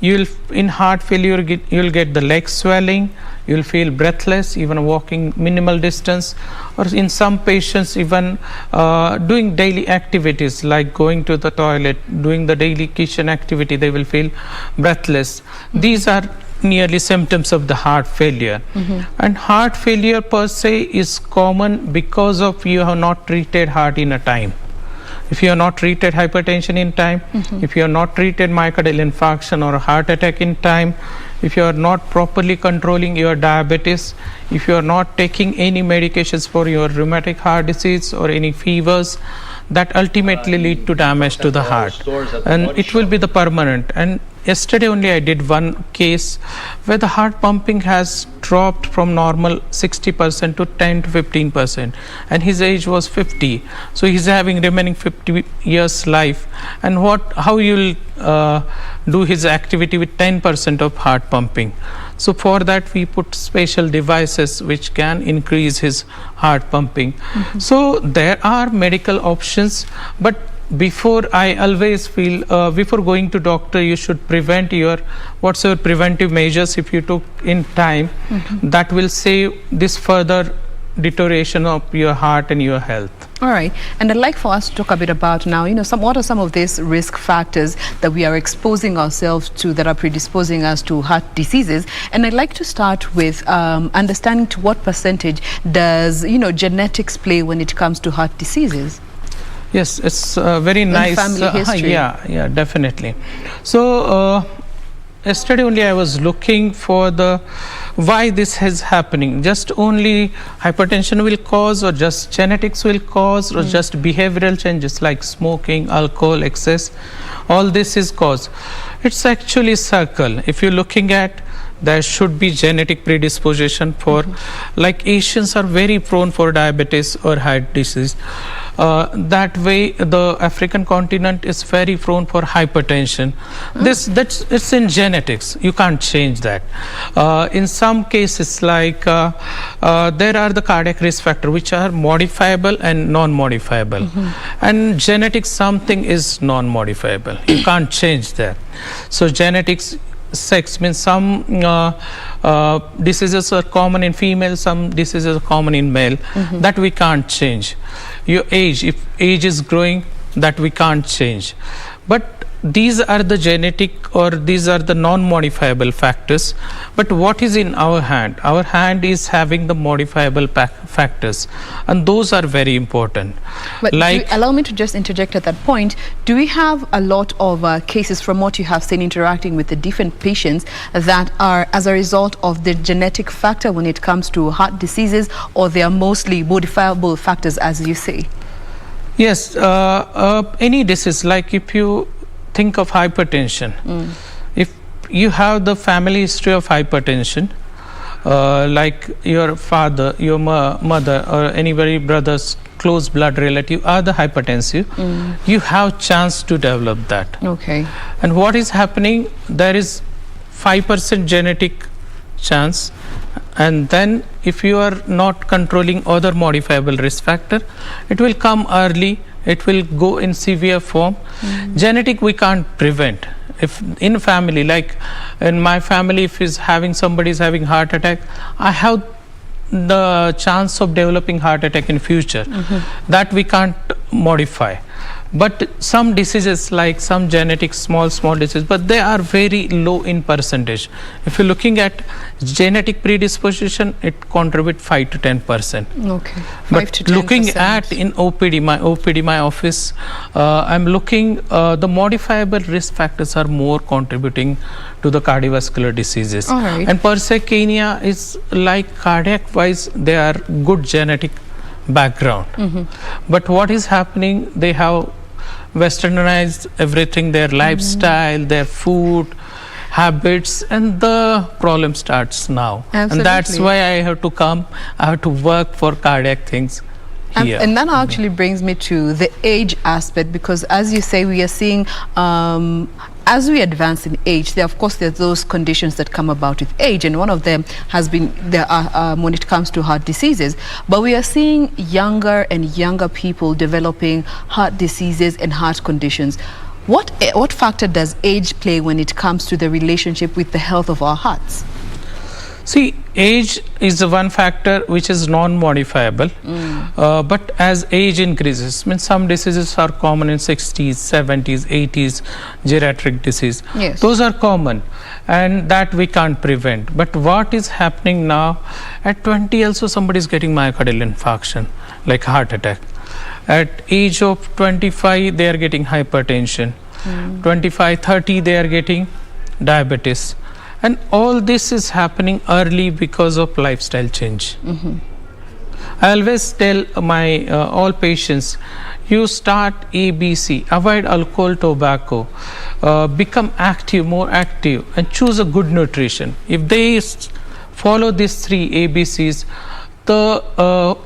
in heart failure you'll get the leg swelling, you'll feel breathless even walking minimal distance, or in some patients even doing daily activities like going to the toilet, doing the daily kitchen activity, they will feel breathless. These are nearly symptoms of the heart failure. And heart failure per se is common because of you have not treated heart in a time. If you have not treated hypertension in time, if you have not treated myocardial infarction or a heart attack in time, if you are not properly controlling your diabetes, if you are not taking any medications for your rheumatic heart disease or any fevers, that ultimately lead to damage to the heart, and it will be the permanent. And yesterday only I did one case where the heart pumping has dropped from normal 60% to 10 to 15%, and his age was 50, so he's having remaining 50 years life. And how you'll do his activity with 10% of heart pumping? So for that we put special devices which can increase his heart pumping. So there are medical options, but before I always feel before going to doctor you should prevent your whatsoever preventive measures if you took in time, that will save this further deterioration of your heart and your health. All right, and I'd like for us to talk a bit about now, what are some of these risk factors that we are exposing ourselves to that are predisposing us to heart diseases? And I'd like to start with understanding to what percentage does, genetics play when it comes to heart diseases? Yes, it's very nice. Family history. Yeah, definitely. So yesterday only I was looking for why this is happening. Just only hypertension will cause, or just genetics will cause, or just behavioral changes like smoking, alcohol, excess. All this is cause. It's actually circle. If you're looking at, there should be genetic predisposition for, like Asians are very prone for diabetes or heart disease. That way the African continent is very prone for hypertension. It's in genetics, you can't change that. In some cases like there are the cardiac risk factors which are modifiable and non-modifiable, and genetics something is non-modifiable, you can't change that. So genetics, sex means some diseases are common in female, some diseases are common in male, that we can't change. Your age, if age is growing, that we can't change. But these are the genetic, or these are the non-modifiable factors. But what is in our hand? Our hand is having the modifiable factors, and those are very important. But allow me to just interject at that point. Do we have a lot of cases from what you have seen interacting with the different patients that are as a result of the genetic factor when it comes to heart diseases, or they are mostly modifiable factors, as you say? Yes, any disease, like if you think of hypertension, if you have the family history of hypertension, like your father, your mother, or anybody, brothers, close blood relative are the hypertensive, you have chance to develop that. Okay. And what is happening, there is 5% genetic chance, and then if you are not controlling other modifiable risk factor, it will come early, it will go in severe form. Genetic we can't prevent. If in family, like in my family, if somebody is having heart attack, I have the chance of developing heart attack in future. That we can't modify. But some diseases, like some genetic small diseases, but they are very low in percentage. If you're looking at genetic predisposition, it contributes 5 to 10%. Okay. 5 but to 10%. Looking at in OPD, my office, I'm looking the modifiable risk factors are more contributing to the cardiovascular diseases. All right. And per se Kenya is like cardiac wise, they are good genetic background. But what is happening, they have westernized everything, their lifestyle, their food habits, and the problem starts now. Absolutely. And that's why I have to come, I have to work for cardiac things here. And that actually brings me to the age aspect, because as you say, we are seeing as we advance in age, there are those conditions that come about with age, and one of them has been when it comes to heart diseases. But we are seeing younger and younger people developing heart diseases and heart conditions. What factor does age play when it comes to the relationship with the health of our hearts? See, age is the one factor which is non-modifiable, but as age increases, means some diseases are common in 60s, 70s, 80s, geriatric disease. Yes. Those are common, and that we can't prevent. But what is happening now, at 20 also somebody is getting myocardial infarction, like heart attack. At age of 25, they are getting hypertension. 25, 30, they are getting diabetes. And all this is happening early because of lifestyle change. I always tell my all patients, you start ABC, avoid alcohol, tobacco, become active, more active, and choose a good nutrition. If they follow these 3 ABCs, the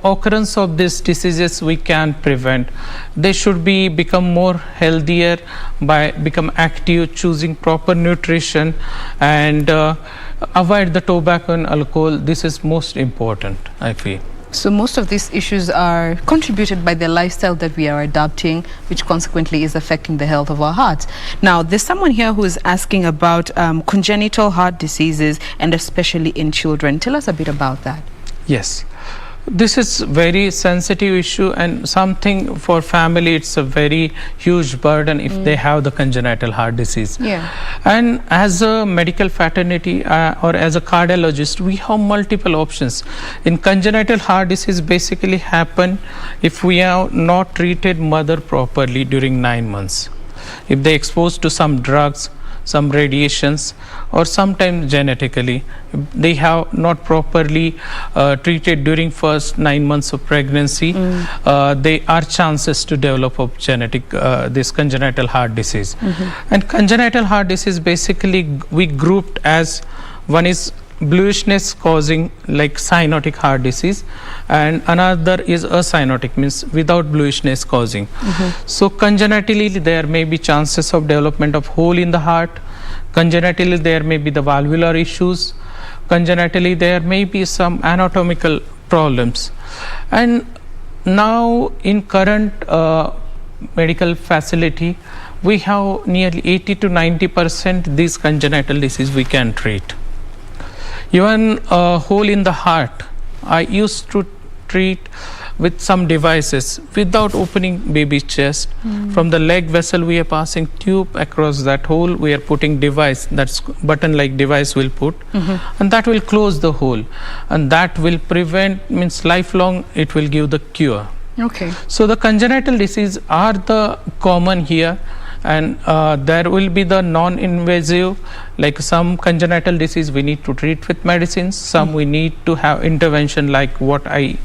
occurrence of these diseases we can prevent. They should become more healthier by become active, choosing proper nutrition, and avoid the tobacco and alcohol. This is most important, I feel. So most of these issues are contributed by the lifestyle that we are adopting, which consequently is affecting the health of our hearts. Now, there's someone here who is asking about congenital heart diseases, and especially in children. Tell us a bit about that. Yes, this is very sensitive issue, and something for family, it's a very huge burden if they have the congenital heart disease. Yeah. And as a medical fraternity or as a cardiologist, we have multiple options. In congenital heart disease basically happen if we have not treated mother properly during 9 months. If they exposed to some drugs, some radiations, or sometimes genetically, they have not properly treated during first 9 months of pregnancy, there are chances to develop of this congenital heart disease. And congenital heart disease basically we grouped as one is bluishness causing like cyanotic heart disease, and another is acyanotic, means without bluishness causing. So congenitally there may be chances of development of hole in the heart. Congenitally there may be the valvular issues. Congenitally there may be some anatomical problems. And now in current medical facility, we have nearly 80 to 90% these congenital disease we can treat. Even a hole in the heart, I used to treat with some devices without opening baby's chest. From the leg vessel we are passing tube across that hole, we are putting device, that's button like device we'll put, and that will close the hole, and that will prevent, means lifelong it will give the cure. Okay. So the congenital disease are the common here, and there will be the non-invasive, like some congenital disease we need to treat with medicines, some we need to have intervention like what I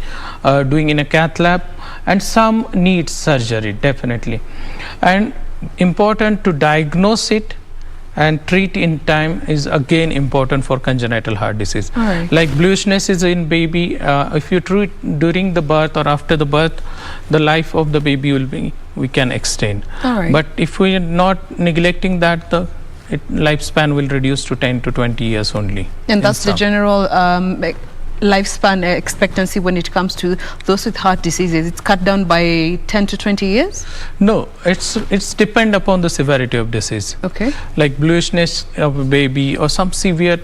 doing in a cath lab, and some need surgery definitely. And important to diagnose it and treat in time is again important for congenital heart disease. Right. Like bluishness is in baby, if you treat during the birth or after the birth, the life of the baby will be, we can extend. Right. But if we are not neglecting that, the lifespan will reduce to 10 to 20 years only. And that's the general lifespan expectancy when it comes to those with heart diseases. It's cut down by 10 to 20 years? No, it's depend upon the severity of disease. Okay. Like bluishness of a baby or some severe,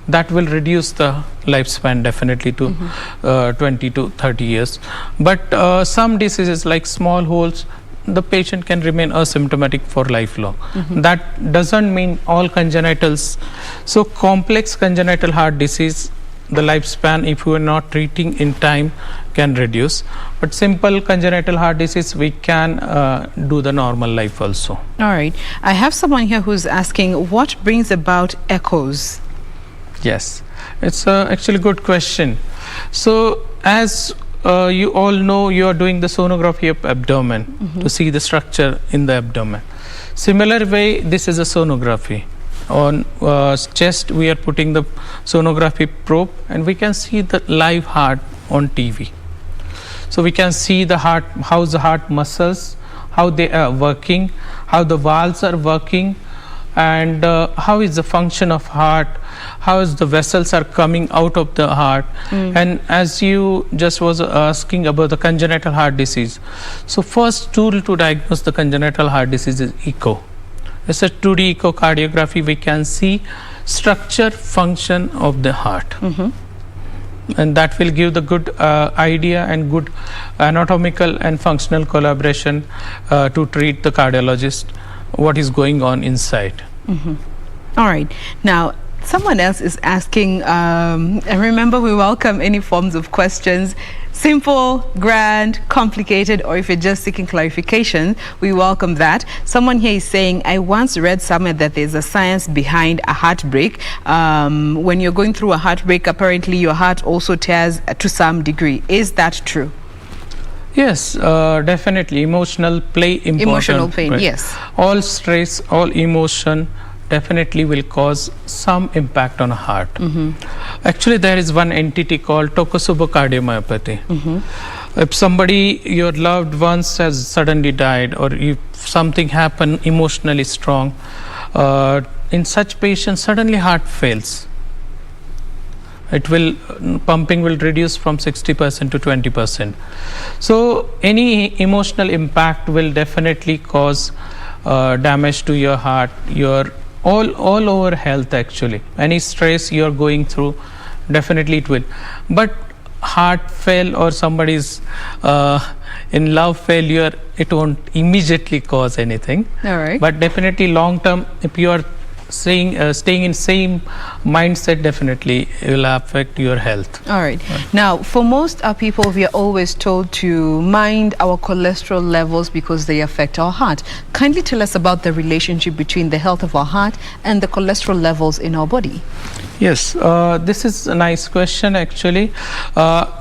that will reduce the lifespan definitely to 20 to 30 years. But some diseases like small holes, the patient can remain asymptomatic for lifelong. That doesn't mean all congenitals. So complex congenital heart disease, the lifespan, if we are not treating in time, can reduce. But simple congenital heart disease, we can do the normal life also. All right. I have someone here who's asking, what brings about echoes? Yes, it's actually a good question. So as you all know, you are doing the sonography of abdomen to see the structure in the abdomen. Similar way, this is a sonography. On chest, we are putting the sonography probe, and we can see the live heart on TV. So we can see the heart, how the heart muscles, how they are working, how the valves are working, and how is the function of heart, how is the vessels are coming out of the heart. And as you just was asking about the congenital heart disease, so first tool to diagnose the congenital heart disease is echo. It's a 2D echocardiography. We can see structure, function of the heart. And that will give the good idea and good anatomical and functional collaboration to treat the cardiologist what is going on inside. All right. Now, someone else is asking, and remember, we welcome any forms of questions, simple, grand, complicated, or if you're just seeking clarification, we welcome that. Someone here is saying, I once read somewhere that there's a science behind a heartbreak. When you're going through a heartbreak, apparently your heart also tears to some degree. Is that true? Yes, definitely. Emotional play important. Emotional pain, yes. All stress, all emotion definitely will cause some impact on a heart. Actually, there is one entity called Takotsubo cardiomyopathy. If somebody, your loved ones has suddenly died, or if something happened emotionally strong, in such patients, suddenly heart fails. It will, pumping will reduce from 60% to 20%. So any emotional impact will definitely cause damage to your heart, your all over health actually. Any stress you are going through, definitely it will. But heart fail or somebody's in love failure, it won't immediately cause anything. All right. But definitely long term, if you are staying in same mindset, definitely it will affect your health. All right. Now, for most people, we are always told to mind our cholesterol levels because they affect our heart. Kindly tell us about the relationship between the health of our heart and the cholesterol levels in our body. Yes, this is a nice question actually.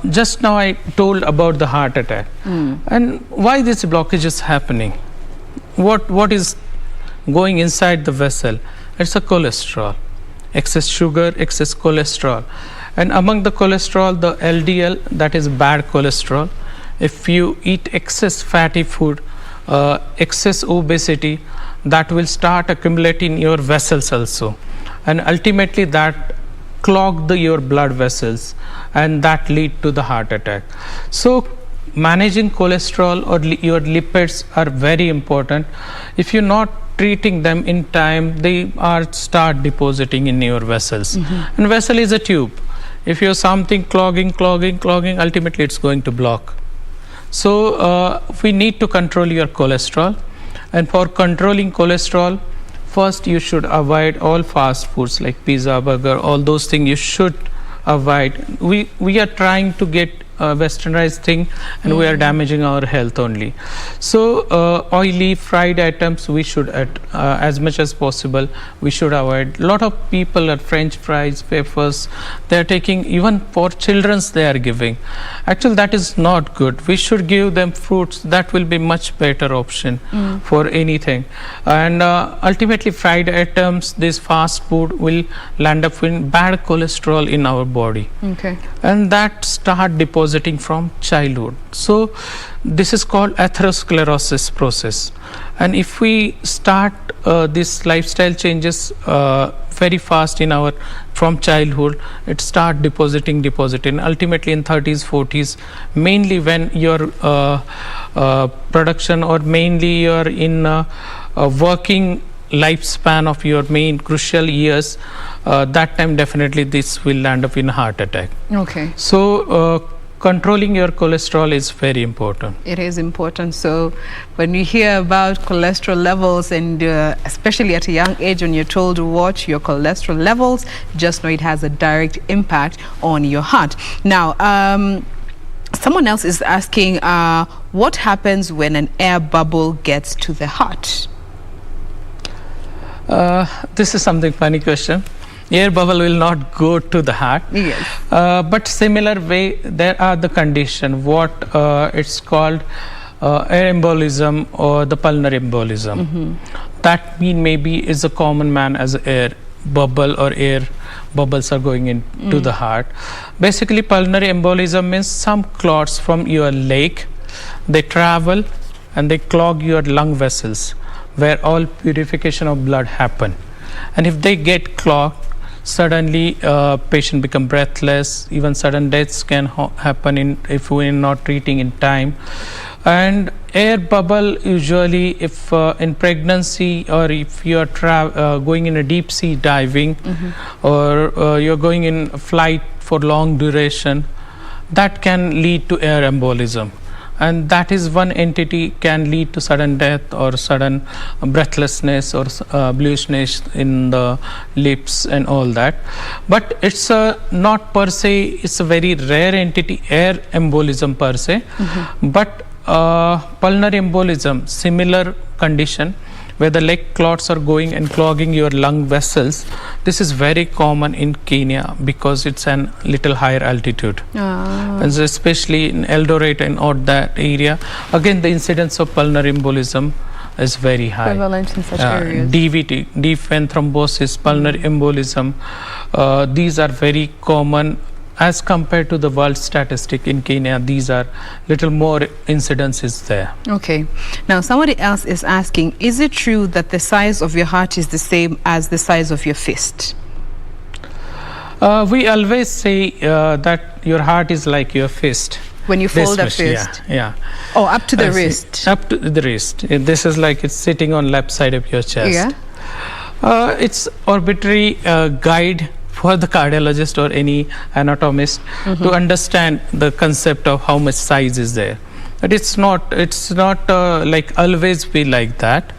Just now I told about the heart attack and why this blockage is happening. What is going inside the vessel? It's a cholesterol, excess sugar, excess cholesterol. And among the cholesterol, the LDL, that is bad cholesterol. If you eat excess fatty food, excess obesity, that will start accumulating in your vessels also. And ultimately that clog your blood vessels and that lead to the heart attack. So managing cholesterol or your lipids are very important. If you're not treating them in time, they start depositing in your vessels. And vessel is a tube. If you're something clogging, ultimately it's going to block. So we need to control your cholesterol. And for controlling cholesterol, first you should avoid all fast foods like pizza, burger, all those things you should avoid. We are trying to get a westernized thing and we are damaging our health only. So oily fried items we should as much as possible we should avoid. A lot of people are French fries, wafers, they are taking, even for children's they are giving. Actually that is not good. We should give them fruits. That will be much better option for anything. And ultimately fried items, this fast food will land up in bad cholesterol in our body. And that start depositing from childhood. So this is called atherosclerosis process. And if we start this lifestyle changes very fast in our from childhood, it start depositing. Ultimately in 30s, 40s, mainly when your production or mainly you're in working lifespan of your main crucial years, that time definitely this will land up in a heart attack. So controlling your cholesterol is very important. It is important. So when you hear about cholesterol levels and especially at a young age when you're told to watch your cholesterol levels, just know it has a direct impact on your heart. Now, someone else is asking, what happens when an air bubble gets to the heart? This is something funny question. Air bubble will not go to the heart. But similar way, there are the condition, what it's called air embolism or the pulmonary embolism. That mean maybe is a common man as air bubble or air bubbles are going into the heart. Basically pulmonary embolism means some clots from your leg, they travel and they clog your lung vessels. where all purification of blood happen. And if they get clogged, suddenly patient become breathless. Even sudden deaths can happen if we are not treating in time. And air bubble, usually if in pregnancy, or if you are going in a deep sea diving, or you're going in a flight for long duration, that can lead to air embolism. And that is one entity can lead to sudden death or sudden breathlessness or bluishness in the lips and all that. But it's not per se, it's a very rare entity, air embolism per se. But pulmonary embolism, similar condition, where the leg clots are going and clogging your lung vessels. This is very common in Kenya because it's a little higher altitude. And especially in Eldoret and all that area, again the incidence of pulmonary embolism is very high. Prevalent in such areas. DVT, deep vein thrombosis, pulmonary embolism, these are very common. As compared to the world statistic in Kenya, these are little more incidences there. Okay. Now, somebody else is asking, is it true that the size of your heart is the same as the size of your fist? We always say that your heart is like your fist. When you fold a fist? Yeah. Oh, up to the wrist? Up to the wrist. This is like it's sitting on left side of your chest. Yeah. It's arbitrary guide for the cardiologist or any anatomist to understand the concept of how much size is there. But it's not like always be like that.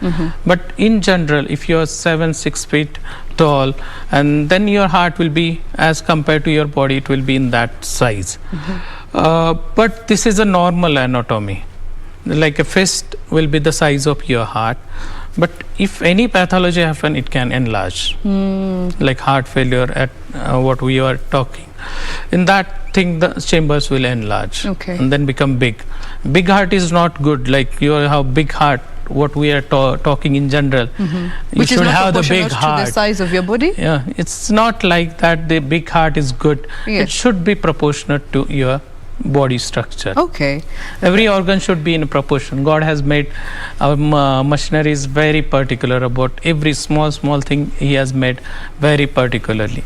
But in general, if you're 6 feet tall, and then your heart will be, as compared to your body, it will be in that size. But this is a normal anatomy. Like a fist will be the size of your heart. But if any pathology happen, it can enlarge, like heart failure at what we are talking. In that thing, the chambers will enlarge and then become big. Big heart is not good. Like you have big heart, what we are talking in general. You should have the big heart. To the size of your body? Yeah, it's not like that. The big heart is good. It should be proportionate to your body structure. Okay. Every organ should be in proportion. God has made our machinery is very particular about every small thing He has made very particularly.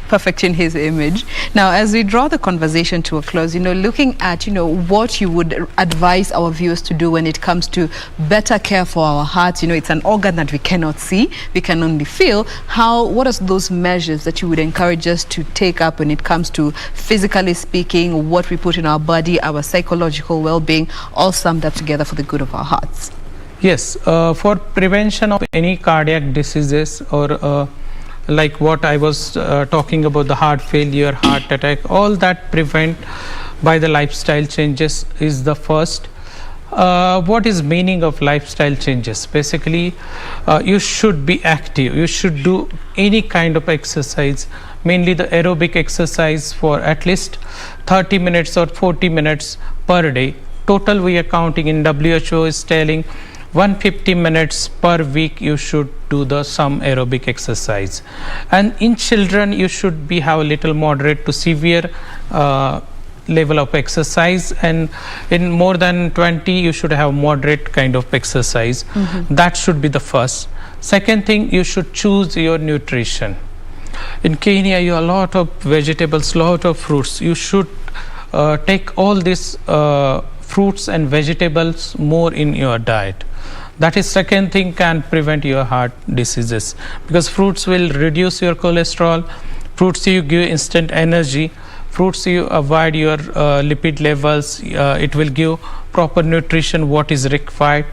Perfect in His image. Now, as we draw the conversation to a close, looking at, what you would advise our viewers to do when it comes to better care for our hearts. It's an organ that we cannot see, we can only feel. What are those measures that you would encourage us to take up when it comes to, physically speaking, what we put in our body, our psychological well-being, all summed up together for the good of our hearts? Yes, for prevention of any cardiac diseases or like what I was talking about, the heart failure, heart attack, all that prevent by the lifestyle changes is the first. What is meaning of lifestyle changes? Basically, you should be active. You should do any kind of exercise, mainly the aerobic exercise for at least 30 minutes or 40 minutes per day. Total we are counting in WHO is telling 150 minutes per week you should do some aerobic exercise. And in children you should have a little moderate to severe level of exercise, and in more than 20 you should have moderate kind of exercise. That should be the first. Second thing, you should choose your nutrition. In Kenya you have a lot of vegetables, lot of fruits. You should take all these fruits and vegetables more in your diet. That is second thing, can prevent your heart diseases, because fruits will reduce your cholesterol. Fruits you give instant energy. Fruits you avoid your lipid levels. It will give proper nutrition what is required.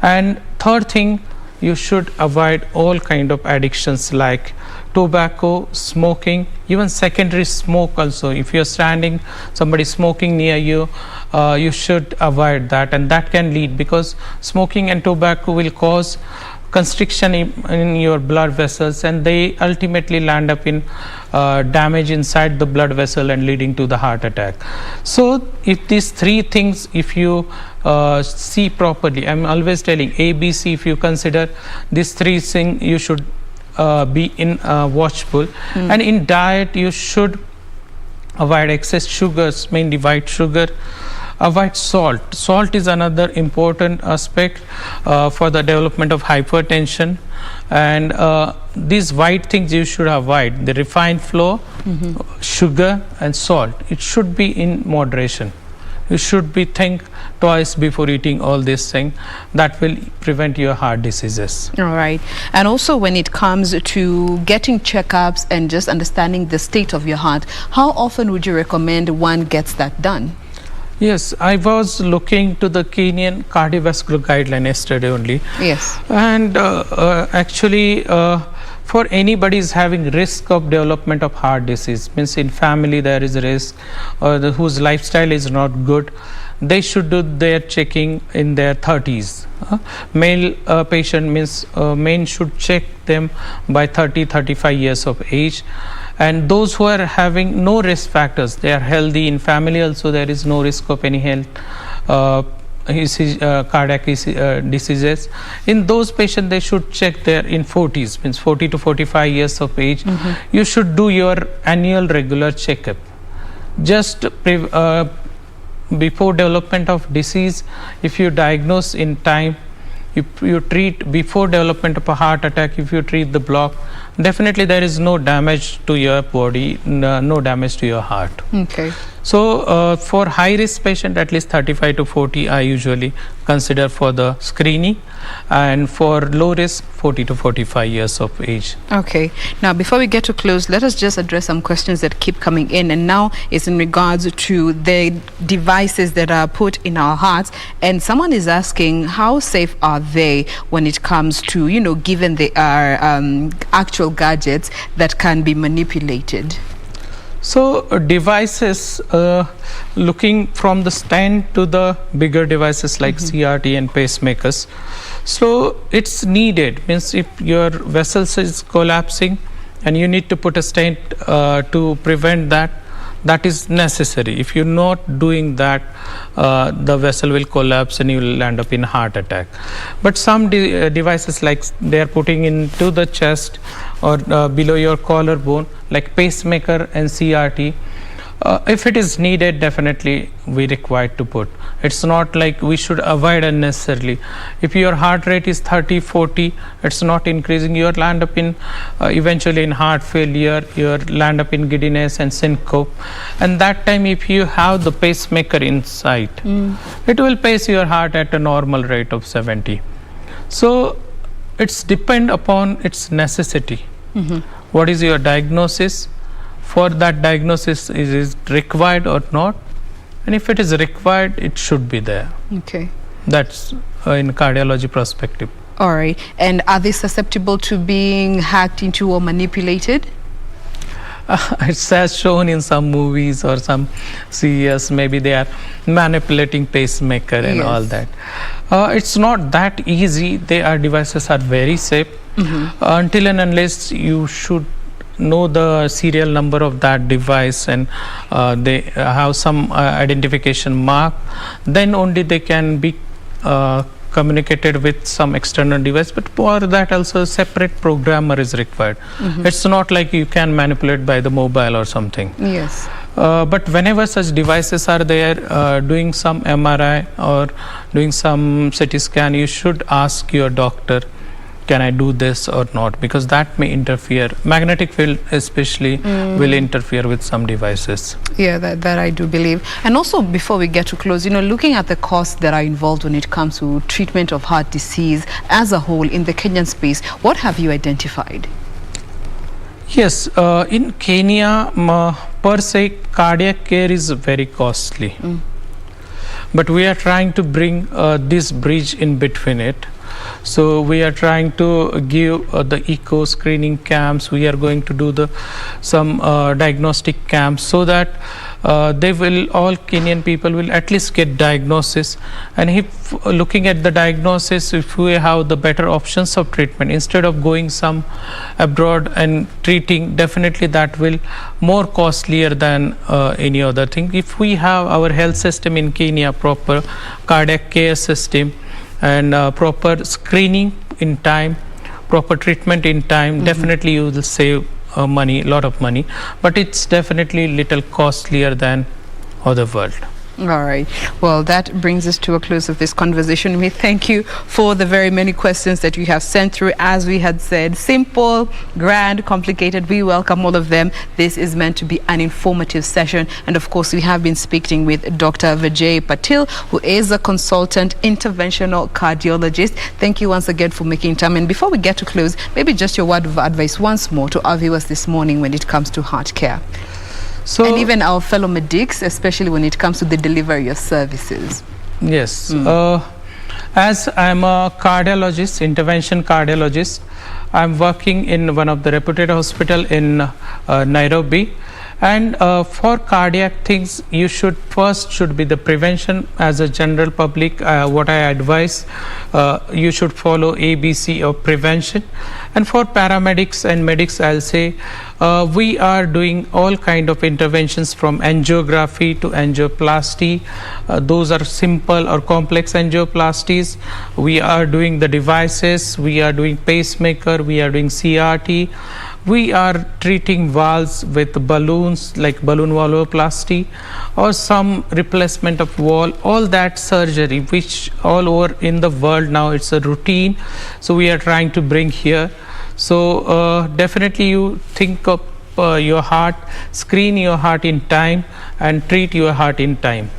And third thing, you should avoid all kind of addictions like tobacco, smoking, even secondary smoke also. If you're standing, somebody smoking near you, you should avoid that, and that can lead, because smoking and tobacco will cause constriction in your blood vessels, and they ultimately land up in damage inside the blood vessel and leading to the heart attack. So if these three things, if you see properly, I'm always telling ABC, if you consider these three things, you should be in watchful. And in diet you should avoid excess sugars, mainly white sugar, avoid salt. Salt is another important aspect for the development of hypertension, and these white things you should avoid: the refined flour, sugar and salt. It should be in moderation. You should think twice before eating all these things. That will prevent your heart diseases. All right. And also when it comes to getting checkups and just understanding the state of your heart, how often would you recommend one gets that done? Yes, I was looking to the Kenyan cardiovascular guideline yesterday only. Yes. And actually, for anybody is having risk of development of heart disease, means in family there is a risk, or whose lifestyle is not good, they should do their checking in their 30s. Male patient means men should check them by 35 years of age. And those who are having no risk factors, they are healthy, in family also there is no risk of any health cardiac diseases. In those patients, they should check their in 40s, means 40 to 45 years of age. You should do your annual regular checkup. Just before development of disease, if you diagnose in time, if you treat before development of a heart attack, if you treat the block, definitely there is no damage to your body, no damage to your heart. Okay. So for high risk patient, at least 35 to 40 I usually consider for the screening, and for low risk 40 to 45 years of age. Okay. Now before we get to close, let us just address some questions that keep coming in, and now it's in regards to the devices that are put in our hearts, and someone is asking how safe are they when it comes to, you know, given they are actual gadgets that can be manipulated. So devices, looking from the stent to the bigger devices like CRT and pacemakers, so it's needed, means if your vessels is collapsing and you need to put a stent to prevent that, that is necessary. If you're not doing that, the vessel will collapse and you will end up in heart attack. But some devices, like they are putting into the chest or below your collarbone, like pacemaker and CRT, if it is needed, definitely we require to put. It's not like we should avoid unnecessarily. If your heart rate is 30, 40, it's not increasing, you'll land up in eventually in heart failure, you'll land up in giddiness and syncope. And that time, if you have the pacemaker inside, it will pace your heart at a normal rate of 70. So it's depend upon its necessity. What is your diagnosis? For that diagnosis, is it required or not? And if it is required, it should be there. Okay. That's in cardiology perspective. All right. And are they susceptible to being hacked into or manipulated? It's as shown in some movies or some CES, maybe they are manipulating pacemaker and all that. It's not that easy. Devices are very safe until and unless you should know the serial number of that device and they have some identification mark, then only they can be communicated with some external device. But for that also a separate programmer is required. It's not like you can manipulate by the mobile or something. Yes. But whenever such devices are there, doing some MRI or doing some CT scan, you should ask your doctor, can I do this or not? Because that may interfere. Magnetic field especially will interfere with some devices. Yeah, that I do believe. And also, before we get to close, you know, looking at the costs that are involved when it comes to treatment of heart disease as a whole in the Kenyan space, what have you identified? Yes, in Kenya, per se, cardiac care is very costly. But we are trying to bring this bridge in between it. So we are trying to give the eco screening camps. We are going to do some diagnostic camps so that all Kenyan people will at least get diagnosis. And if looking at the diagnosis, if we have the better options of treatment instead of going some abroad and treating, definitely that will more costlier than any other thing. If we have our health system in Kenya, proper cardiac care system, and proper screening in time, proper treatment in time, definitely you will save money, a lot of money, but it's definitely little costlier than other world. All right. Well, that brings us to a close of this conversation. We thank you for the very many questions that you have sent through. As we had said, simple, grand, complicated, we welcome all of them. This is meant to be an informative session. And of course, we have been speaking with Dr. Vijay Patil, who is a consultant interventional cardiologist. Thank you once again for making time. And before we get to close, maybe just your word of advice once more to our viewers this morning when it comes to heart care. So, and even our fellow medics, especially when it comes to the delivery of services. Yes. As I'm a cardiologist, intervention cardiologist, I'm working in one of the reputed hospital in Nairobi. And for cardiac things, you should be the prevention. As a general public, what I advise, you should follow ABC of prevention. And for paramedics and medics, I'll say we are doing all kind of interventions from angiography to angioplasty. Those are simple or complex angioplasties. We are doing the devices, we are doing pacemaker, we are doing CRT. We are treating valves with balloons like balloon valvoplasty or some replacement of valve, all that surgery which all over in the world now it's a routine. So we are trying to bring here. So definitely you think of your heart, screen your heart in time and treat your heart in time.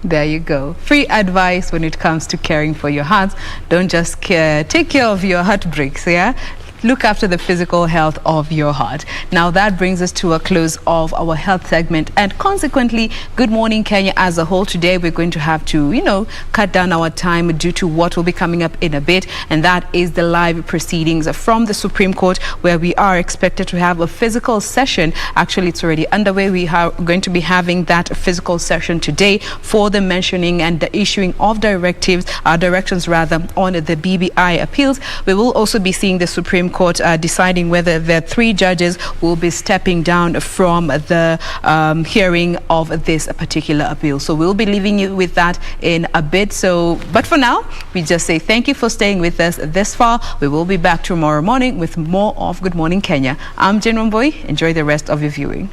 There you go. Free advice when it comes to caring for your heart. Don't just take care of your heartbreaks, yeah? Look after the physical health of your heart. Now that brings us to a close of our health segment and consequently Good Morning Kenya as a whole. Today we're going to have to, cut down our time due to what will be coming up in a bit, and that is the live proceedings from the Supreme Court, where we are expected to have a physical session. Actually, it's already underway. We are going to be having that physical session today for the mentioning and the issuing of directions on the BBI appeals. We will also be seeing the Supreme Court deciding whether the 3 judges will be stepping down from the hearing of this particular appeal. So we'll be leaving you with that in a bit. But for now, we just say thank you for staying with us this far. We will be back tomorrow morning with more of Good Morning Kenya. I'm Jen Wamboi. Enjoy the rest of your viewing.